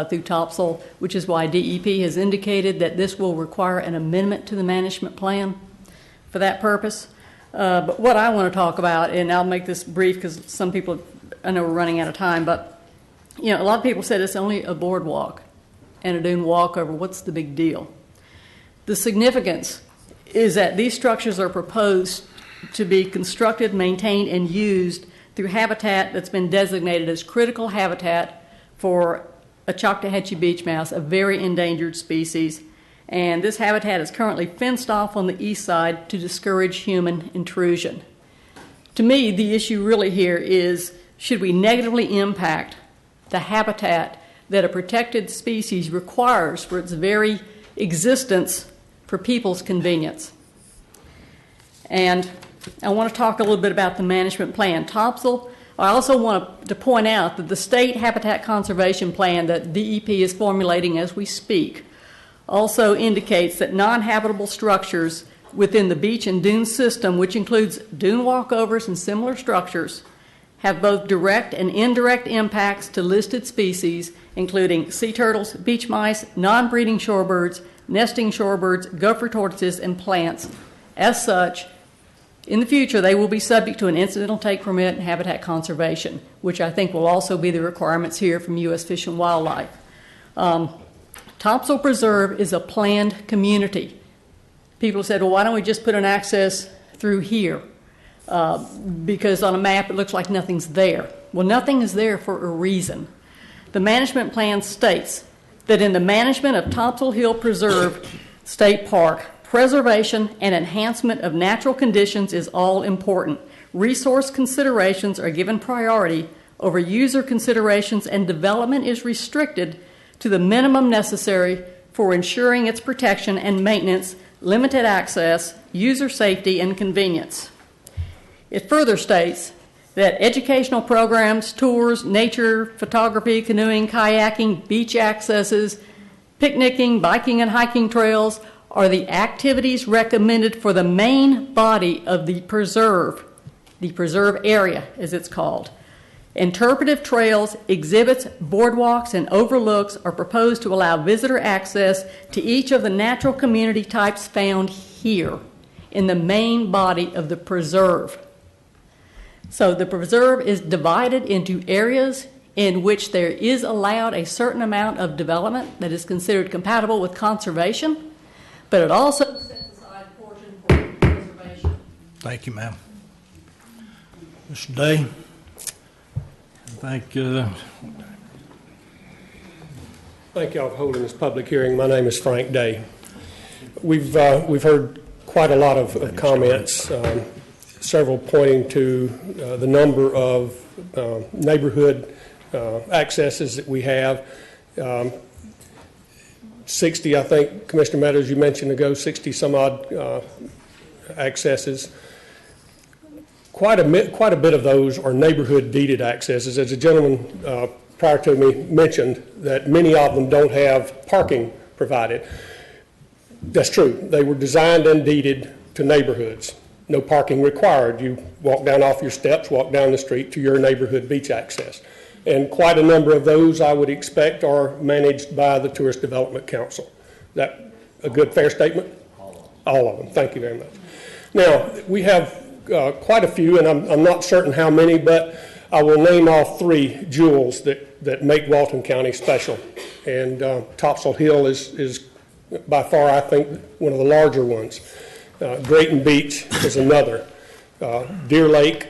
through Topsail, which is why DEP has indicated that this will require an amendment to the management plan for that purpose. But what I want to talk about, and I'll make this brief because some people, I know we're running out of time, but a lot of people said it's only a boardwalk and a dune walkover. What's the big deal? The significance is that these structures are proposed to be constructed, maintained, and used through habitat that's been designated as critical habitat for a Choctawhatchee beach mouse, a very endangered species. And this habitat is currently fenced off on the east side to discourage human intrusion. To me, the issue really here is, should we negatively impact the habitat that a protected species requires for its very existence for people's convenience? And I want to talk a little bit about the management plan. Topsail, I also want to point out that the state habitat conservation plan that DEP is formulating as we speak also indicates that non-habitable structures within the beach and dune system, which includes dune walkovers and similar structures, have both direct and indirect impacts to listed species, including sea turtles, beach mice, non-breeding shorebirds, nesting shorebirds, gopher tortoises, and plants. As such, in the future, they will be subject to an incidental take permit and habitat conservation, which I think will also be the requirements here from U.S. Fish and Wildlife. Topsail Preserve is a planned community. People said, well, why don't we just put an access through here? Because on a map it looks like nothing's there. Well, nothing is there for a reason. The management plan states that in the management of Topsail Hill Preserve State Park, preservation and enhancement of natural conditions is all important. Resource considerations are given priority over user considerations, and development is restricted to the minimum necessary for ensuring its protection and maintenance, limited access, user safety, and convenience. It further states that educational programs, tours, nature, photography, canoeing, kayaking, beach accesses, picnicking, biking, and hiking trails are the activities recommended for the main body of the preserve area, as it's called. Interpretive trails, exhibits, boardwalks, and overlooks are proposed to allow visitor access to each of the natural community types found here in the main body of the preserve. So the preserve is divided into areas in which there is allowed a certain amount of development that is considered compatible with conservation, but it also sets aside a portion for preservation. Thank you, ma'am. Mr. Day, thank you. Thank y'all for holding this public hearing. My name is Frank Day. We've heard quite a lot of comments, several pointing to the number of neighborhood accesses that we have. 60, I think, Commissioner Meadows, you mentioned ago, 60 some odd accesses. Quite a bit of those are neighborhood deeded accesses. As a gentleman prior to me mentioned, that many of them don't have parking provided. That's true. They were designed and deeded to neighborhoods. No parking required. You walk down off your steps, walk down the street to your neighborhood beach access. And quite a number of those, I would expect, are managed by the Tourist Development Council. Is that a good, fair statement? All of them. Thank you very much. Now, we have quite a few, and I'm not certain how many, but I will name off 3 jewels that make Walton County special. And Topsail Hill is by far, I think, one of the larger ones. Drayton Beach is another. Deer Lake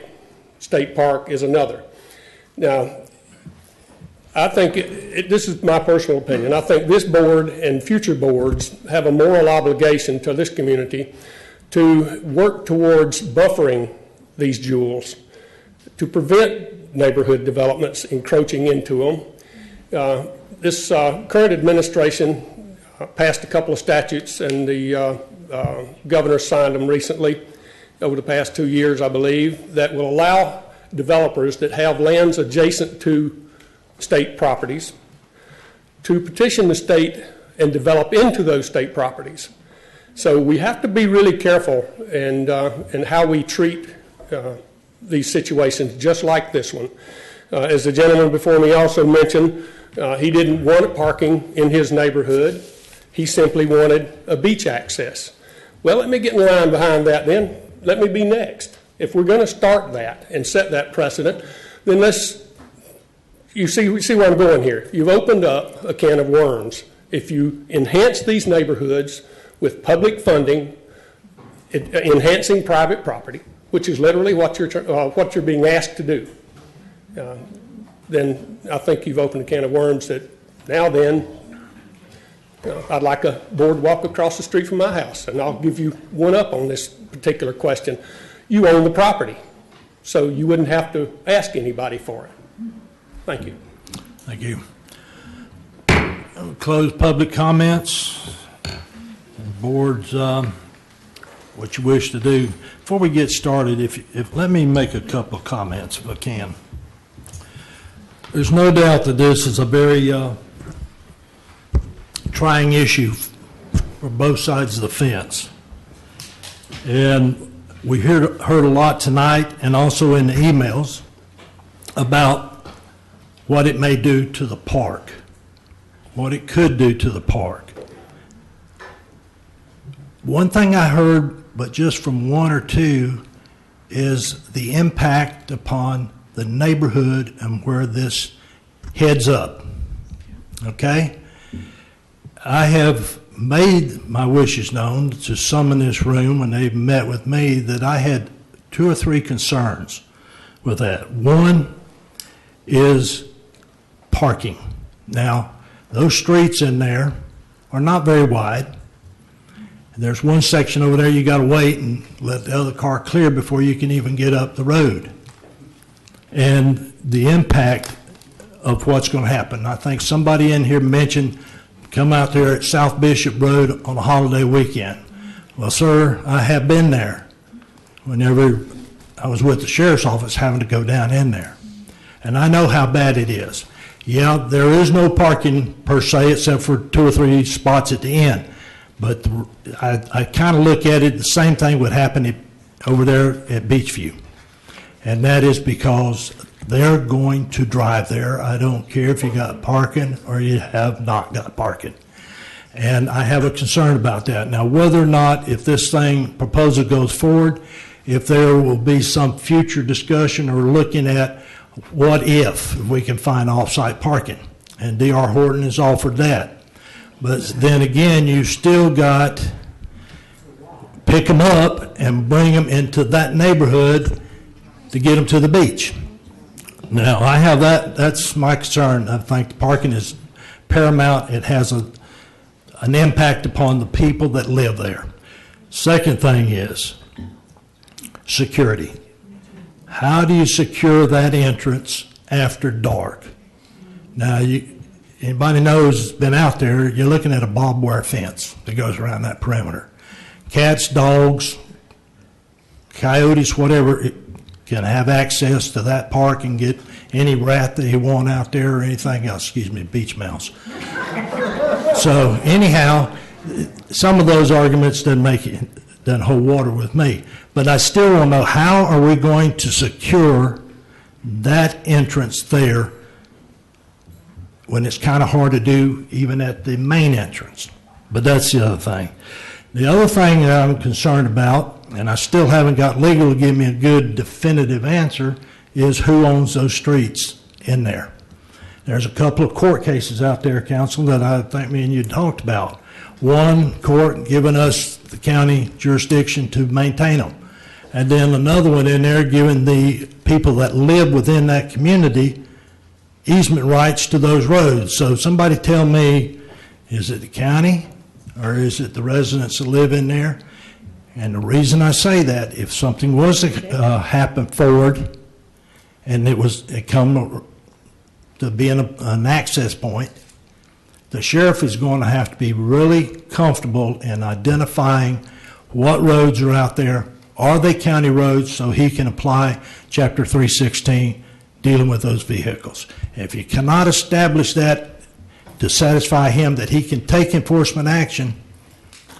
State Park is another. Now, I think this is my personal opinion. I think this board and future boards have a moral obligation to this community to work towards buffering these jewels, to prevent neighborhood developments encroaching into them. This current administration passed a couple of statutes, and the governor signed them recently over the past 2 years, I believe, that will allow developers that have lands adjacent to state properties to petition the state and develop into those state properties. So we have to be really careful in how we treat these situations, just like this one. As the gentleman before me also mentioned, he didn't want parking in his neighborhood. He simply wanted a beach access. Well, let me get in line behind that then. Let me be next. If we're going to start that and set that precedent, then you see where I'm going here. You've opened up a can of worms. If you enhance these neighborhoods with public funding, enhancing private property, which is literally what you're being asked to do, then I think you've opened a can of worms that now then, I'd like a boardwalk across the street from my house, and I'll give you one up on this particular question. You own the property, so you wouldn't have to ask anybody for it. Thank you. Thank you. Close public comments. Boards, what you wish to do. Before we get started, if let me make a couple of comments if I can. There's no doubt that this is a very trying issue for both sides of the fence. And we heard a lot tonight and also in the emails about what it may do to the park, what it could do to the park. One thing I heard, but just from one or two, is the impact upon the neighborhood and where this heads up. Okay? I have made my wishes known to some in this room when they've met with me that I had 2 or 3 concerns with that. One is parking. Now, those streets in there are not very wide. There's one section over there you got to wait and let the other car clear before you can even get up the road. And the impact of what's going to happen. I think somebody in here mentioned come out there at South Bishop Road on a holiday weekend. Well, sir, I have been there whenever I was with the sheriff's office having to go down in there. And I know how bad it is. Yeah, there is no parking per se except for 2 or 3 spots at the end. But I kind of look at it, the same thing would happen over there at Beachview. And that is because they're going to drive there. I don't care if you got parking or you have not got parking. And I have a concern about that. Now, whether or not, if this proposal goes forward, if there will be some future discussion or looking at what if we can find off-site parking. And D.R. Horton has offered that. But then again, you still got pick them up and bring them into that neighborhood to get them to the beach. Now, I have that's my concern. I think the parking is paramount. It has an impact upon the people that live there. Second thing is security. How do you secure that entrance after dark? Now, anybody knows, been out there, you're looking at a barbed wire fence that goes around that perimeter. Cats, dogs, coyotes, whatever, can have access to that park and get any rat that you want out there or anything else. Excuse me, beach mouse. So anyhow, some of those arguments doesn't hold water with me. But I still want to know, how are we going to secure that entrance there when it's kind of hard to do even at the main entrance? But that's the other thing. The other thing that I'm concerned about, and I still haven't got legal to give me a good definitive answer, is who owns those streets in there. There's a couple of court cases out there, Council, that I think me and you talked about. One court giving us the county jurisdiction to maintain them. And then another one in there giving the people that live within that community easement rights to those roads. So somebody tell me, is it the county or is it the residents that live in there? And the reason I say that, if something was to happen forward and it come to being an access point, the sheriff is going to have to be really comfortable in identifying what roads are out there. Are they county roads, so he can apply Chapter 316 dealing with those vehicles? If you cannot establish that to satisfy him that he can take enforcement action,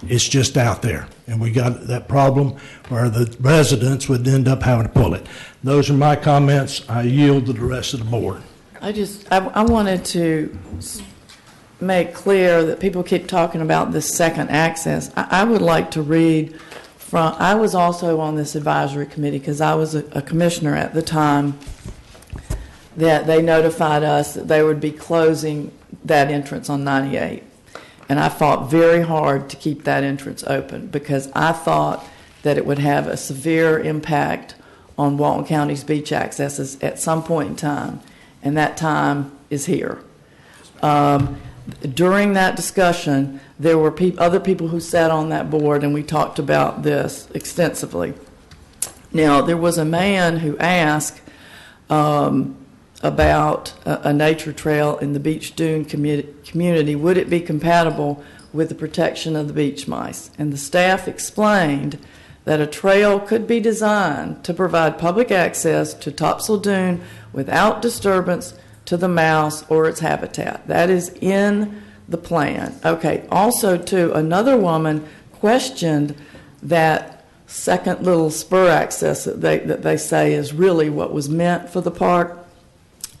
it's just out there. And we got that problem where the residents would end up having to pull it. Those are my comments. I yield to the rest of the board. I wanted to make clear that people keep talking about this second access. I would like to read from, I was also on this advisory committee because I was a commissioner at the time that they notified us that they would be closing that entrance on 98. And I fought very hard to keep that entrance open because I thought that it would have a severe impact on Walton County's beach accesses at some point in time, and that time is here. During that discussion, there were other people who sat on that board, and we talked about this extensively. Now, there was a man who asked about a nature trail in the Beach Dune community. Would it be compatible with the protection of the beach mice? And the staff explained that a trail could be designed to provide public access to Topsail Dune without disturbance to the mouse or its habitat. That is in the plan. Okay, also too, another woman questioned that second little spur access that they say is really what was meant for the park.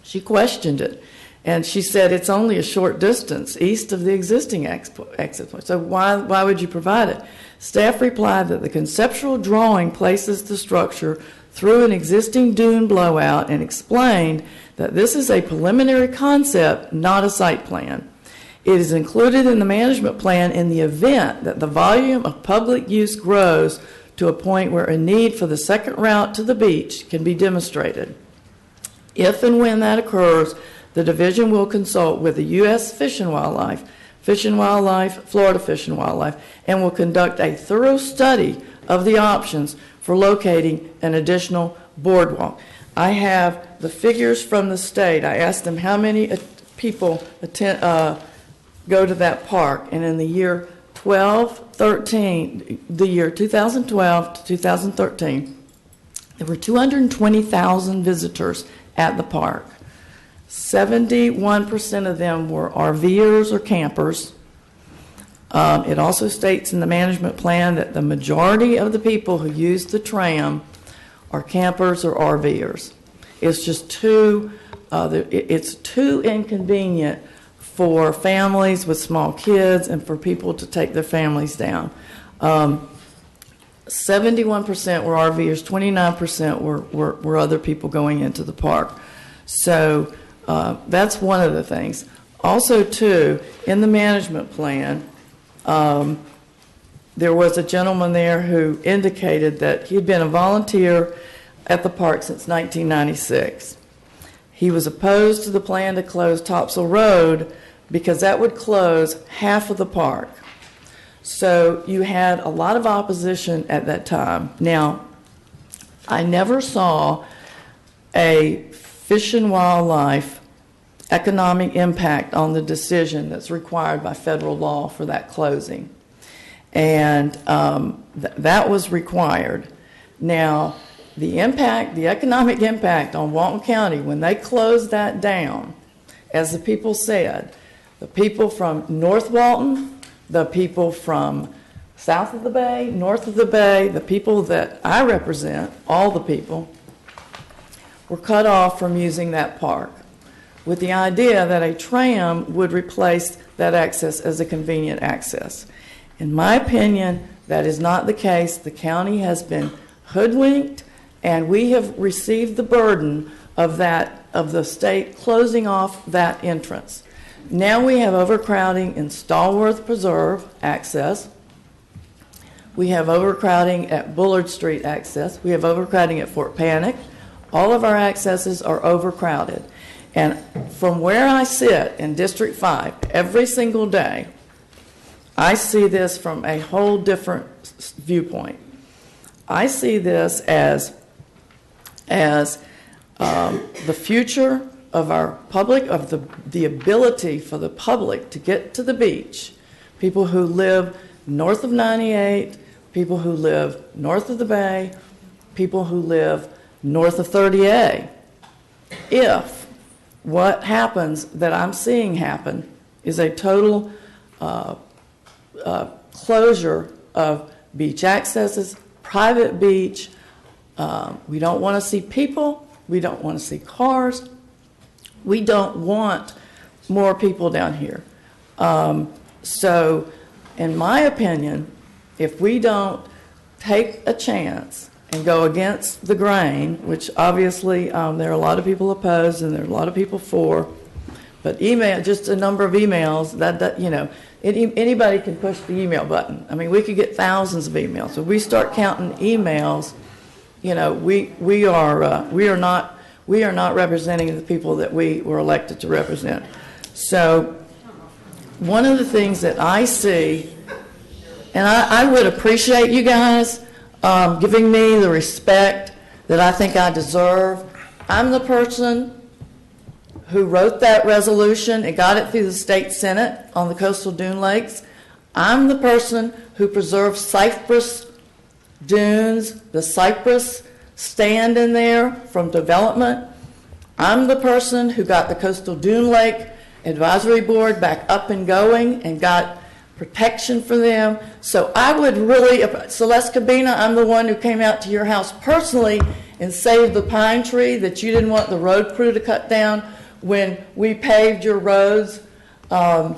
She questioned it, and she said it's only a short distance east of the existing exit point, so why would you provide it? Staff replied that the conceptual drawing places the structure through an existing dune blowout and explained that this is a preliminary concept, not a site plan. It is included in the management plan in the event that the volume of public use grows to a point where a need for the second route to the beach can be demonstrated. If and when that occurs, the division will consult with the U.S. Fish and Wildlife, Florida Fish and Wildlife, and will conduct a thorough study of the options for locating an additional boardwalk. I have the figures from the state. I asked them how many people go to that park, and in the year 2012 to 2013, there were 220,000 visitors at the park. 71% of them were RVers or campers. It also states in the management plan that the majority of the people who use the tram are campers or RVers. It's just too, it's too inconvenient for families with small kids and for people to take their families down. 71% were RVers, 29% were other people going into the park. So that's one of the things. Also, too, in the management plan, there was a gentleman there who indicated that he'd been a volunteer at the park since 1996. He was opposed to the plan to close Topsail Road because that would close half of the park. So you had a lot of opposition at that time. Now, I never saw a Fish and Wildlife economic impact on the decision that's required by federal law for that closing. And that was required. Now, the economic impact on Walton County, when they closed that down, as the people said, the people from North Walton, the people from south of the bay, north of the bay, the people that I represent, all the people, were cut off from using that park, with the idea that a tram would replace that access as a convenient access. In my opinion, that is not the case. The county has been hoodwinked, and we have received the burden of the state closing off that entrance. Now we have overcrowding in Stallworth Preserve access. We have overcrowding at Bullard Street access. We have overcrowding at Fort Panic. All of our accesses are overcrowded. And from where I sit in District 5 every single day, I see this from a whole different viewpoint. I see this as the future of our public, of the ability for the public to get to the beach. People who live north of 98, people who live north of the bay, people who live north of 30A. If what happens that I'm seeing happen is a total closure of beach accesses, private beach, we don't want to see people, we don't want to see cars, we don't want more people down here. So, in my opinion, if we don't take a chance and go against the grain, which obviously there are a lot of people opposed and there are a lot of people for, but just a number of emails, anybody can push the email button. I mean, we could get thousands of emails. If we start counting emails, we are not representing the people that we were elected to represent. So one of the things that I see, and I would appreciate you guys giving me the respect that I think I deserve. I'm the person who wrote that resolution and got it through the state senate on the coastal dune lakes. I'm the person who preserved cypress dunes, the cypress stand in there from development. I'm the person who got the Coastal Dune Lake Advisory Board back up and going and got protection for them. So I would really, Celeste Cabina, I'm the one who came out to your house personally and saved the pine tree that you didn't want the road crew to cut down when we paved your roads, and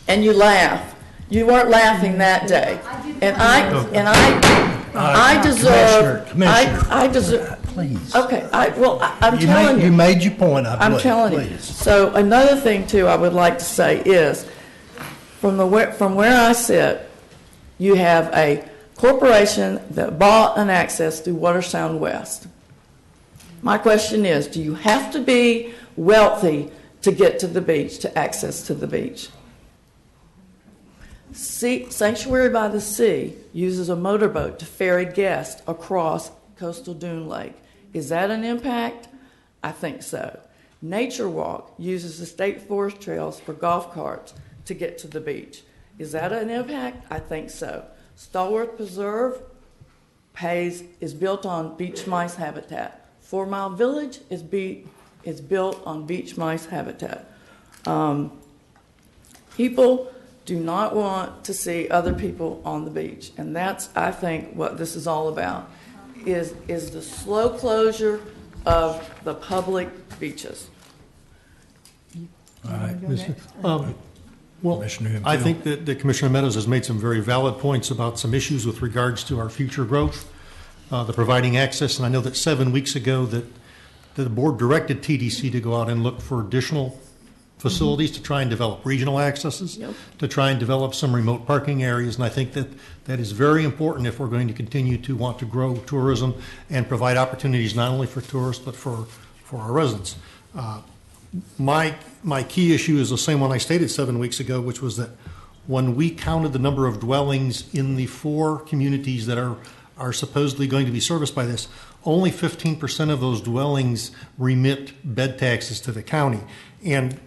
you laugh. You weren't laughing that day. And I deserve. Commissioner, I deserve. Please. Okay. I'm telling you. You made your point. I'm telling you. So another thing too, I would like to say is, from where I sit, you have a corporation that bought an access through Watersound West. My question is, do you have to be wealthy to get to the beach, to access to the beach? Sanctuary by the Sea uses a motorboat to ferry guests across Coastal Dune Lake. Is that an impact? I think so. Nature Walk uses the state forest trails for golf carts to get to the beach. Is that an impact? I think so. Stallworth Preserve is built on beach mice habitat. 4 Mile Village is built on beach mice habitat. People do not want to see other people on the beach, and that's, I think, what this is all about, is the slow closure of the public beaches. All right. Well, Commissioner I Hemphill. think that Commissioner Meadows has made some very valid points about some issues with regards to our future growth, the providing access, and I know that 7 weeks ago that the board directed TDC to go out and look for additional facilities to try and develop regional accesses, to try and develop some remote parking areas, and I think that that is very important if we're going to continue to want to grow tourism and provide opportunities not only for tourists but for our residents. My key issue is the same one I stated 7 weeks ago, which was that when we counted the number of dwellings in the 4 communities that are supposedly going to be serviced by this, only 15% of those dwellings remit bed taxes to the county. And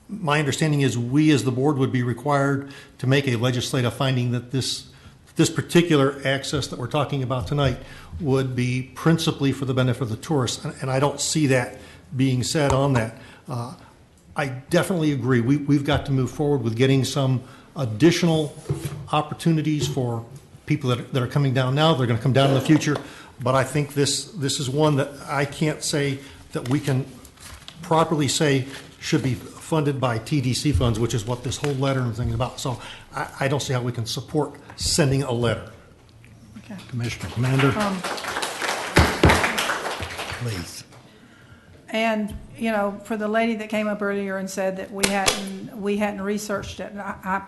my understanding is we as the board would be required to make a legislative finding that this particular access that we're talking about tonight would be principally for the benefit of the tourists. And I don't see that being said on that. I definitely agree. We've got to move forward with getting some additional opportunities for people that are coming down now. They're going to come down in the future. But I think this is one that I can't say that we can properly say should be funded by TDC funds, which is what this whole letter and thing is about. So I don't see how we can support sending a letter. Okay. Commissioner Commander. Please. And, you know, for the lady that came up earlier and said that we hadn't researched it, I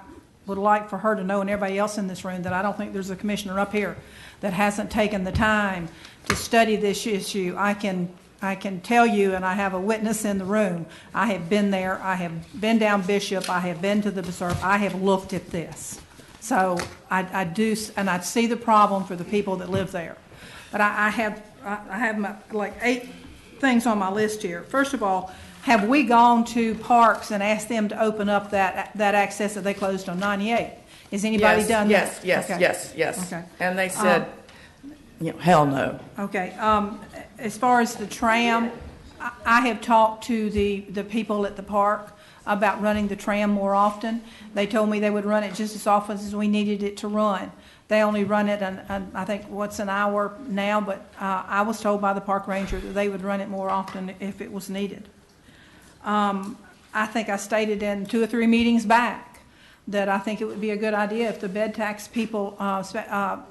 would like for her to know, and everybody else in this room, that I don't think there's a commissioner up here that hasn't taken the time to study this issue. I can tell you, and I have a witness in the room, I have been there, I have been down Bishop, I have been to the Preserve, I have looked at this. So I do, and I see the problem for the people that live there. But I have my, like 8 things on my list here. First of all, have we gone to parks and asked them to open up that access that they closed on 98? Has anybody done that? Yes. Okay. And they said, hell no. Okay. As far as the tram, I have talked to the people at the park about running the tram more often. They told me they would run it just as often as we needed it to run. They only run it, I think, an hour now, but I was told by the park ranger that they would run it more often if it was needed. I think I stated in 2 or 3 meetings back that I think it would be a good idea if the bed tax people, I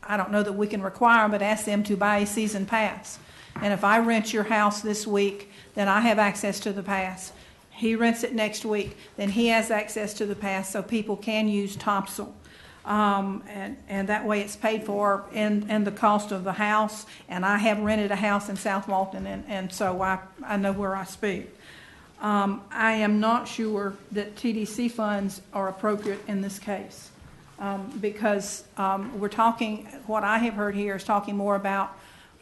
don't know that we can require them, but ask them to buy a season pass. And if I rent your house this week, then I have access to the pass. He rents it next week, then he has access to the pass, so people can use Topsail. And that way it's paid for in the cost of the house. And I have rented a house in South Walton, and so I know where I speak. I am not sure that TDC funds are appropriate in this case because we're talking, what I have heard here is talking more about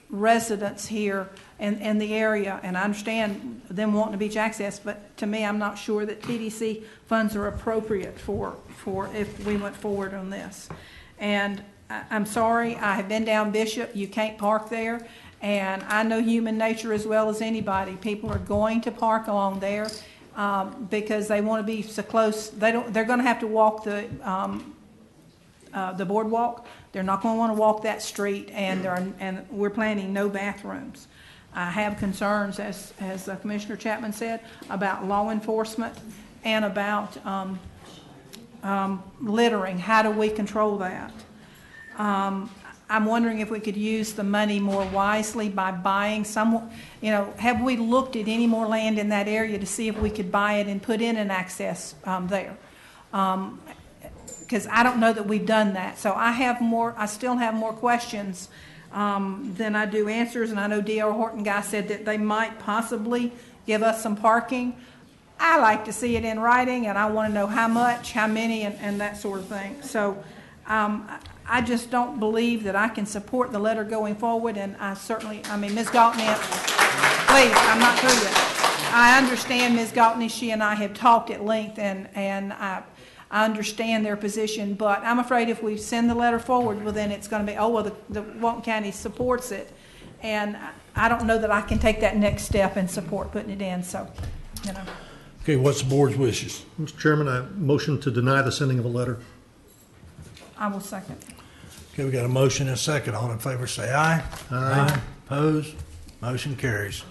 residents here in the area, and I understand them wanting to beach access, but to me, I'm not sure that TDC funds are appropriate for if we went forward on this. And I'm sorry, I have been down Bishop. You can't park there, and I know human nature as well as anybody. People are going to park along there because they want to be so close. They're going to have to walk the boardwalk. They're not going to want to walk that street, and we're planning no bathrooms. I have concerns, as Commissioner Chapman said, about law enforcement and about littering. How do we control that? I'm wondering if we could use the money more wisely by buying some, have we looked at any more land in that area to see if we could buy it and put in an access there? Because I don't know that we've done that. So I still have more questions than I do answers, and I know D.R. Horton guy said that they might possibly give us some parking. I like to see it in writing, and I want to know how much, how many, and that sort of thing. So I just don't believe that I can support the letter going forward, and Ms. Galtney, please, I'm not through yet. I understand Ms. Galtney, she and I have talked at length, and I understand their position, but I'm afraid if we send the letter forward, well, then it's going to be, the Walton County supports it, and I don't know that I can take that next step and support putting it in, so, Okay, what's the board's wishes? Mr. Chairman, I motion to deny the sending of a letter. I will second. Okay, we got a motion and a second. All in favor say aye. Aye. Opposed? Motion carries.